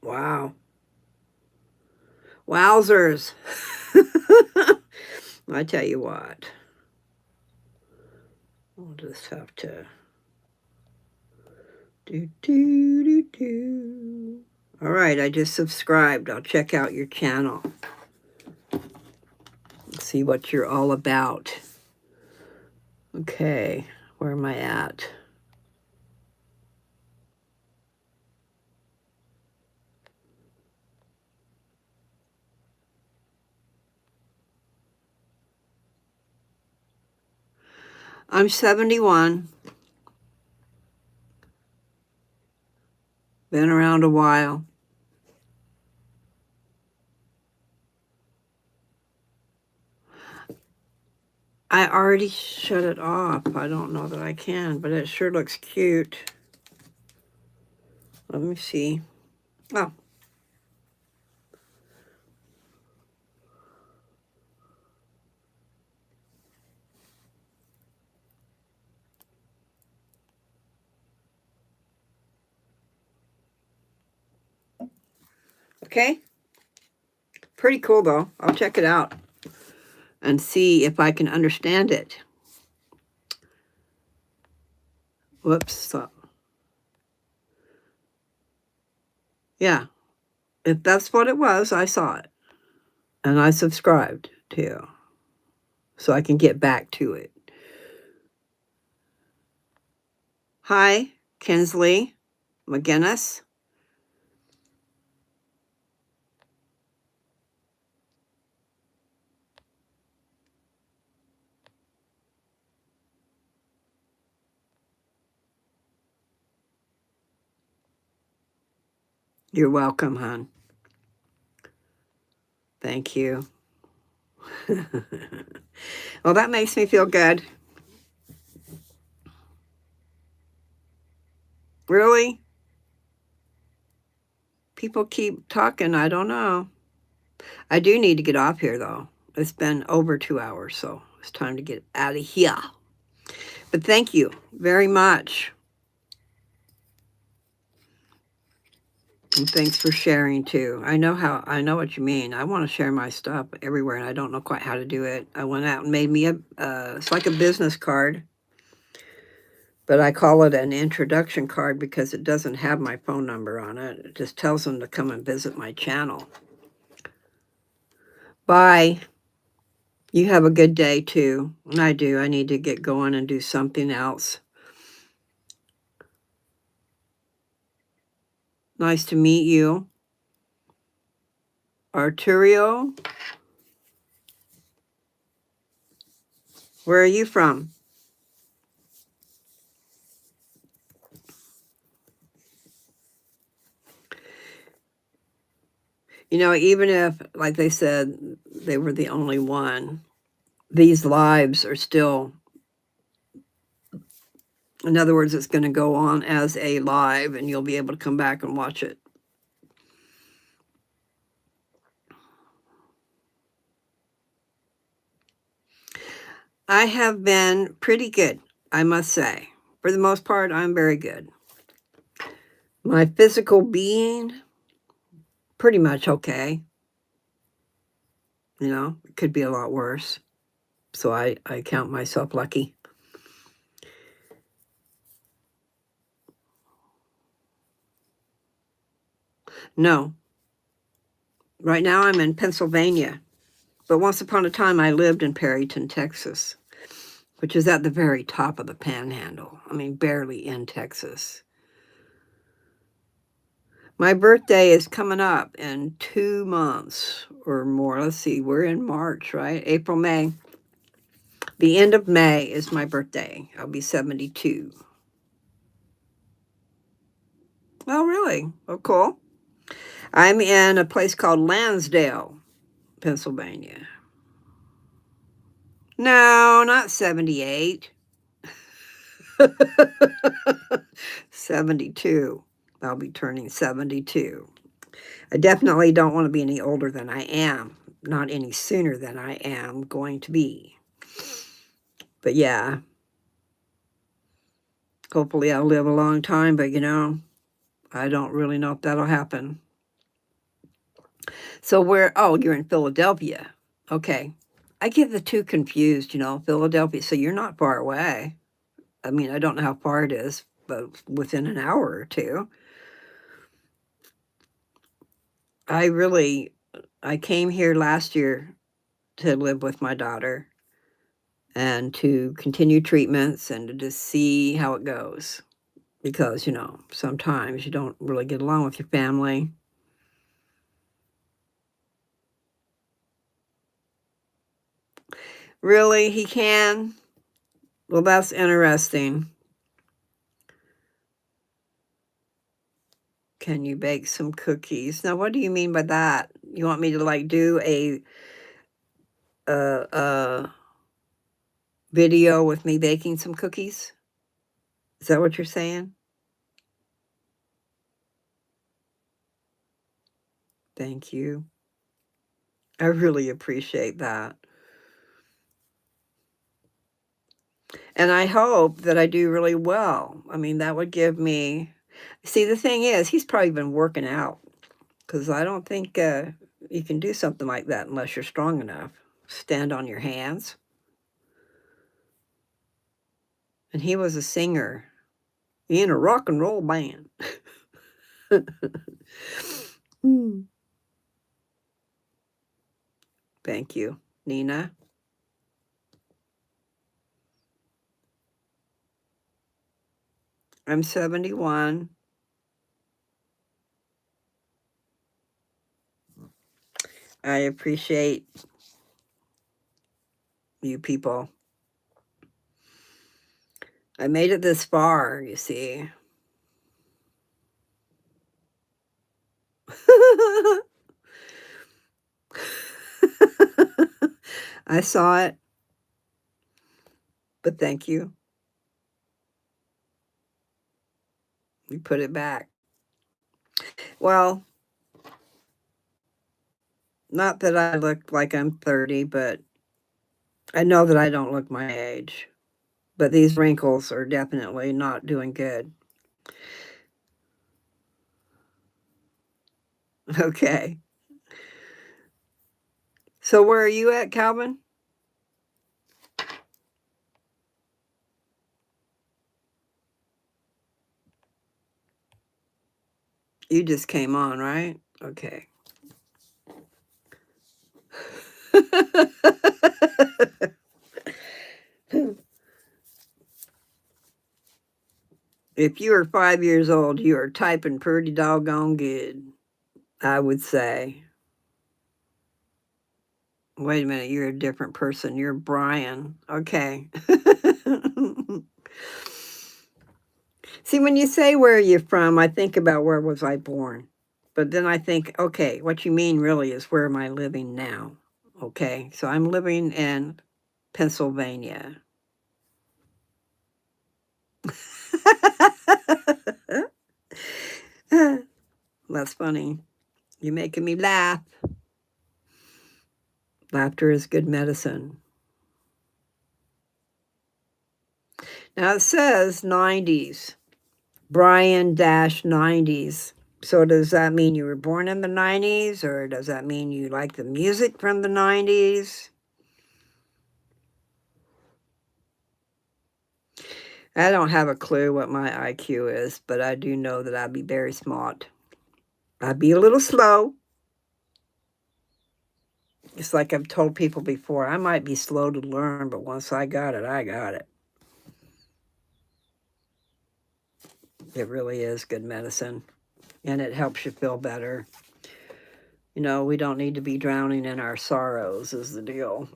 Wow. Wowzers. I tell you what. I'll just have to do. All right, I just subscribed. I'll check out your channel. See what you're all about. Okay, where am I at? I'm 71. Been around a while. I already shut it off. I don't know that I can, but it sure looks cute. Let me see. Oh. Okay. Pretty cool, though. I'll check it out and see if I can understand it. Whoops. Yeah. If that's what it was, I saw it. And I subscribed to, so I can get back to it. Hi, Kinsley McGinnis. You're welcome, hon. Thank you. Well, that makes me feel good. Really? People keep talking. I don't know. I do need to get off here, though. It's been over 2 hours, so it's time to get out of here. But thank you very much. And thanks for sharing too. I know what you mean. I want to share my stuff everywhere, and I don't know quite how to do it. I went out and made me it's like a business card, but I call it an introduction card because it doesn't have my phone number on it. It just tells them to come and visit my channel. Bye. You have a good day too. And I do. I need to get going and do something else. Nice to meet you. Arturio. Where are you from? You know, even if, like they said, they were the only one, these lives are still, in other words, it's going to go on as a live and you'll be able to come back and watch it. I have been pretty good, I must say. For the most part, I'm very good. My physical being, pretty much okay. You know, it could be a lot worse. So I count myself lucky. No. Right now I'm in Pennsylvania. But once upon a time I lived in Perryton, Texas, which is at the very top of the panhandle. I mean, barely in Texas. My birthday is coming up in 2 months or more. Let's see, we're in March, right? April, May. The end of May is my birthday. I'll be 72. Oh, really? Oh, cool. I'm in a place called Lansdale, Pennsylvania. No, not 78. 72. I'll be turning 72. I definitely don't want to be any older than I am, not any sooner than I am going to be. But yeah, hopefully I'll live a long time, but you know, I don't really know if that'll happen. So oh, you're in Philadelphia. Okay. I get the two confused, you know, Philadelphia. So you're not far away. I mean, I don't know how far it is, but within an hour or two. I came here last year to live with my daughter and to continue treatments and to just see how it goes. Because, you know, sometimes you don't really get along with your family. Really, he can. Well, that's interesting. Can you bake some cookies? Now, what do you mean by that? You want me to, like, do a uh, uh, video with me baking some cookies? Is that what you're saying? Thank you. I really appreciate that. And I hope that I do really well. I mean, that would give me see, the thing is, he's probably been working out because I don't think, you can do something like that unless you're strong enough. Stand on your hands. And he was a singer in a rock and roll band. Mm. Thank you, Nina. I'm 71. I appreciate you people. I made it this far, you see. I saw it, but thank you. You put it back. Well, not that I look like I'm 30, but I know that I don't look my age. But these wrinkles are definitely not doing good. Okay. So where are you at, Calvin? You just came on, right? Okay. If you are 5 years old, you are typing pretty doggone good, I would say. Wait a minute, you're a different person. You're Brian. Okay. See, when you say where are you from, I think about where was I born. But then I think, okay, what you mean really is where am I living now? Okay, so I'm living in Pennsylvania. That's funny. You're making me laugh. Laughter is good medicine. Now it says 90s. Brian dash 90s. So does that mean you were born in the 90s, or does that mean you like the music from the 90s? I don't have a clue what my IQ is, but I do know that I'd be very smart. I'd be a little slow. It's like I've told people before, I might be slow to learn, but once I got it, I got it. It really is good medicine, and it helps you feel better. You know, we don't need to be drowning in our sorrows, is the deal.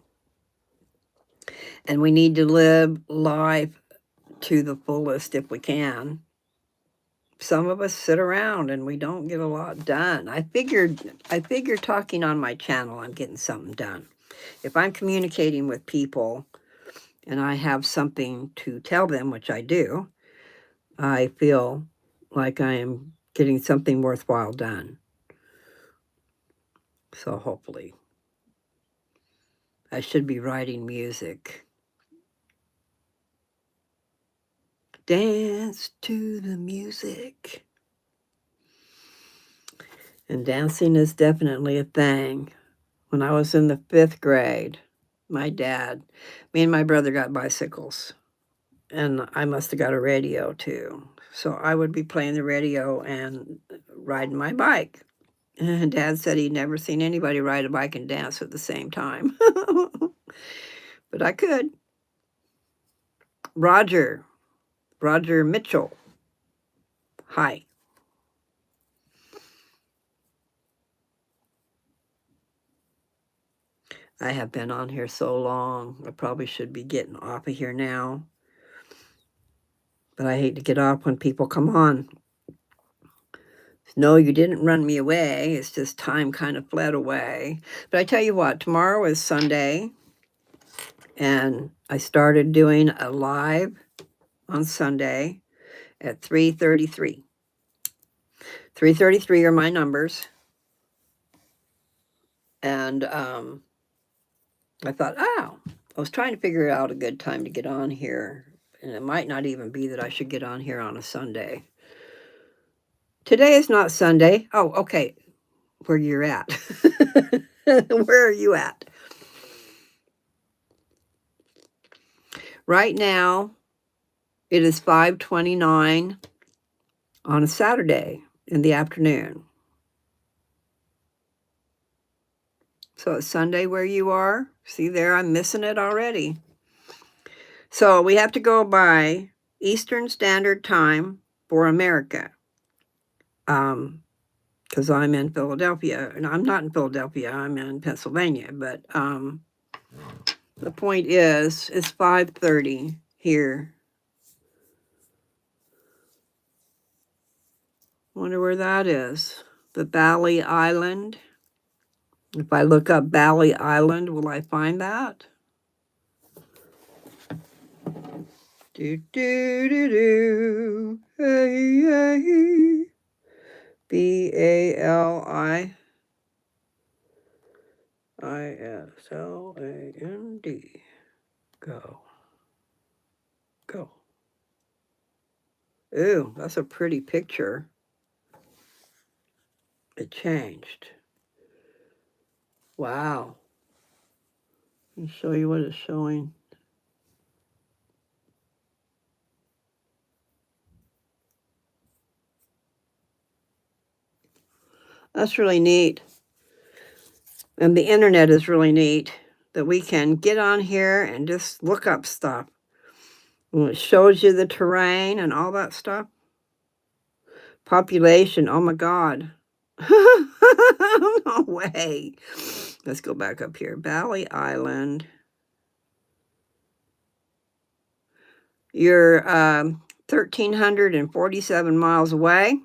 And we need to live life to the fullest if we can. Some of us sit around and we don't get a lot done. I figured talking on my channel, I'm getting something done. If I'm communicating with people and I have something to tell them, which I do, I feel like I am getting something worthwhile done. So hopefully, I should be writing music. Dance to the music. And dancing is definitely a thing. When I was in the 5th grade, my dad, me and my brother got bicycles, and I must have got a radio too. So I would be playing the radio and riding my bike. And Dad said he'd never seen anybody ride a bike and dance at the same time. But I could. Roger Mitchell. Hi. I have been on here so long. I probably should be getting off of here now. But I hate to get off when people come on. No, you didn't run me away. It's just time kind of fled away. But I tell you what, tomorrow is Sunday, and I started doing a live on Sunday at 3:33. 3:33 are my numbers. And I thought, oh, I was trying to figure out a good time to get on here. And it might not even be that I should get on here on a Sunday. Today is not Sunday. Oh, okay. Where you're at. Where are you at? Right now, it is 5:29 on a Saturday in the afternoon. So it's Sunday where you are. See there, I'm missing it already. So we have to go by Eastern Standard Time for America. Because I'm in Philadelphia, and I'm not in Philadelphia, I'm in Pennsylvania, but the point is, it's 5:30 here. Wonder where that is. The Bali Island. If I look up Bali Island, will I find that? Do do do do. Hey hey. BALIISLAND. Go. Go. Ooh, that's a pretty picture. It changed. Wow. Let me show you what it's showing. That's really neat. And the internet is really neat that we can get on here and just look up stuff. And it shows you the terrain and all that stuff. Population, oh my God. No way. Let's go back up here. Bali Island. You're 1,347 miles away.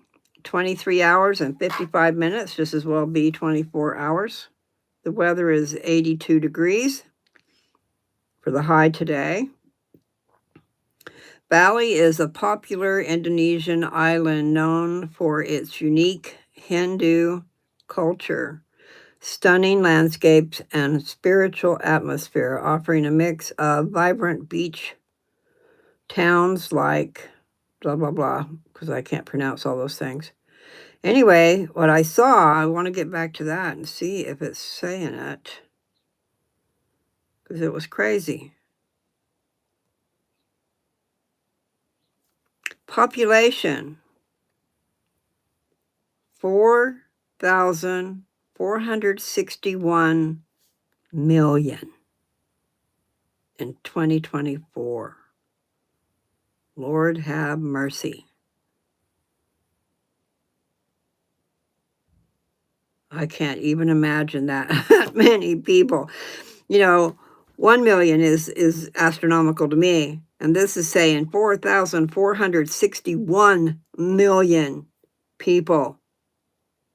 23 hours and 55 minutes. Just as well be 24 hours. The weather is 82 degrees for the high today. Bali is a popular Indonesian island known for its unique Hindu culture, stunning landscapes, and spiritual atmosphere, offering a mix of vibrant beach towns like blah, blah, blah, because I can't pronounce all those things. Anyway, what I saw, I want to get back to that and see if it's saying it, because it was crazy. Population, 4,461 million in 2024. Lord have mercy. I can't even imagine that many people. You know, 1 million is astronomical to me. And this is saying 4,461 million people.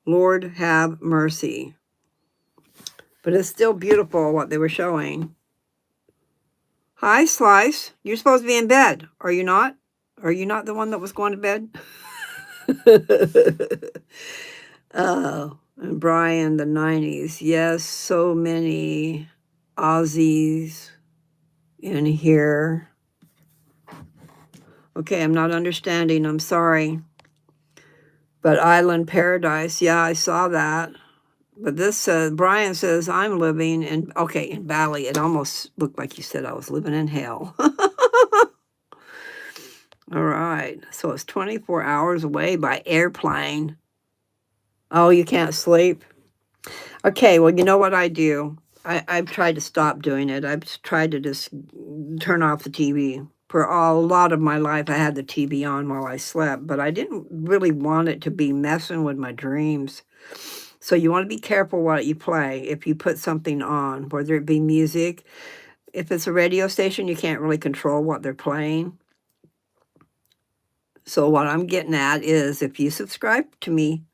Lord have mercy. But it's still beautiful what they were showing. Hi, Slice. You're supposed to be in bed. Are you not? Are you not the one that was going to bed? Oh, and Brian, the 90s. Yes, so many Aussies in here. Okay, I'm not understanding. I'm sorry. But Island Paradise, yeah, I saw that. But this says, Brian says, I'm living in, okay, in Bali. It almost looked like you said I was living in hell. All right. So it's 24 hours away by airplane. Oh, you can't sleep? Okay, well, you know what I do? I've tried to stop doing it. I've tried to just turn off the TV. For a lot of my life, I had the TV on while I slept, but I didn't really want it to be messing with my dreams. So you want to be careful what you play if you put something on, whether it be music. If it's a radio station, you can't really control what they're playing. So what I'm getting at is if you subscribe to me,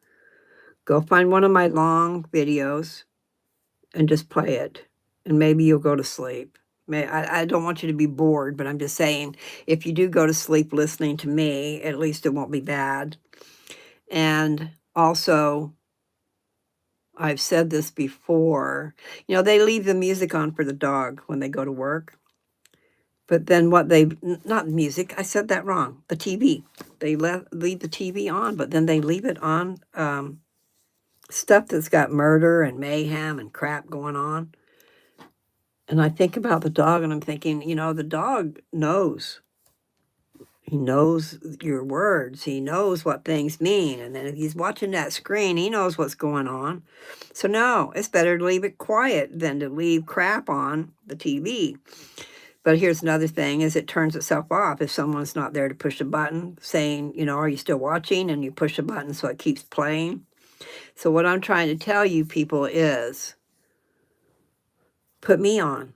go find one of my long videos and just play it, and maybe you'll go to sleep. I don't want you to be bored, but I'm just saying, if you do go to sleep listening to me, at least it won't be bad. And also, I've said this before, they leave the music on for the dog when they go to work. But then not music, I said that wrong, the TV. They leave the TV on, but then they leave it on stuff that's got murder and mayhem and crap going on. And I think about the dog and I'm thinking, the dog knows. He knows your words. He knows what things mean. And then if he's watching that screen, he knows what's going on. So no, it's better to leave it quiet than to leave crap on the TV. But here's another thing is it turns itself off if someone's not there to push a button saying, are you still watching? And you push a button so it keeps playing. So what I'm trying to tell you people is put me on.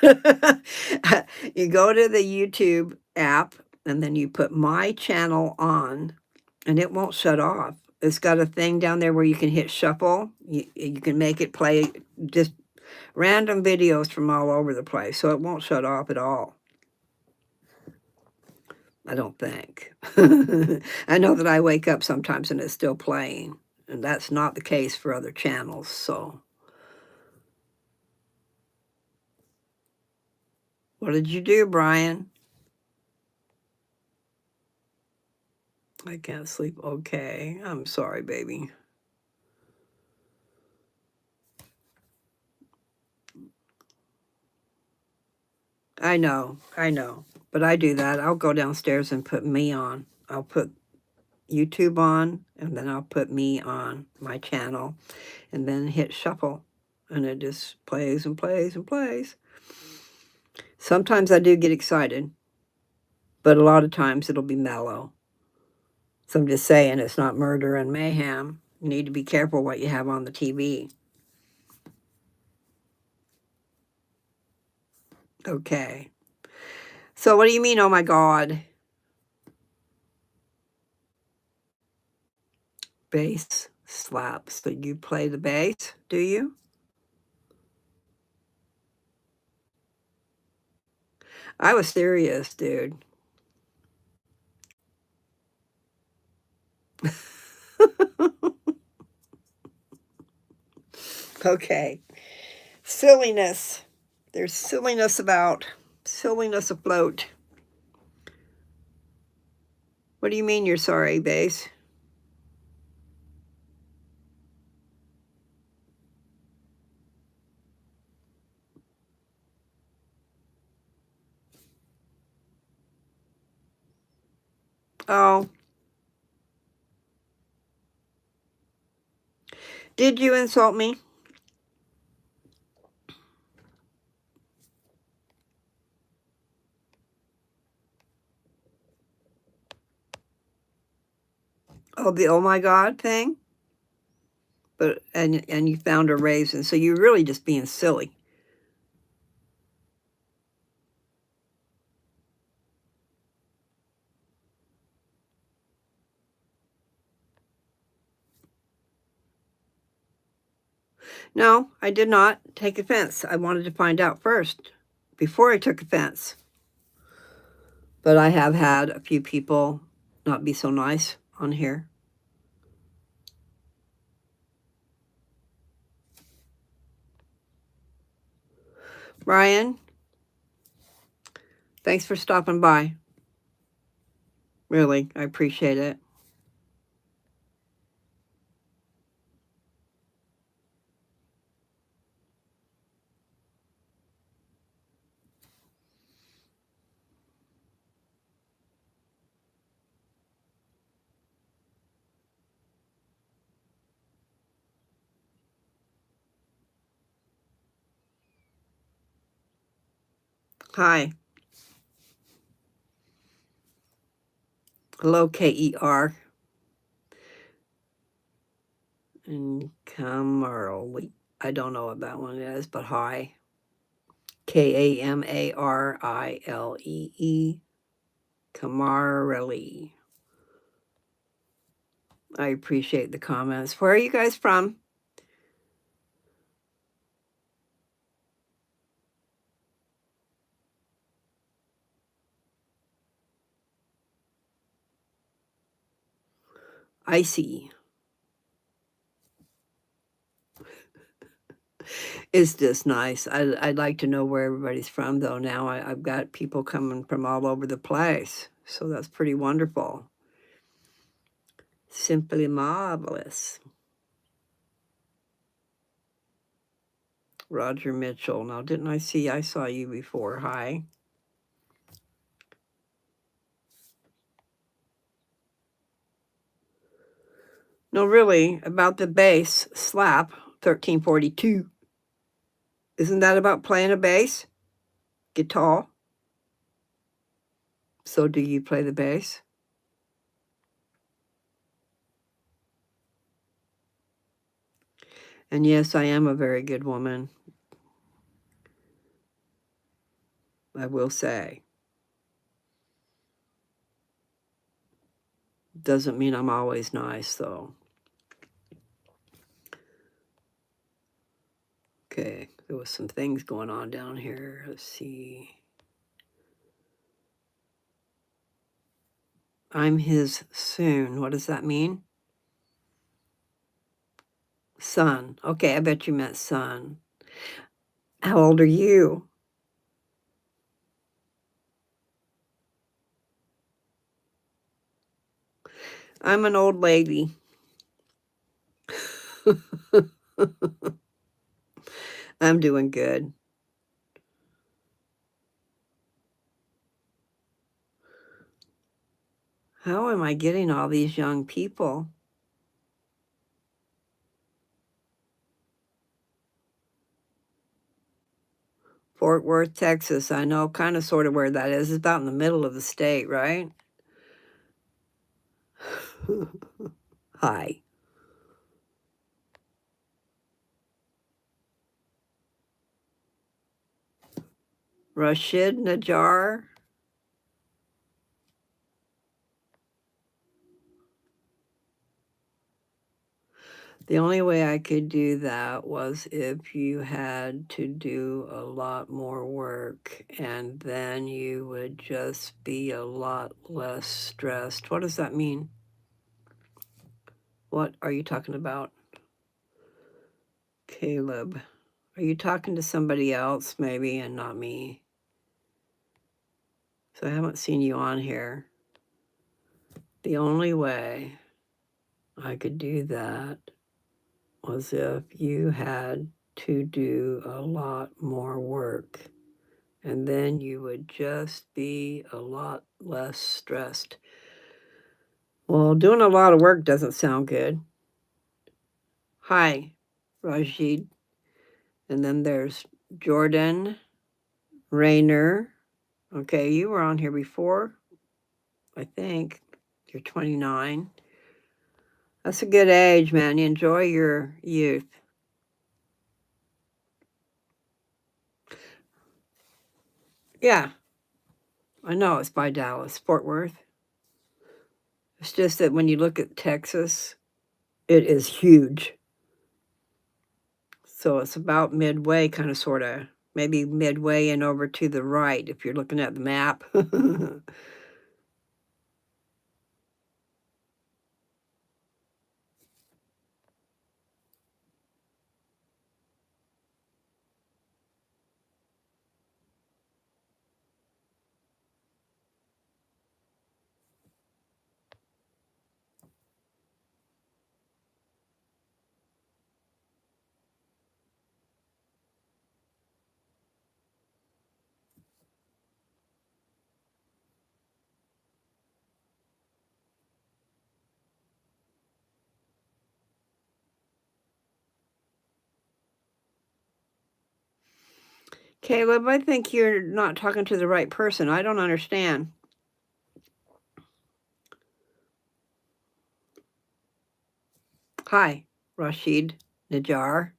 You go to the YouTube app and then you put my channel on and it won't shut off. It's got a thing down there where you can hit shuffle. You can make it play just random videos from all over the place, so it won't shut off at all. I don't think. I know that I wake up sometimes and it's still playing, and that's not the case for other channels, so. What did you do, Brian? I can't sleep. Okay. I'm sorry, baby. I know. But I do that. I'll go downstairs and put me on. I'll put YouTube on, and then I'll put me on my channel, and then hit shuffle, and it just plays and plays and plays. Sometimes I do get excited, but a lot of times it'll be mellow. So I'm just saying it's not murder and mayhem. You need to be careful what you have on the TV. Okay. So what do you mean, oh my God? Bass slaps. So you play the bass, do you? I was serious, dude. Okay. Silliness. There's silliness afloat. What do you mean you're sorry, bass? Oh. Did you insult me? Oh, the oh my God thing? But and you found a raisin, so you're really just being silly. No, I did not take offense. I wanted to find out first before I took offense. But I have had a few people not be so nice on here. Brian, thanks for stopping by. Really, I appreciate it. Hi. Hello, KER. And Kamarlee. I don't know what that one is, but hi. Kamarile. Kamarlee. I appreciate the comments. Where are you guys from? Icy. It's just nice. I'd like to know where everybody's from, though. Now I've got people coming from all over the place, so that's pretty wonderful. Simply marvelous. Roger Mitchell. Now, didn't I saw you before. Hi. No, really, about the bass slap 1342. Isn't that about playing a bass? Guitar? So do you play the bass? And yes, I am a very good woman, I will say. Doesn't mean I'm always nice, though. Okay, there was some things going on down here. Let's see. I'm his soon. What does that mean? Son. Okay, I bet you meant son. How old are you? I'm an old lady. I'm doing good. How am I getting all these young people? Fort Worth, Texas. I know kind of sort of where that is. It's about in the middle of the state, right? Hi. Rashid Najjar. The only way I could do that was if you had to do a lot more work, and then you would just be a lot less stressed. What does that mean? What are you talking about? Caleb. Are you talking to somebody else, maybe, and not me? So I haven't seen you on here. The only way I could do that was if you had to do a lot more work, and then you would just be a lot less stressed. Well, doing a lot of work doesn't sound good. Hi, Rajid. And then there's Jordan, Rayner. Okay, you were on here before, I think. You're 29. That's a good age, man. You enjoy your youth. Yeah, I know it's by Dallas, Fort Worth. It's just that when you look at Texas, it is huge. So it's about midway, kind of, sort of, maybe midway and over to the right if you're looking at the map. Caleb, I think you're not talking to the right person. I don't understand. Hi, Rashid Najjar.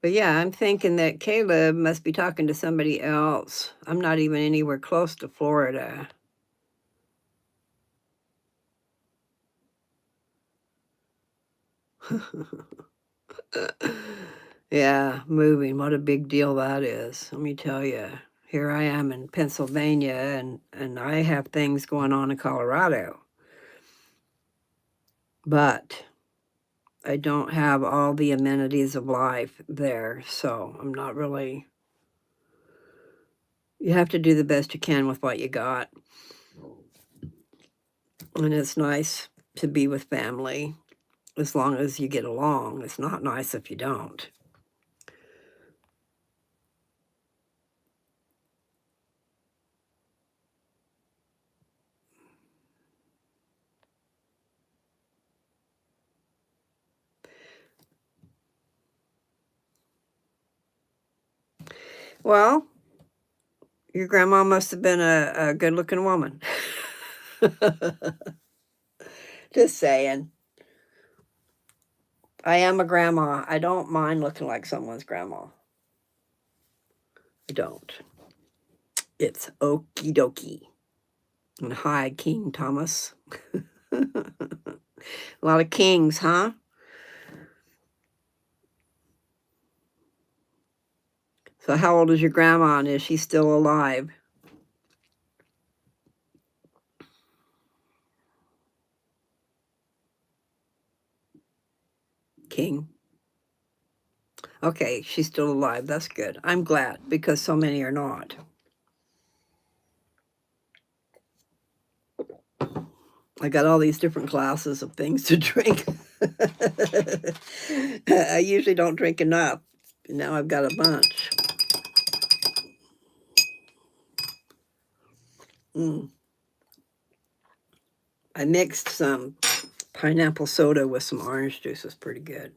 But yeah, I'm thinking that Caleb must be talking to somebody else. I'm not even anywhere close to Florida. Yeah, moving, what a big deal that is. Let me tell you. Here I am in Pennsylvania, and I have things going on in Colorado, but I don't have all the amenities of life there, so I'm not really. You have to do the best you can with what you got, and it's nice to be with family as long as you get along. It's not nice if you don't. Well, your grandma must have been a good-looking woman. Just saying. I am a grandma. I don't mind looking like someone's grandma. I don't. It's okie dokie. And hi, King Thomas. A lot of kings, huh? So how old is your grandma, and is she still alive? King. Okay, she's still alive. That's good. I'm glad, because so many are not. I got all these different classes of things to drink. I usually don't drink enough. Now I've got a bunch. I mixed some pineapple soda with some orange juice. It's pretty good.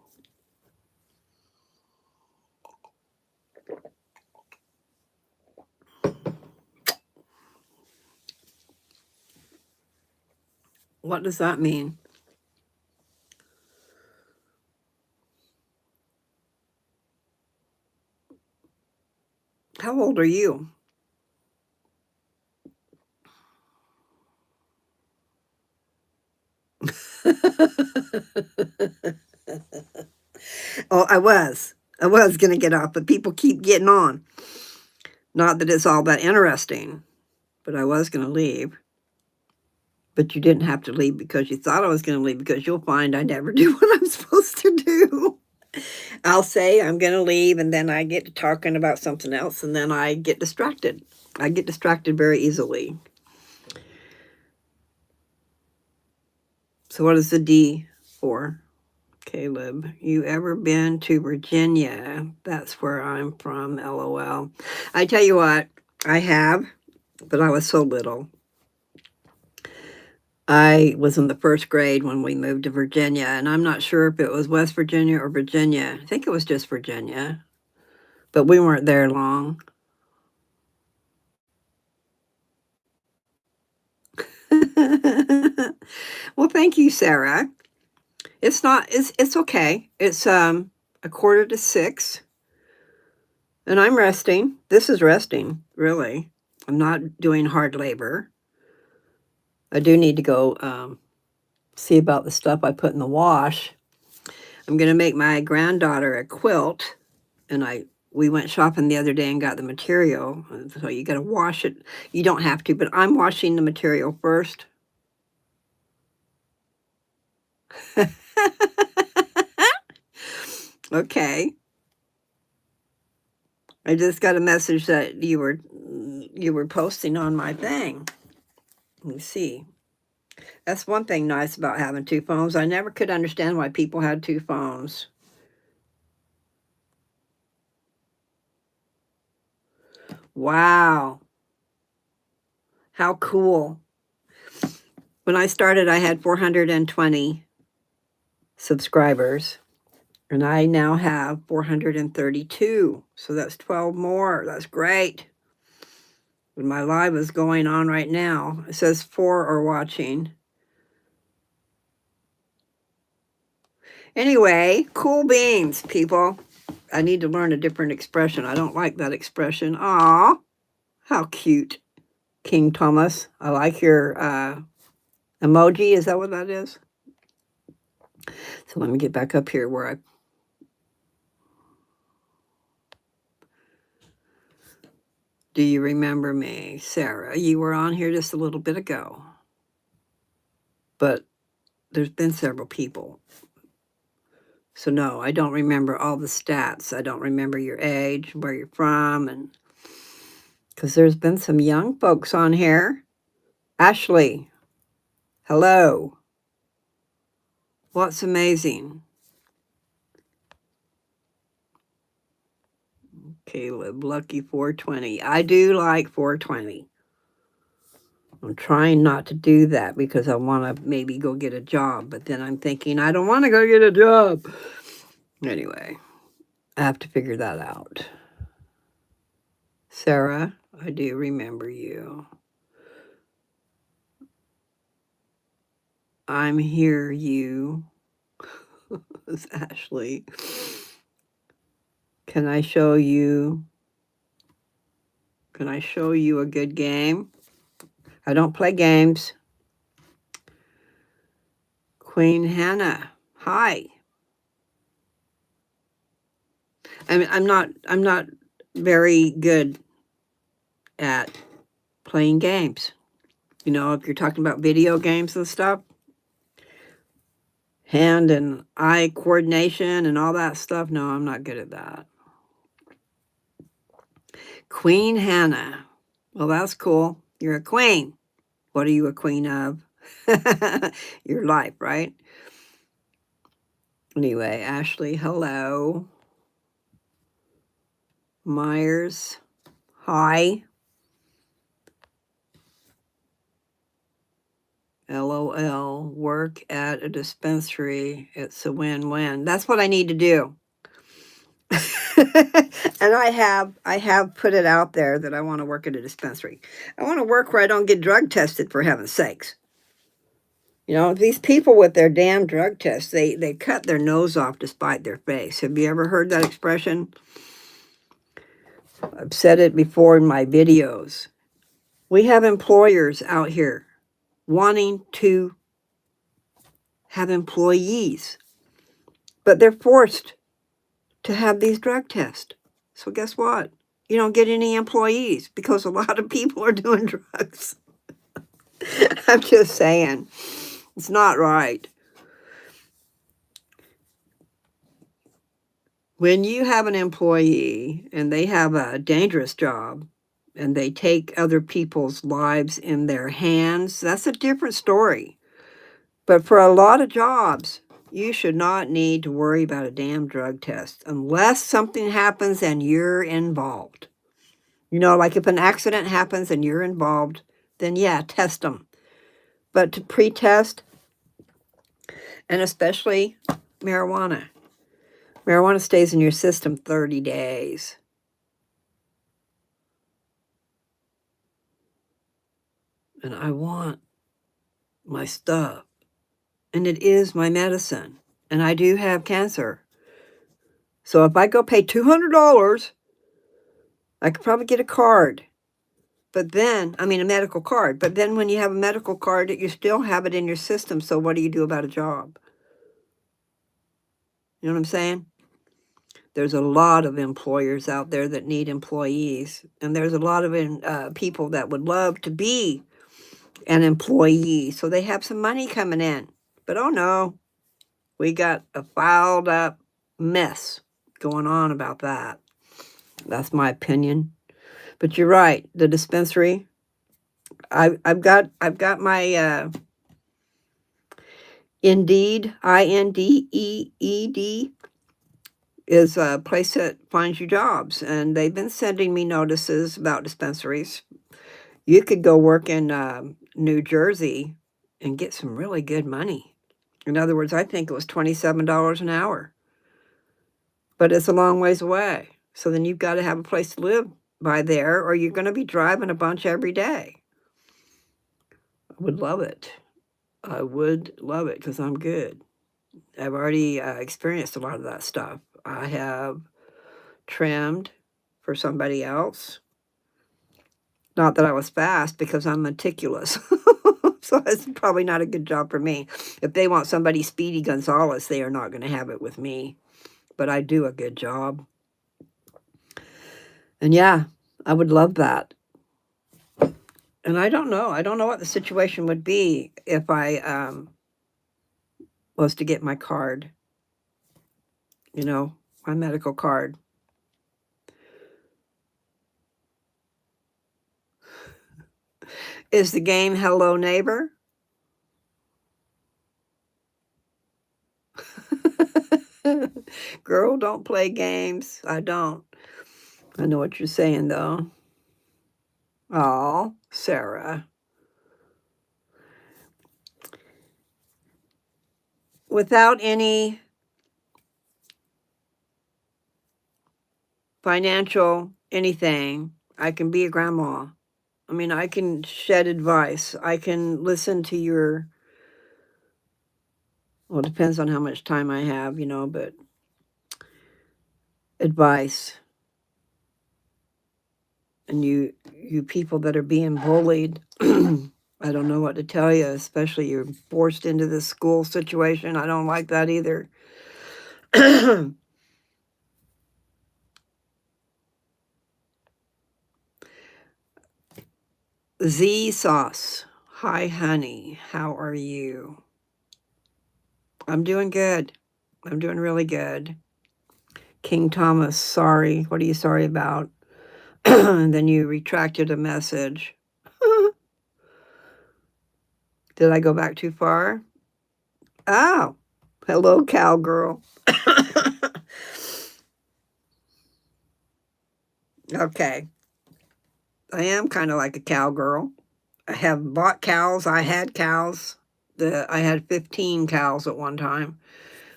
What does that mean? How old are you? Oh, I was. I was going to get off, but people keep getting on. Not that it's all that interesting, but I was going to leave. But you didn't have to leave because you thought I was going to leave, because you'll find I never do what I'm supposed to do. I'll say I'm going to leave, and then I get to talking about something else, and then I get distracted. I get distracted very easily. So what is the D for? Caleb, you ever been to Virginia? That's where I'm from, LOL. I tell you what, I have, but I was so little. I was in the first grade when we moved to Virginia, and I'm not sure if it was West Virginia or Virginia. I think it was just Virginia, but we weren't there long. Well, thank you, Sarah. It's okay. It's 5:45, and I'm resting. This is resting, really. I'm not doing hard labor. I do need to go see about the stuff I put in the wash. I'm going to make my granddaughter a quilt, and we went shopping the other day and got the material. So you got to wash it. You don't have to, but I'm washing the material first. Okay. I just got a message that you were posting on my thing. Let me see. That's one thing nice about having two phones. I never could understand why people had two phones. Wow. How cool. When I started, I had 420 subscribers, and I now have 432. So that's 12 more. That's great. And my live is going on right now. It says 4 are watching. Anyway, cool beans, people. I need to learn a different expression. I don't like that expression. Aw, how cute. King Thomas, I like your emoji. Is that what that is? So let me get back up here where I... Do you remember me, Sarah? You were on here just a little bit ago. But there's been several people. So no, I don't remember all the stats. I don't remember your age, where you're from, and because there's been some young folks on here. Ashley, hello. What's amazing? Caleb, lucky 420. I do like 420. I'm trying not to do that because I want to maybe go get a job, but then I'm thinking I don't want to go get a job. Anyway, I have to figure that out. Sarah, I do remember you. I'm here, you. It's Ashley. Can I show you? Can I show you a good game? I don't play games. Queen Hannah, hi. I'm not very good at playing games. You know, if you're talking about video games and stuff, hand and eye coordination and all that stuff, no, I'm not good at that. Queen Hannah. Well, that's cool. You're a queen. What are you a queen of? Your life, right? Anyway, Ashley, hello. Myers, hi. LOL, work at a dispensary. It's a win-win. That's what I need to do. And I have put it out there that I want to work at a dispensary. I want to work where I don't get drug tested, for heaven's sakes. You know, these people with their damn drug tests, they cut their nose off to spite their face. Have you ever heard that expression? I've said it before in my videos. We have employers out here wanting to have employees, but they're forced to have these drug tests. So guess what? You don't get any employees because a lot of people are doing drugs. I'm just saying, it's not right. When you have an employee and they have a dangerous job and they take other people's lives in their hands, that's a different story. But for a lot of jobs, you should not need to worry about a damn drug test unless something happens and you're involved. You know, like if an accident happens and you're involved, then yeah, test them. But to pre-test, and especially marijuana. Marijuana stays in your system 30 days. And I want my stuff. And it is my medicine. And I do have cancer. So if I go pay $200, I could probably get a card. But then, I mean a medical card. But then when you have a medical card, you still have it in your system. So what do you do about a job? You know what I'm saying? There's a lot of employers out there that need employees. And there's a lot of people that would love to be an employee. So they have some money coming in. But oh no, we got a filed up mess going on about that. That's my opinion. But you're right. The dispensary. I've got my Indeed, INDEED, is a place that finds you jobs, and they've been sending me notices about dispensaries. You could go work in New Jersey and get some really good money. In other words, I think it was $27 an hour, but it's a long ways away. So then you've got to have a place to live by there, or you're going to be driving a bunch every day. I would love it. I would love it because I'm good. I've already experienced a lot of that stuff. I have trimmed for somebody else. Not that I was fast because I'm meticulous. So it's probably not a good job for me. If they want somebody Speedy Gonzalez, they are not going to have it with me. But I do a good job. And yeah, I would love that. And I don't know. I don't know what the situation would be if I was to get my card, my medical card. Is the game Hello Neighbor? Girl, don't play games. I don't. I know what you're saying, though. Oh, Sarah. Without any financial anything, I can be a grandma. I mean, I can shed advice. I can listen to well, it depends on how much time I have, but advice. And you people that are being bullied, I don't know what to tell you, especially you're forced into this school situation. I don't like that either. Z Sauce. Hi, honey. How are you? I'm doing good. I'm doing really good. King Thomas, sorry. What are you sorry about? And then you retracted a message. Did I go back too far? Oh, hello, cowgirl. Okay. I am kind of like a cowgirl. I have bought cows. I had cows. I had 15 cows at one time,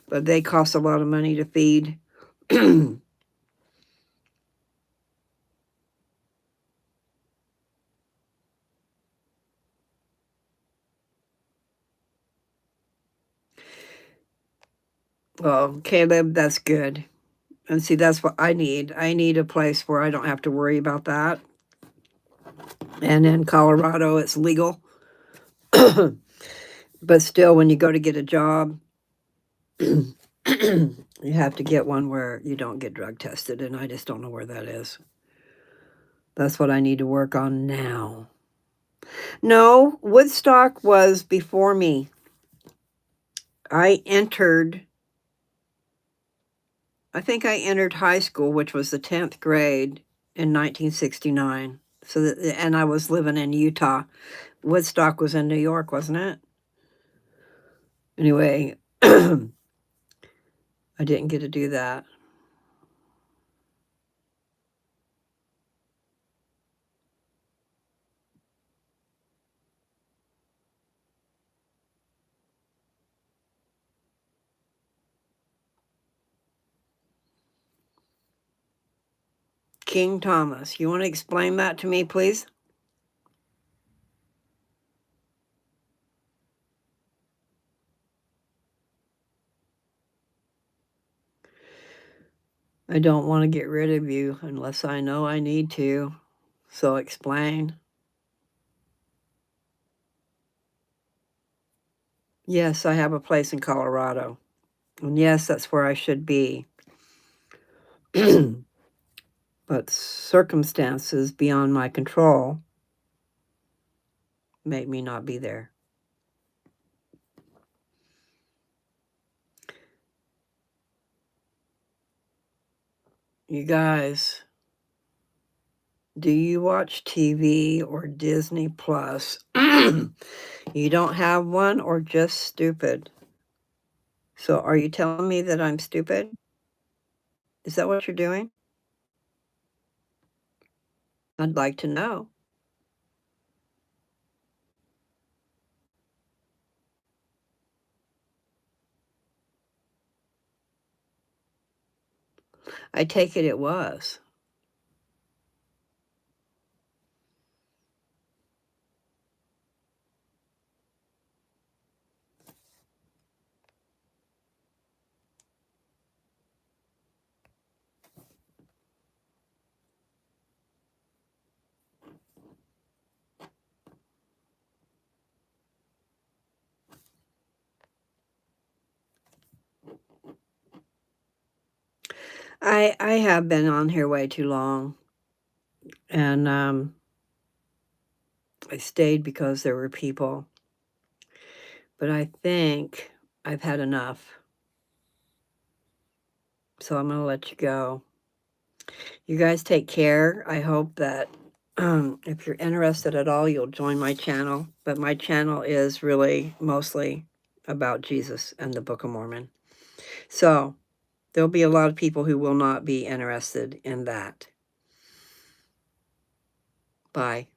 but they cost a lot of money to feed. Well, Caleb, that's good. And see, that's what I need. I need a place where I don't have to worry about that. And in Colorado, it's legal. But still, when you go to get a job, you have to get one where you don't get drug tested. And I just don't know where that is. That's what I need to work on now. No, Woodstock was before me. I think I entered high school, which was the 10th grade in 1969. And I was living in Utah. Woodstock was in New York, wasn't it? Anyway, I didn't get to do that. King Thomas, you want to explain that to me, please? I don't want to get rid of you unless I know I need to. So explain. Yes, I have a place in Colorado. And yes, that's where I should be. But circumstances beyond my control make me not be there. You guys, do you watch TV or Disney Plus? You don't have one or just stupid? So are you telling me that I'm stupid? Is that what you're doing? I'd like to know. I take it was. I have been on here way too long, and I stayed because there were people, but I think I've had enough, so I'm gonna let you go. You guys take care. I hope that if you're interested at all, you'll join my channel, but my channel is really mostly about Jesus and the Book of Mormon. So there'll be a lot of people who will not be interested in that. Bye.